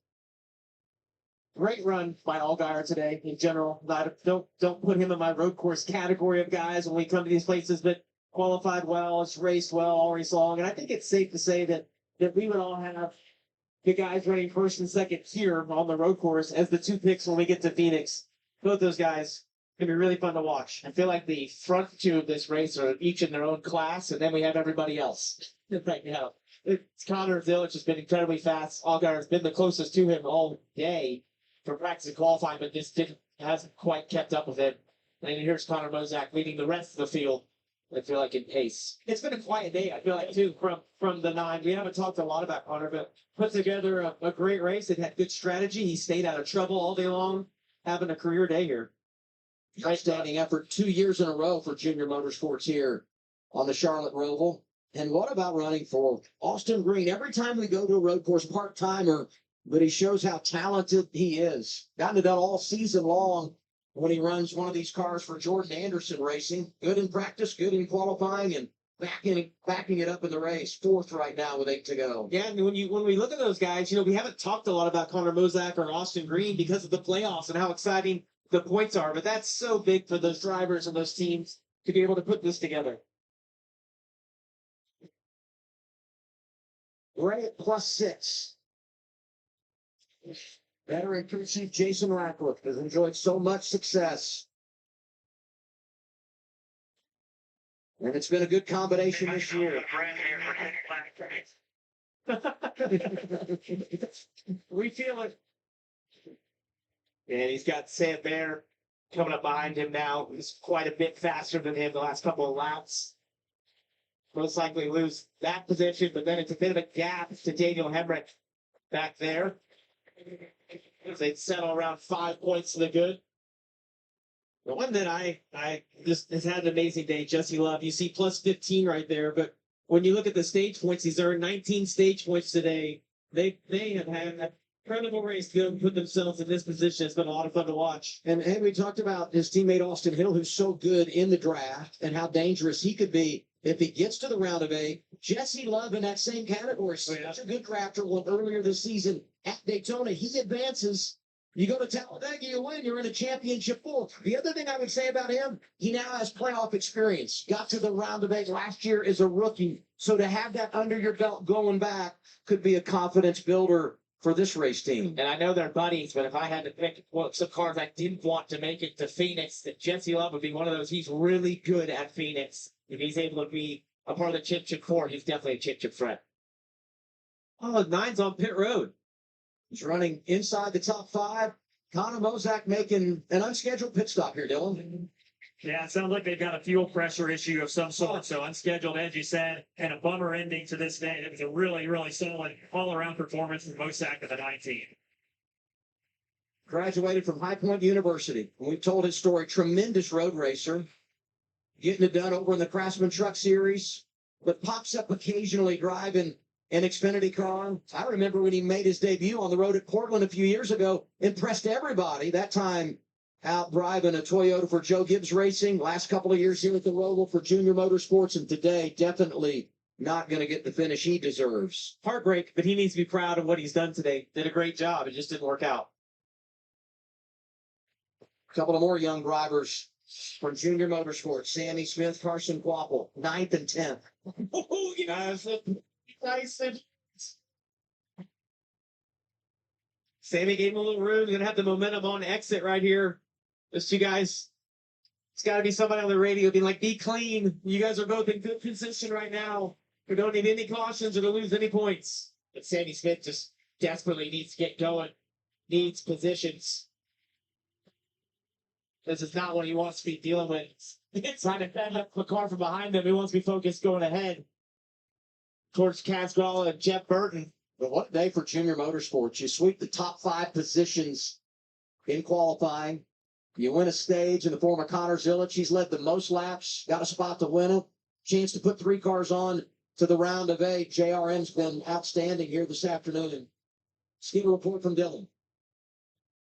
Great run by Allgaier today in general. Don't put him in my road course category of guys when we come to these places, but qualified well, it's raced well all race long. And I think it's safe to say that we would all have the guys running first and second here on the road course as the 2 picks when we get to Phoenix. Both those guys It's gonna be really fun to watch. I feel like the front two of this race are each in their own class, and then we have everybody else right now. Connor Zillich has been incredibly fast. Allgaier has been the closest to him all day for practice and qualifying, but this hasn't quite kept up with it. And then here's Connor Mozak leading the rest of the field. I feel like in pace. It's been a quiet day, I feel like, too, from the 9. We haven't talked a lot about Connor, but put together a great race. It had good strategy. He stayed out of trouble all day long, having a career day here. Outstanding effort 2 years in a row for Junior Motorsports here on the Charlotte Roval. And what about running for Austin Green? Every time we go to a road course, part-timer, but he shows how talented he is. Gotten it done all season long when he runs one of these cars for Jordan Anderson Racing. Good in practice, good in qualifying, and backing it up in the race. 4th right now with 8 to go. Yeah, and when we look at those guys, we haven't talked a lot about Connor Mozak or Austin Green because of the playoffs and how exciting the points are, but that's so big for those drivers and those teams to be able to put this together. Gray at +6. Veteran crew chief Jason Ratcliffe has enjoyed so much success. And it's been a good combination this year. We feel it. And he's got Sam Bear coming up behind him now. He's quite a bit faster than him the last couple of laps. Most likely lose that position, but then it's a bit of a gap to Daniel Hemrick back there. They'd settle around 5 points to the good. The one that I just has had an amazing day, Jesse Love. You see +15 right there, but when you look at the stage points, he's earned 19 stage points today. They have had a incredible race to go and put themselves in this position. It's been a lot of fun to watch. And we talked about his teammate Austin Hill, who's so good in the draft, and how dangerous he could be if he gets to the round of 8. Jesse Love in that same category. Such a good drafter. One earlier this season at Daytona, he advances. You go to Talladega, you win, you're in a championship pool. The other thing I would say about him, he now has playoff experience. Got to the round of 8 last year as a rookie. So to have that under your belt going back could be a confidence builder for this race team. And I know they're buddies, but if I had to pick some cars I didn't want to make it to Phoenix, that Jesse Love would be one of those. He's really good at Phoenix. If he's able to be a part of the Chip 4, he's definitely a Chip threat. Oh, 9's on pit road. He's running inside the top 5. Connor Mozak making an unscheduled pit stop here, Dylan. Yeah, it sounds like they've got a fuel pressure issue of some sort. So unscheduled, as you said, and a bummer ending to this day. It was a really, really solid all-around performance from Mozak of the 19. Graduated from High Point University. And we've told his story. Tremendous road racer. Getting it done over in the Craftsman Truck Series. But pops up occasionally driving an Xfinity car. I remember when he made his debut on the road at Portland a few years ago. Impressed everybody. That time out driving a Toyota for Joe Gibbs Racing. Last couple of years here at the Roval for Junior Motorsports. And today, definitely not going to get the finish he deserves. Heartbreak, but he needs to be proud of what he's done today. Did a great job. It just didn't work out. A couple of more young drivers for Junior Motorsports. Sammy Smith, Carson Quapple, 9th and 10th. Oh, guys, nice. Sammy gave him a little room. He's going to have the momentum on exit right here. Those two guys, it's got to be somebody on the radio being like, be clean. You guys are both in good position right now. We don't need any cautions or to lose any points. But Sammy Smith just desperately needs to get going, needs positions. This is not what he wants to be dealing with. He's trying to fend up the car from behind him. He wants to be focused going ahead towards Casgralla and Jeff Burton. But what a day for Junior Motorsports. You sweep the top 5 positions in qualifying. You win a stage in the form of Connor Zillich. He's led the most laps, got a spot to win it. Chance to put 3 cars on to the round of 8. JRM's been outstanding here this afternoon. Ski report from Dylan.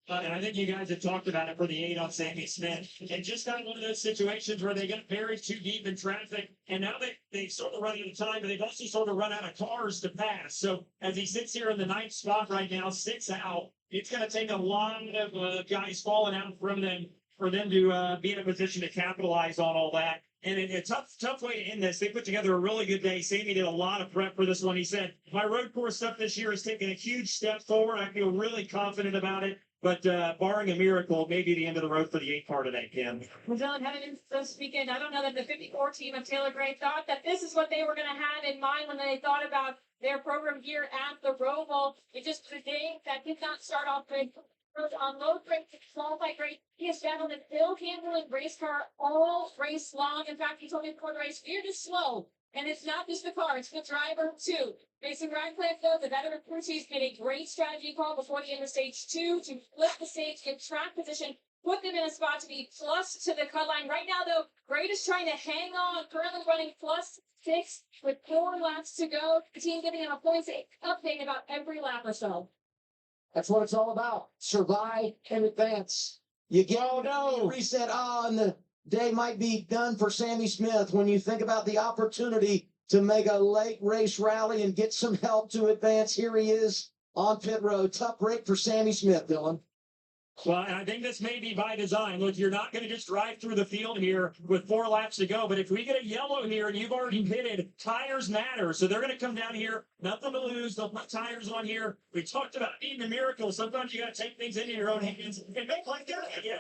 And I think you guys have talked about it for the 8 on Sammy Smith. And just kind of one of those situations where they got buried too deep in traffic, and now they sort of run out of time, but they've also sort of run out of cars to pass. So as he sits here in the 9th spot right now, 6 out, it's going to take a lot of guys falling out from them for them to be in a position to capitalize on all that. And a tough way to end this. They put together a really good day. Sammy did a lot of prep for this one. He said, my road course stuff this year has taken a huge step forward. I feel really confident about it. But barring a miracle, maybe the end of the road for the 8 car today, Kim. Well, Dylan, heading into this weekend, I don't know that the 54 team of Taylor Gray thought that this is what they were going to have in mind when they thought about their program here at the Roval. It just was a day that did not start off good. On low grade, qualified grade, he has battled an ill-handling race car all race long. In fact, he told me before the race, "You're just slow." And it's not just the car, it's the driver too. Racing Radcliffe, though, the veteran crew chief made a great strategy call before the end of stage 2 to flip the stage, get track position, put them in a spot to be plus to the cut line. Right now, though, Great is trying to hang on, currently running +6 with 4 laps to go. The team giving him a points update about every lap or so. That's what it's all about. Survive and advance. You get reset on the day might be done for Sammy Smith when you think about the opportunity to make a late race rally and get some help to advance. Here he is on pit road. Tough break for Sammy Smith, Dylan. Well, and I think this may be by design. Look, you're not going to just drive through the field here with 4 laps to go. But if we get a yellow here and you've already pitted, tires matter. So they're going to come down here. Nothing to lose. They'll put tires on here. We talked about needing a miracle. Sometimes you got to take things into your own hands and make like that. Yeah,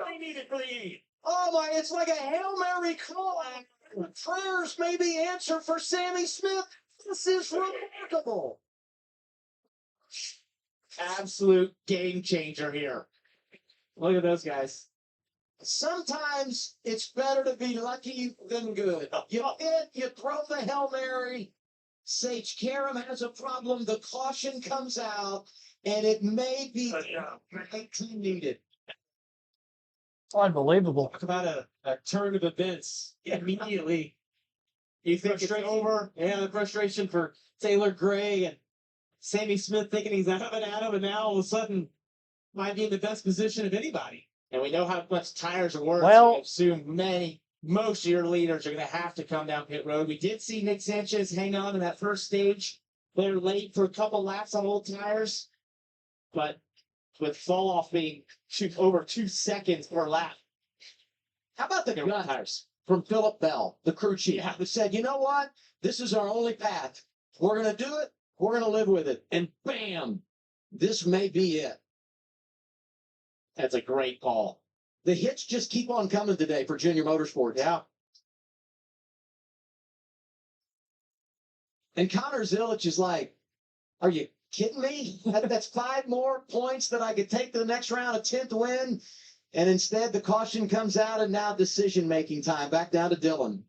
they need it for the 8. Oh my, it's like a Hail Mary call. Prayers may be answered for Sammy Smith. This is remarkable. Absolute game changer here. Look at those guys. Sometimes it's better to be lucky than good. You hit, you throw the Hail Mary. Sage Karam has a problem. The caution comes out, and it may be needed. Unbelievable. Talk about a turn of events immediately. You think it's over? Yeah, the frustration for Taylor Gray and Sammy Smith thinking he's having at him, and now all of a sudden might be in the best position of anybody. And we know how much tires are worth. Well- so I assume most of your leaders are going to have to come down pit road. We did see Nick Sanchez hang on in that first stage. They're late for a couple laps on old tires, but with fall off being over 2 seconds per lap. How about the There were gut tires. from Philip Bell, the crew chief, who said, you know what? This is our only path. We're going to do it. We're going to live with it. And bam, this may be it. That's a great call. The hits just keep on coming today for Junior Motorsports. Yeah. And Connor Zilich is like, are you kidding me? That's 5 more points that I could take to the next round, a 10th win. And instead, the caution comes out, and now decision-making time. Back down to Dylan.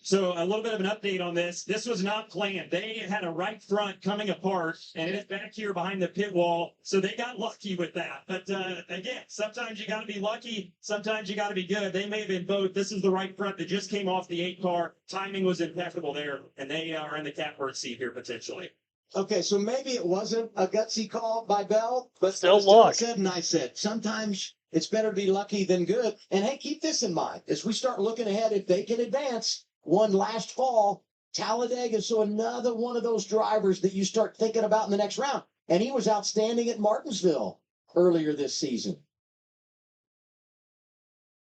So a little bit of an update on this. This was not planned. They had a right front coming apart, and it is back here behind the pit wall. So they got lucky with that. But again, sometimes you got to be lucky. Sometimes you got to be good. They may have been both. This is the right front that just came off the 8 car. Timing was impeccable there, and they are in the catbird seat here potentially. Okay, so maybe it wasn't a gutsy call by Bell, but Still as luck. Dylan said, and I said, sometimes it's better to be lucky than good. And hey, keep this in mind as we start looking ahead. If they can advance one last fall, Talladega, so another one of those drivers that you start thinking about in the next round. And he was outstanding at Martinsville earlier this season.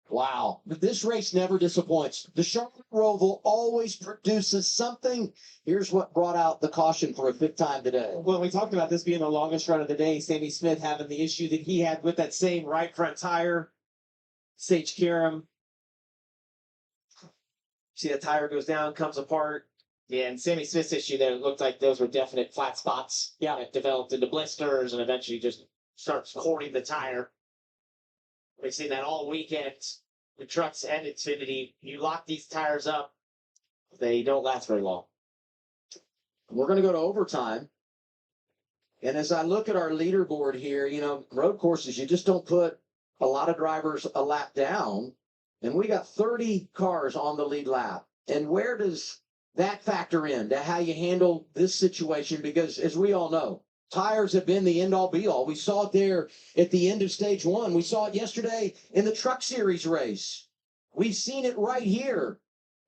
Wow, but this race never disappoints. The Charlotte Roval always produces something. Here's what brought out the caution for a 5th time today. Well, we talked about this being the longest run of the day. Sammy Smith having the issue that he had with that same right front tire. Sage Karam. See that tire goes down, comes apart. Yeah, and Sammy Smith's issue there, it looked like those were definite flat spots. Yeah. That developed into blisters and eventually just starts cording the tire. We've seen that all weekend. The trucks and Xfinity, you lock these tires up, they don't last very long. We're going to go to overtime. And as I look at our leaderboard here, you know, road courses, you just don't put a lot of drivers a lap down. And we got 30 cars on the lead lap. And where does that factor in to how you handle this situation? Because as we all know, tires have been the end-all be-all. We saw it there at the end of stage 1. We saw it yesterday in the Truck Series race. We've seen it right here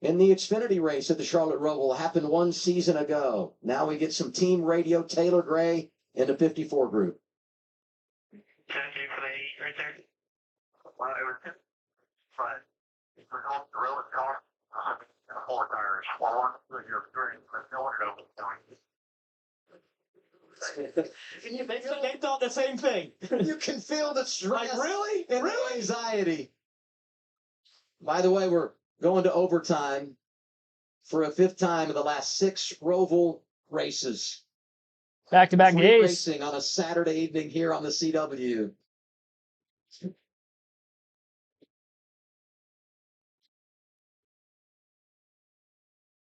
in the Xfinity race at the Charlotte Roval. Happened 1 season ago. Now we get some team radio, Taylor Gray in the 54 group. Thank you for the 8 right there. Well, it was but it was all drill it car. And 4 tires. Well, one was your green, but no one knows what's going. They thought the same thing. You can feel the stress. Like, really? And the anxiety. By the way, we're going to overtime for a 5th time in the last 6 Roval races. Back-to-back Free days. racing on a Saturday evening here on the CW.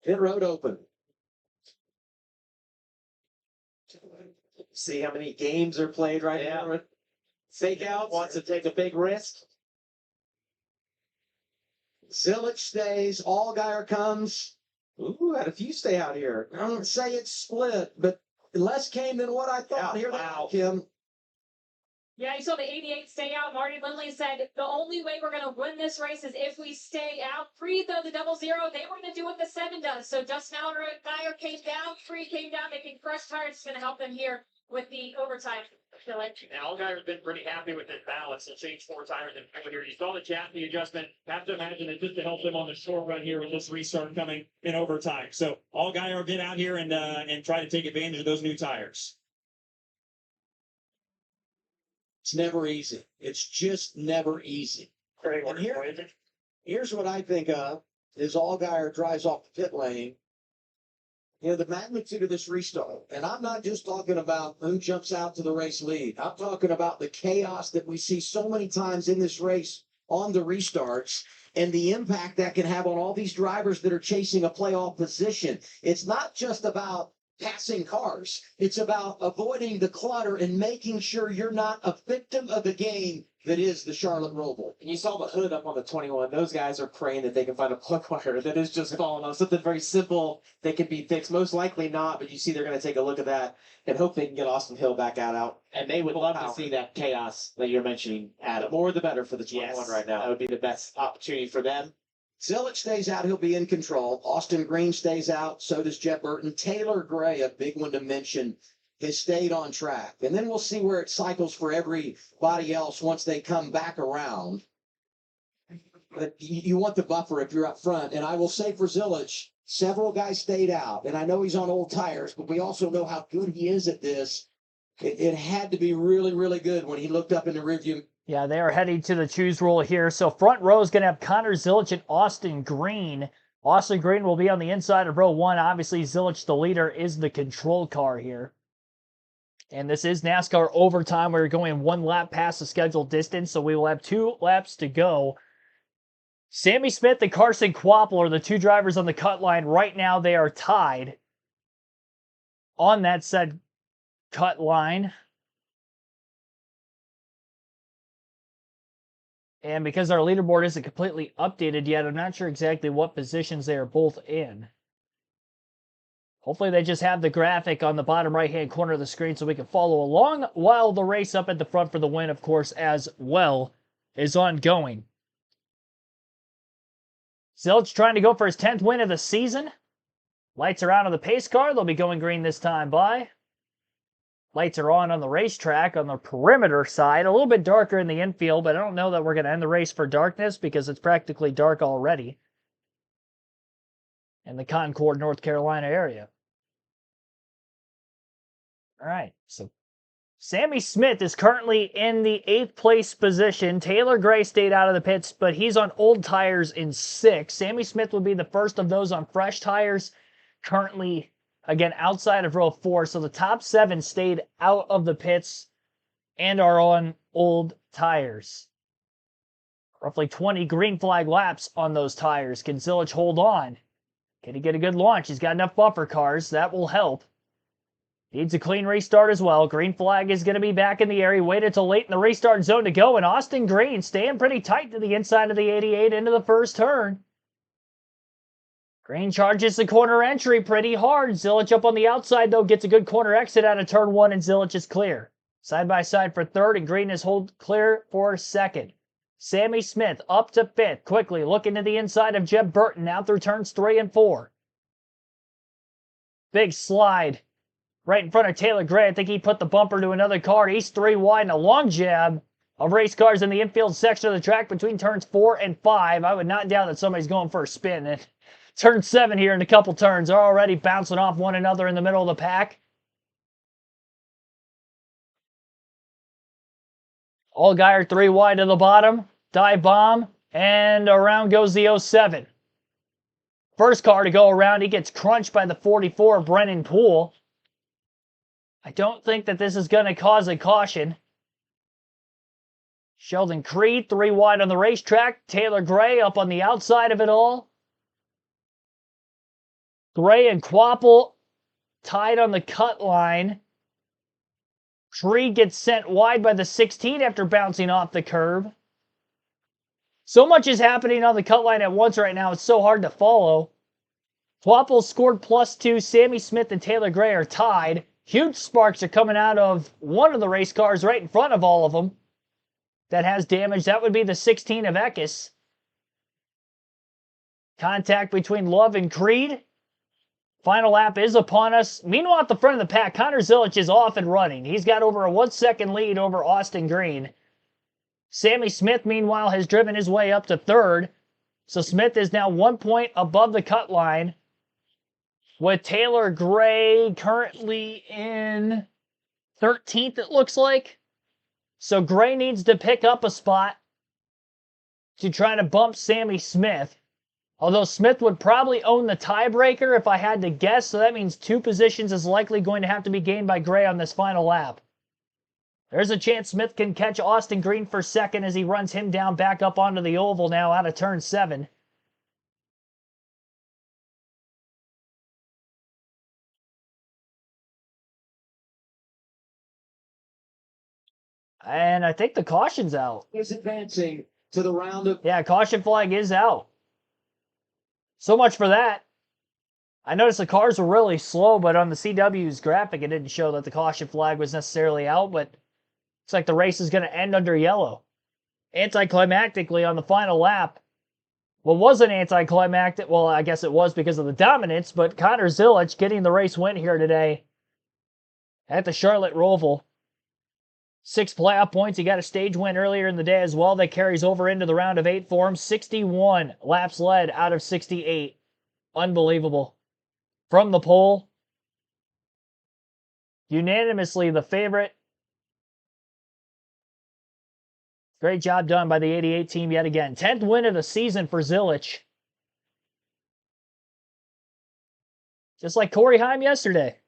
Pit road open. See how many games are played right now. Fake out wants to take a big risk. Zilich stays. Allgaier comes. Ooh, had a few stay out here. I don't say it's split, but less came than what I thought. Yeah, Here wow. they are, Kim. Yeah, you saw the 88 stay out. Marty Lindley said the only way we're going to win this race is if we stay out. Free, though, the 00, they were going to do what the 7 does. So Justin Allgaier came down, Free came down, making fresh tires. It's going to help them here with the overtime. And Allgaier's been pretty happy with his balance and changed 4 tires in over here. You saw the chassis adjustment. Have to imagine it just to help them on the short run here with this restart coming in overtime. So Allgaier will get out here and try to take advantage of those new tires. It's never easy. It's just never easy. And here's what I think of is Allgaier drives off the pit lane. You know, the magnitude of this restart. And I'm not just talking about who jumps out to the race lead. I'm talking about the chaos that we see so many times in this race on the restarts and the impact that can have on all these drivers that are chasing a playoff position. It's not just about passing cars. It's about avoiding the clutter and making sure you're not a victim of the game that is the Charlotte Roval. And you saw the hood up on the 21. Those guys are praying that they can find a plug wire that is just falling off. Something very simple that can be fixed. Most likely not, but you see they're going to take a look at that and hope they can get Austin Hill back out. And they would love to see that chaos that you're mentioning, Adam. The more the better for the 21 right now. That would be the best opportunity for them. Zilich stays out. He'll be in control. Austin Green stays out. So does Jeb Burton. Taylor Gray, a big one to mention, has stayed on track. And then we'll see where it cycles for everybody else once they come back around. But you want the buffer if you're up front. And I will say for Zilich, several guys stayed out. And I know he's on old tires, but we also know how good he is at this. It had to be really, really good when he looked up in the rearview. Yeah, they are heading to the choose rule here. So front row is going to have Connor Zilich and Austin Green. Austin Green will be on the inside of row 1. Obviously, Zilich, the leader, is the control car here. And this is NASCAR overtime. We're going 1 lap past the scheduled distance, so we will have 2 laps to go. Sammy Smith and Carson Kvapil are the 2 drivers on the cut line. Right now, they are tied on that said cut line. And because our leaderboard isn't completely updated yet, I'm not sure exactly what positions they are both in. Hopefully they just have the graphic on the bottom right-hand corner of the screen so we can follow along while the race up at the front for the win, of course, as well, is ongoing. Zilich trying to go for his 10th win of the season. Lights are out on the pace car. They'll be going green this time by. Lights are on the racetrack on the perimeter side. A little bit darker in the infield, but I don't know that we're going to end the race for darkness because it's practically dark already in the Concord, North Carolina area. All right, so Sammy Smith is currently in the 8th place position. Taylor Gray stayed out of the pits, but he's on old tires in 6th. Sammy Smith will be the first of those on fresh tires, currently again, outside of row 4, so the top 7 stayed out of the pits and are on old tires. Roughly 20 green flag laps on those tires. Can Zilich hold on? Can he get a good launch? He's got enough buffer cars. That will help. Needs a clean restart as well. Green flag is going to be back in the air. He waited till late in the restart zone to go, and Austin Green staying pretty tight to the inside of the 88 into the first turn. Green charges the corner entry pretty hard. Zilich up on the outside, though, gets a good corner exit out of turn 1, and Zilich is clear. Side by side for 3rd, and Green is hold clear for 2nd. Sammy Smith up to 5th, quickly looking to the inside of Jeb Burton, now through turns 3 and 4. Big slide right in front of Taylor Gray. I think he put the bumper to another car. He's 3 wide, and a long jab of race cars in the infield section of the track between turns 4 and 5. I would not doubt that somebody's going for a spin. And turn 7 here in a couple turns. They're already bouncing off one another in the middle of the pack. Allgaier 3 wide to the bottom. Dive bomb. And around goes the 07. First car to go around, he gets crunched by the 44, Brennan Poole. I don't think that this is going to cause a caution. Sheldon Creed, 3 wide on the racetrack. Taylor Gray up on the outside of it all. Gray and Quapple tied on the cut line. Creed gets sent wide by the 16 after bouncing off the curb. So much is happening on the cut line at once right now, it's so hard to follow. Quapple scored +2. Sammy Smith and Taylor Gray are tied. Huge sparks are coming out of one of the race cars right in front of all of them that has damage. That would be the 16 of Eckes. Contact between Love and Creed. Final lap is upon us. Meanwhile, at the front of the pack, Connor Zilic is off and running. He's got over a 1-second lead over Austin Green. Sammy Smith, meanwhile, has driven his way up to 3rd. So Smith is now 1 point above the cut line, with Taylor Gray currently in 13th, it looks like. So Gray needs to pick up a spot to try to bump Sammy Smith. Although Smith would probably own the tiebreaker if I had to guess, so that means 2 positions is likely going to have to be gained by Gray on this final lap. There's a chance Smith can catch Austin Green for 2nd as he runs him down back up onto the oval now out of turn 7. And I think the caution's out. Is advancing to the round of... Yeah, caution flag is out. So much for that. I noticed the cars were really slow, but on the CW's graphic, it didn't show that the caution flag was necessarily out, but it's like the race is going to end under yellow. Anticlimactically on the final lap. Well, wasn't anticlimactic. Well, I guess it was because of the dominance, but Connor Zilic getting the race win here today at the Charlotte Roval. 6 playoff points. He got a stage win earlier in the day as well. That carries over into the round of 8 for him. 61 laps led out of 68. Unbelievable. From the pole, unanimously the favorite. Great job done by the 88 team yet again. 10th win of the season for Zilic. Just like Corey Heim yesterday.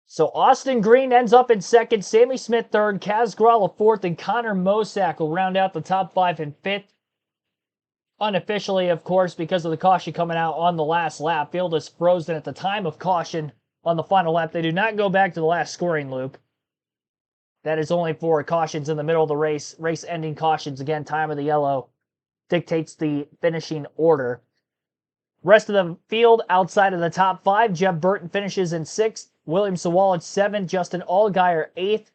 So Austin Green ends up in 2nd, Sammy Smith 3rd, Kaz Gralla 4th, and Connor Mosack will round out the top 5 and 5th. Unofficially, of course, because of the caution coming out on the last lap. Field is frozen at the time of caution on the final lap. They do not go back to the last scoring loop. That is only for cautions in the middle of the race. Race-ending cautions, again, time of the yellow, dictates the finishing order. Rest of the field outside of the top 5. Jeff Burton finishes in 6th. William Sawalid 7th. Justin Allgaier 8th.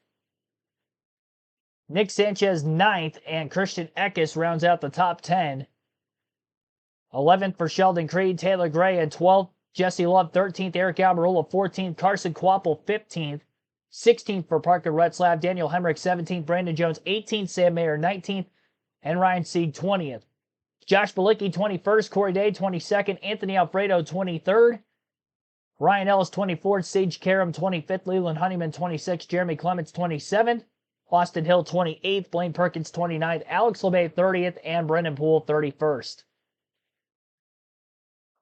Nick Sanchez 9th. And Christian Eckes rounds out the top 10. 11th for Sheldon Creed. Taylor Gray at 12th. Jesse Love 13th. Eric Almirola 14th. Carson Quapple 15th. 16th for Parker Retzlaff. Daniel Hemrick 17th. Brandon Jones 18th. Sam Mayer 19th. And Ryan Sieg 20th. Josh Bilicki 21st. Corey Day 22nd. Anthony Alfredo 23rd. Ryan Ellis 24th. Sage Karam 25th. Leland Honeyman 26th. Jeremy Clements 27th. Austin Hill 28th. Blaine Perkins 29th. Alex LeBay 30th. And Brendan Poole 31st.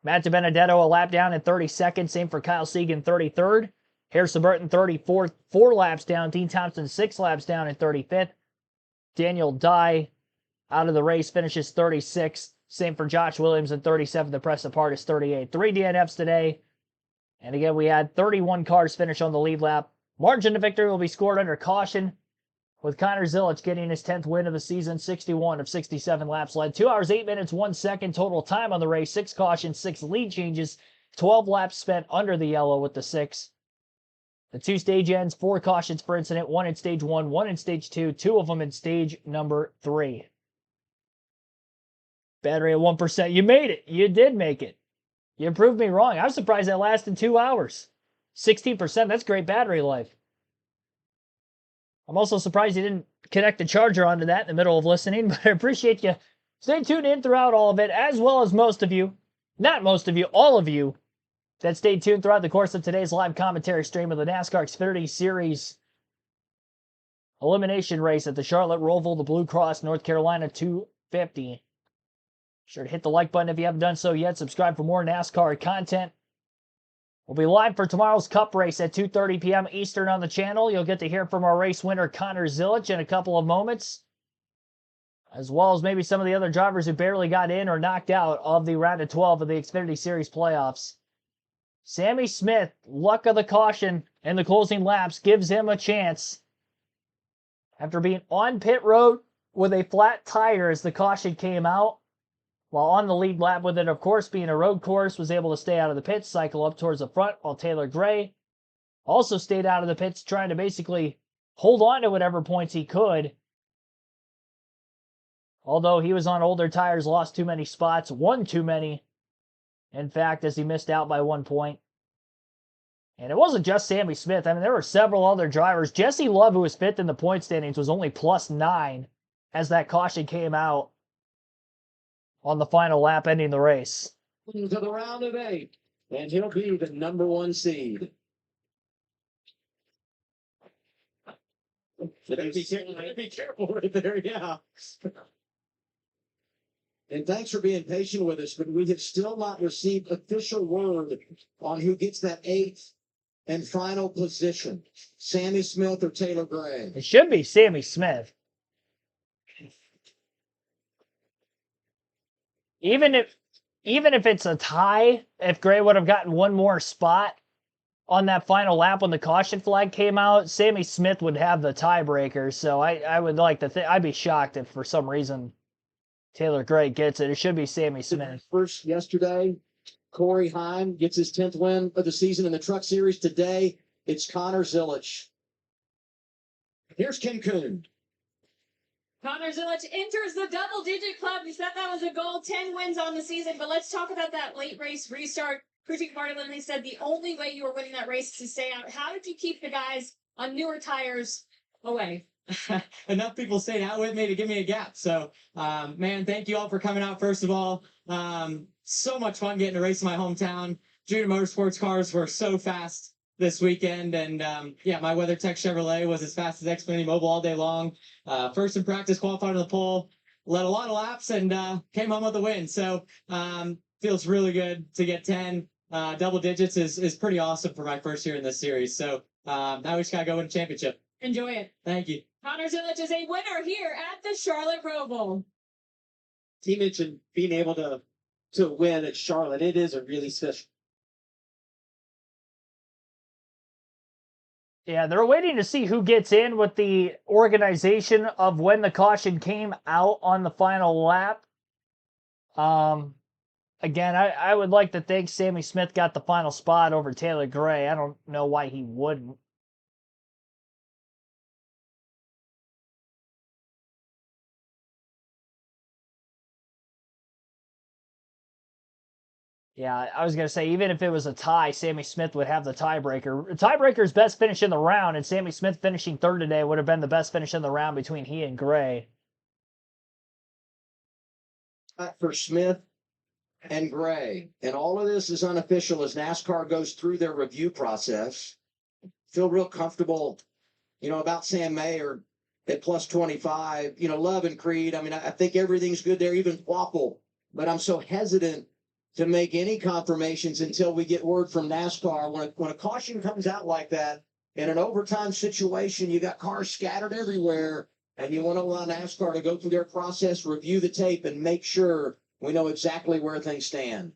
Matt DiBenedetto a lap down in 32nd. Same for Kyle Segan 33rd. Harrison Burton 34th. 4 laps down. Dean Thompson 6 laps down in 35th. Daniel Dye out of the race finishes 36th. Same for Josh Williams in 37th. The press apart is 38th. 3 DNFs today. And again, we had 31 cars finish on the lead lap. Margin of victory will be scored under caution, with Connor Zilic getting his 10th win of the season, 61 of 67 laps led. 2 hours, 8 minutes, 1 second total time on the race. 6 cautions, 6 lead changes, 12 laps spent under the yellow with the 6. The 2 stage ends, 4 cautions per incident, 1 in stage 1, 1 in stage 2, 2 of them in stage number 3. Battery at 1%. You made it. You did make it. You proved me wrong. I was surprised that lasted 2 hours. 16%, that's great battery life. I'm also surprised you didn't connect the charger onto that in the middle of listening, but I appreciate you Stay tuned in throughout all of it, as well as most of you, not most of you, all of you, that stayed tuned throughout the course of today's live commentary stream of the NASCAR Xfinity Series elimination race at the Charlotte Roval, the Blue Cross, North Carolina 250. Be sure to hit the like button if you haven't done so yet. Subscribe for more NASCAR content. We'll be live for tomorrow's Cup race at 2:30 p.m. Eastern on the channel. You'll get to hear from our race winner, Connor Zilic, in a couple of moments, as well as maybe some of the other drivers who barely got in or knocked out of the round of 12 of the Xfinity Series playoffs. Sammy Smith, luck of the caution in the closing laps, gives him a chance. After being on pit road with a flat tire as the caution came out, while on the lead lap with it, of course, being a road course, was able to stay out of the pits, cycle up towards the front, while Taylor Gray also stayed out of the pits, trying to basically hold on to whatever points he could. Although he was on older tires, lost too many spots, won too many, in fact, as he missed out by 1 point. And it wasn't just Sammy Smith. I mean, there were several other drivers. Jesse Love, who was fifth in the point standings, was only +9 as that caution came out on the final lap, ending the race. Into the round of 8, and he'll be the number 1 seed. Be careful right there, yeah. And thanks for being patient with us, but we have still not received official word on who gets that 8th and final position. Sammy Smith or Taylor Gray? It should be Sammy Smith. Even if it's a tie, if Gray would have gotten one more spot on that final lap when the caution flag came out, Sammy Smith would have the tiebreaker. So I would like to I'd be shocked if for some reason Taylor Gray gets it. It should be Sammy Smith. First yesterday, Corey Heim gets his 10th win of the season in the Truck Series. Today, it's Connor Zilic. Here's Ken Kuhn. Connor Zilic enters the double-digit club. You said that was a goal, 10 wins on the season. But let's talk about that late race restart. Christy Martin said the only way you were winning that race is to stay out. How did you keep the guys on newer tires away? Enough people stayed out with me to give me a gap. So, man, thank you all for coming out, first of all. So much fun getting to race in my hometown. Junior Motorsports cars were so fast this weekend. And, yeah, my WeatherTech Chevrolet was as fast as Xfinity Mobile all day long. First in practice, qualified on the pole, led a lot of laps, and came home with a win. So, feels really good to get 10. Double digits is pretty awesome for my first year in this series. So, now we just got to go win a championship. Enjoy it. Thank you. Connor Zilic is a winner here at the Charlotte Roval. He mentioned being able to win at Charlotte. It is a really special. Yeah, they're waiting to see who gets in with the organization of when the caution came out on the final lap. Again, I would like to think Sammy Smith got the final spot over Taylor Gray. I don't know why he wouldn't. Yeah, I was going to say, even if it was a tie, Sammy Smith would have the tiebreaker. Tiebreaker's best finish in the round, and Sammy Smith finishing third today would have been the best finish in the round between he and Gray. For Smith and Gray. And all of this is unofficial as NASCAR goes through their review process. Feel real comfortable, about Sam Mayer at +25. Love and Creed. I mean, I think everything's good there, even Waffle. But I'm so hesitant to make any confirmations until we get word from NASCAR. When a caution comes out like that, in an overtime situation, you got cars scattered everywhere, and you want to allow NASCAR to go through their process, review the tape, and make sure we know exactly where things stand.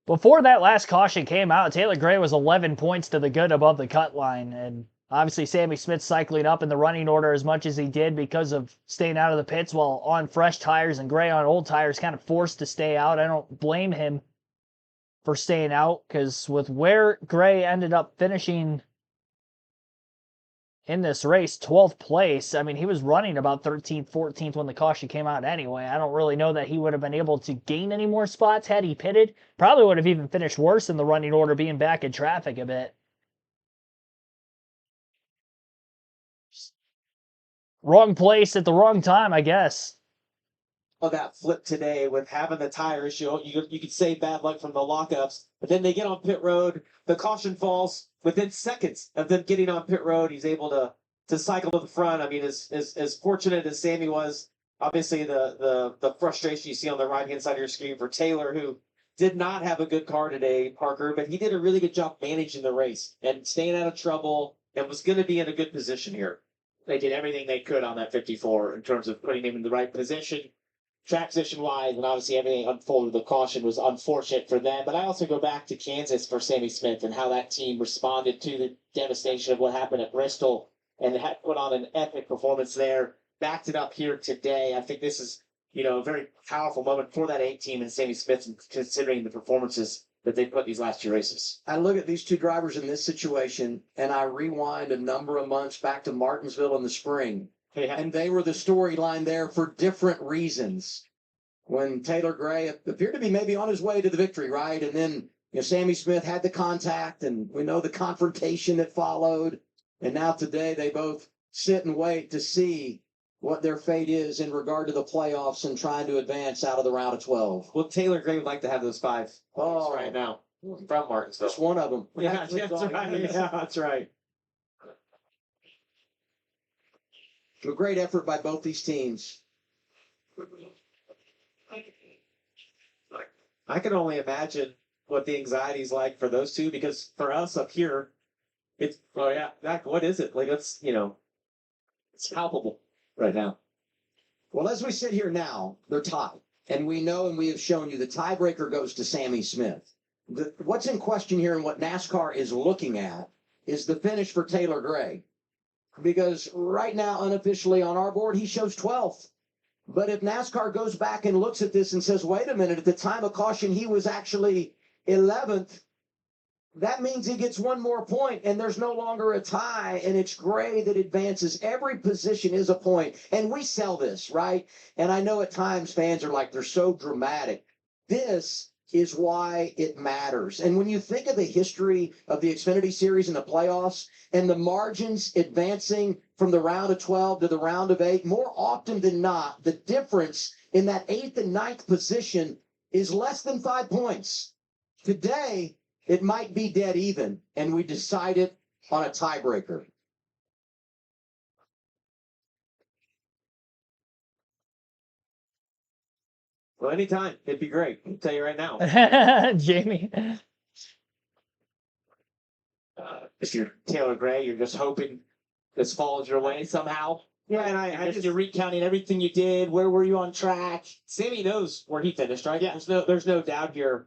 Before that last caution came out, Taylor Gray was 11 points to the good above the cut line, and obviously Sammy Smith cycling up in the running order as much as he did because of staying out of the pits while on fresh tires, and Gray on old tires kind of forced to stay out. I don't blame him for staying out, because with where Gray ended up finishing in this race, 12th place, I mean, he was running about 13th, 14th when the caution came out anyway. I don't really know that he would have been able to gain any more spots had he pitted. Probably would have even finished worse in the running order, being back in traffic a bit. wrong place at the wrong time, I guess. Of that flip today with having the tire issue. You could say bad luck from the lockups, but then they get on pit road. The caution falls within seconds of them getting on pit road. He's able to cycle to the front. I mean, as fortunate as Sammy was, obviously the frustration you see on the right hand side of your screen for Taylor, who did not have a good car today, Parker, but he did a really good job managing the race and staying out of trouble and was going to be in a good position here. They did everything they could on that 54 in terms of putting him in the right position, track position wise, and obviously everything unfolded. The caution was unfortunate for them. But I also go back to Kansas for Sammy Smith and how that team responded to the devastation of what happened at Bristol and had put on an epic performance there. Backed it up here today. I think this is, a very powerful moment for that 8 team and Sammy Smith, considering the performances that they put these last 2 races. I look at these 2 drivers in this situation, and I rewind a number of months back to Martinsville in the spring. Yeah. And they were the storyline there for different reasons. When Taylor Gray appeared to be maybe on his way to the victory, right? And then Sammy Smith had the contact, and we know the confrontation that followed. And now today they both sit and wait to see what their fate is in regard to the playoffs and trying to advance out of the round of 12. Well, Taylor Gray would like to have those 5 right now from Martinsville. Just one of them. Yeah, that's right. Yeah, that's right. A great effort by both these teams. I can only imagine what the anxiety is like for those 2, because for us up here, it's, what is it? Like, it's, it's palpable right now. Well, as we sit here now, they're tied. And we know and we have shown you the tiebreaker goes to Sammy Smith. What's in question here and what NASCAR is looking at is the finish for Taylor Gray. Because right now, unofficially on our board, he shows 12th. But if NASCAR goes back and looks at this and says, wait a minute, at the time of caution, he was actually 11th, that means he gets 1 more point, and there's no longer a tie, and it's Gray that advances. Every position is a point, and we sell this, right? And I know at times fans are like, they're so dramatic. This is why it matters. And when you think of the history of the Xfinity Series and the playoffs and the margins advancing from the round of 12 to the round of 8, more often than not, the difference in that 8th and 9th position is less than 5 points. Today, it might be dead even, and we decide it on a tiebreaker. Well, anytime. It'd be great. I'll tell you right now. Jamie. If you're Taylor Gray, you're just hoping this falls your way somehow. Yeah, and you're recounting everything you did. Where were you on track? Sammy knows where he finished, right? Yeah. There's no doubt here.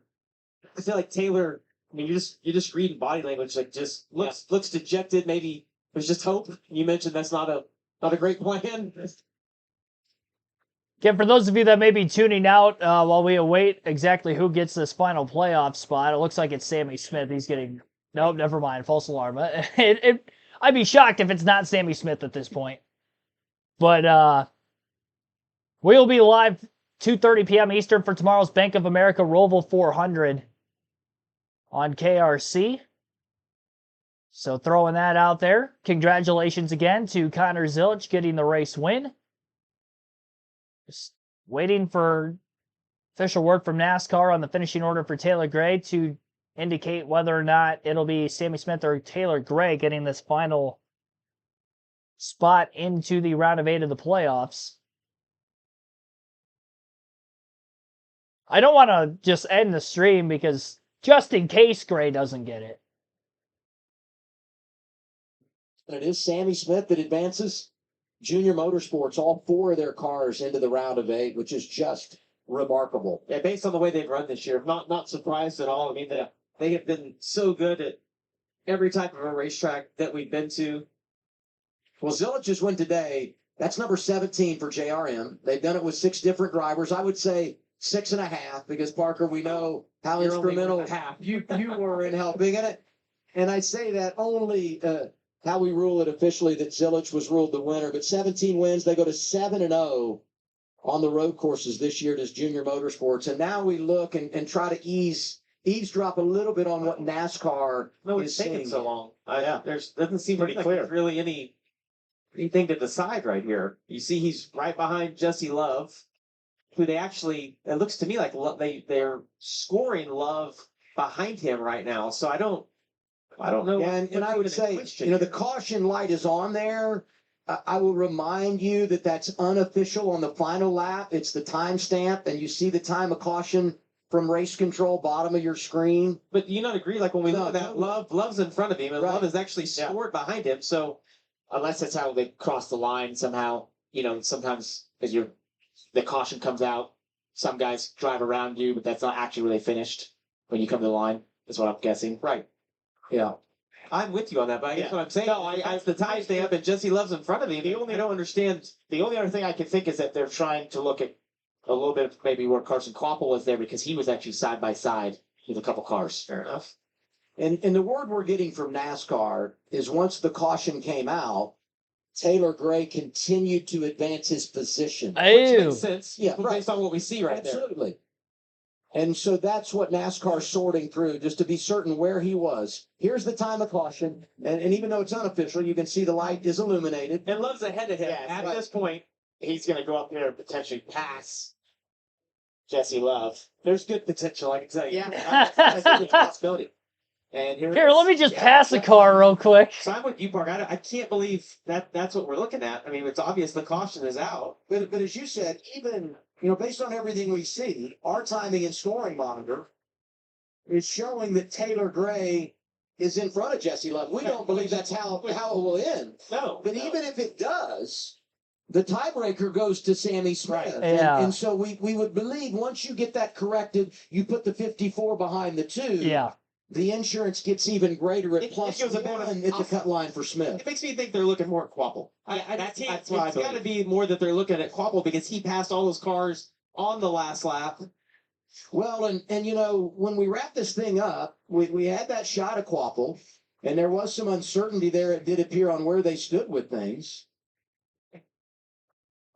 I feel like Taylor, I mean, you're just reading body language, like just looks dejected. Maybe there's just hope. You mentioned that's not a great plan. Again, for those of you that may be tuning out while we await exactly who gets this final playoff spot, it looks like it's Sammy Smith. He's getting... Nope, never mind. False alarm. I'd be shocked if it's not Sammy Smith at this point. But we'll be live 2:30 p.m. Eastern for tomorrow's Bank of America Roval 400 on KRC. So throwing that out there. Congratulations again to Connor Zilic getting the race win. Just waiting for official word from NASCAR on the finishing order for Taylor Gray to indicate whether or not it'll be Sammy Smith or Taylor Gray getting this final spot into the round of 8 of the playoffs. I don't want to just end the stream because just in case Gray doesn't get it. And it is Sammy Smith that advances. Junior Motorsports, all 4 of their cars into the round of 8, which is just remarkable. Yeah, based on the way they've run this year, not surprised at all. I mean, they have been so good at every type of a racetrack that we've been to. Well, Zilic's win today, that's number 17 for JRM. They've done it with 6 different drivers. I would say 6.5 because, Parker, we know how You're instrumental only half. you were in helping in it. And I say that only how we rule it officially that Zilic was ruled the winner. But 17 wins, they go to 7-0 on the road courses this year as Junior Motorsports. And now we look and try to eavesdrop a little bit on what NASCAR No, is it's taken seeing. so long. Yeah. Doesn't seem Pretty like clear. there's really any thing to decide right here. You see, he's right behind Jesse Love, who they actually, it looks to me like they're scoring Love behind him right now. So I don't know. Yeah, and I would say, the caution light is on there. I will remind you that that's unofficial on the final lap. It's the timestamp, and you see the time of caution from race control, bottom of your screen. But you not agree? Like when we look at that, totally. Love's in front of him, and Right. Love is actually scored behind him. So Unless that's how they cross the line somehow, sometimes as the caution comes out, some guys drive around you, but that's not actually where they finished when you come to the line. That's what I'm guessing. right, Yeah. I'm with you on that. But I guess Yeah. what I'm saying, No, that's the timestamp, and Jesse Love's in front of him. I don't understand. The only other thing I can think is that they're trying to look at a little bit of maybe where Carson Kvapil was there because he was actually side by side with a couple cars. Fair enough. And the word we're getting from NASCAR is once the caution came out, Taylor Gray continued to advance his position. Which Ew. makes sense. Yeah, right. Based on what we see right there. Absolutely. And so that's what NASCAR's sorting through, just to be certain where he was. Here's the time of caution. And even though it's unofficial, you can see the light is illuminated. And Love's ahead of him Yeah, at right. this point. He's going to go up there and potentially pass Jesse Love. There's good potential, I can tell you. Yeah, I think it's a possibility. And here, Here, let me just pass the car real quick. So I'm with you, Park. I can't believe that's what we're looking at. I mean, it's obvious the caution is out. But as you said, even, based on everything we see, our timing and scoring monitor is showing that Taylor Gray is in front of Jesse Love. We don't believe that's how it will end. No. But even if it does, the tiebreaker goes to Sammy Smith. Right. Yeah. And so we would believe once you get that corrected, you put the 54 behind the 2. Yeah. The insurance gets even greater at It plus gives a better- 1 at the cut line for Smith. It makes me think they're looking more at Kvapil. that's why I It's got to be more that they're looking at Kvapil because he passed all those cars on the last lap. Well, and when we wrap this thing up, we had that shot of Kvapil, and there was some uncertainty there. It did appear on where they stood with things.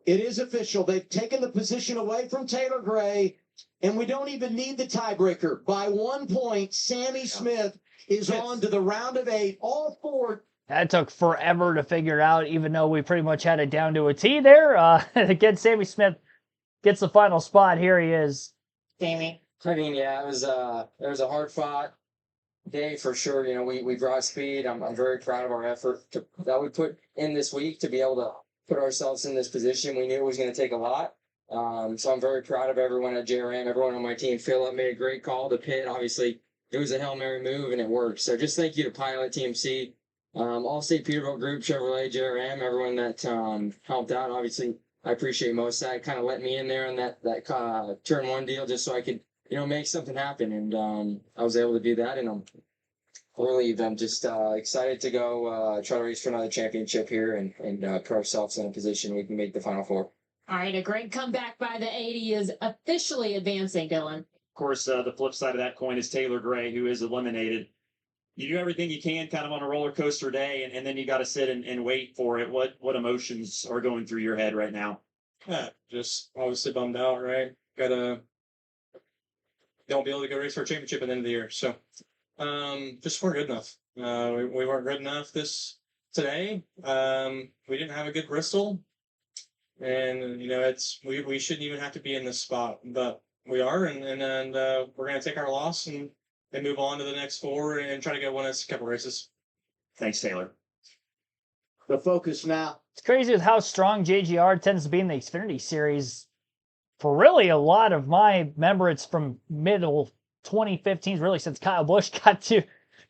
It is official. They've taken the position away from Taylor Gray, and we don't even need the tiebreaker. By 1 point, Sammy Smith is on to the round of 8. All 4. That took forever to figure out, even though we pretty much had it down to a T there. Again, Sammy Smith gets the final spot. Here he is. Sammy. I mean, yeah, it was a hard fought day for sure. We brought speed. I'm very proud of our effort that we put in this week to be able to put ourselves in this position. We knew it was going to take a lot. So I'm very proud of everyone at JRM, everyone on my team. Philip made a great call to pit. Obviously, it was a Hail Mary move and it worked. So just thank you to Pilot, TMC, Allstate Peterbilt Group, Chevrolet, JRM, everyone that helped out. Obviously, I appreciate most of that. It kind of let me in there on that turn 1 deal just so I could, make something happen. And I was able to do that. And I'm just excited to go try to race for another championship here and put ourselves in a position we can make the Final Four. All right, a great comeback by the 80 is officially advancing, Dylan. Of course, the flip side of that coin is Taylor Gray, who is eliminated. You do everything you can kind of on a roller coaster day, and then you got to sit and wait for it. What emotions are going through your head right now? Yeah, just obviously bummed out, right? Don't be able to go race for a championship at the end of the year. So just weren't good enough. We weren't good enough today. We didn't have a good Bristol. And we shouldn't even have to be in this spot, but we are, and we're gonna take our loss and move on to the next 4 and try to go win us a couple races. Thanks, Taylor. The focus now. It's crazy with how strong JGR tends to be in the Xfinity series. For really a lot of my remembrance from middle 2015s, really since Kyle Busch got to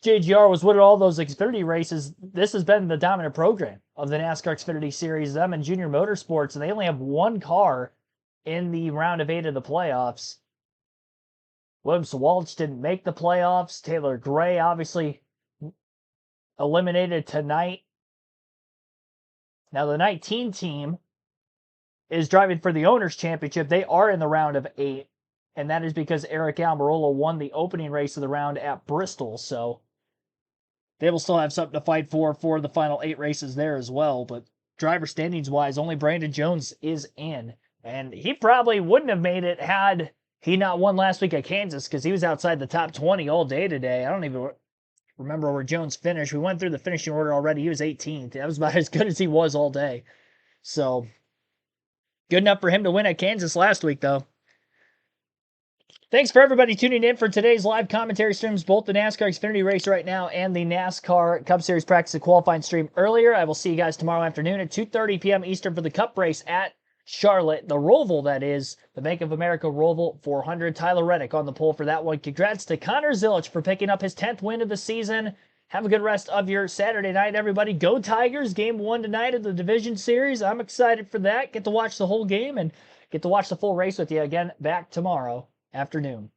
JGR, was winning all those Xfinity races. This has been the dominant program of the NASCAR Xfinity Series, them and Junior Motorsports, and they only have 1 car in the round of 8 of the playoffs. Williams Walsh didn't make the playoffs. Taylor Gray obviously eliminated tonight. Now the 19 team is driving for the Owners' Championship. They are in the round of 8, and that is because Eric Almirola won the opening race of the round at Bristol, so they will still have something to fight for the final 8 races there as well. But driver standings-wise, only Brandon Jones is in. And he probably wouldn't have made it had he not won last week at Kansas, because he was outside the top 20 all day today. I don't even remember where Jones finished. We went through the finishing order already. He was 18th. That was about as good as he was all day. So, good enough for him to win at Kansas last week, though. Thanks for everybody tuning in for today's live commentary streams, both the NASCAR Xfinity race right now and the NASCAR Cup Series practice and qualifying stream earlier. I will see you guys tomorrow afternoon at 2:30 p.m. Eastern for the Cup race at Charlotte, the Roval, that is, the Bank of America Roval 400. Tyler Reddick on the pole for that one. Congrats to Connor Zilisch for picking up his 10th win of the season. Have a good rest of your Saturday night, everybody. Go Tigers. Game 1 tonight of the Division Series. I'm excited for that. Get to watch the whole game and get to watch the full race with you again back tomorrow afternoon.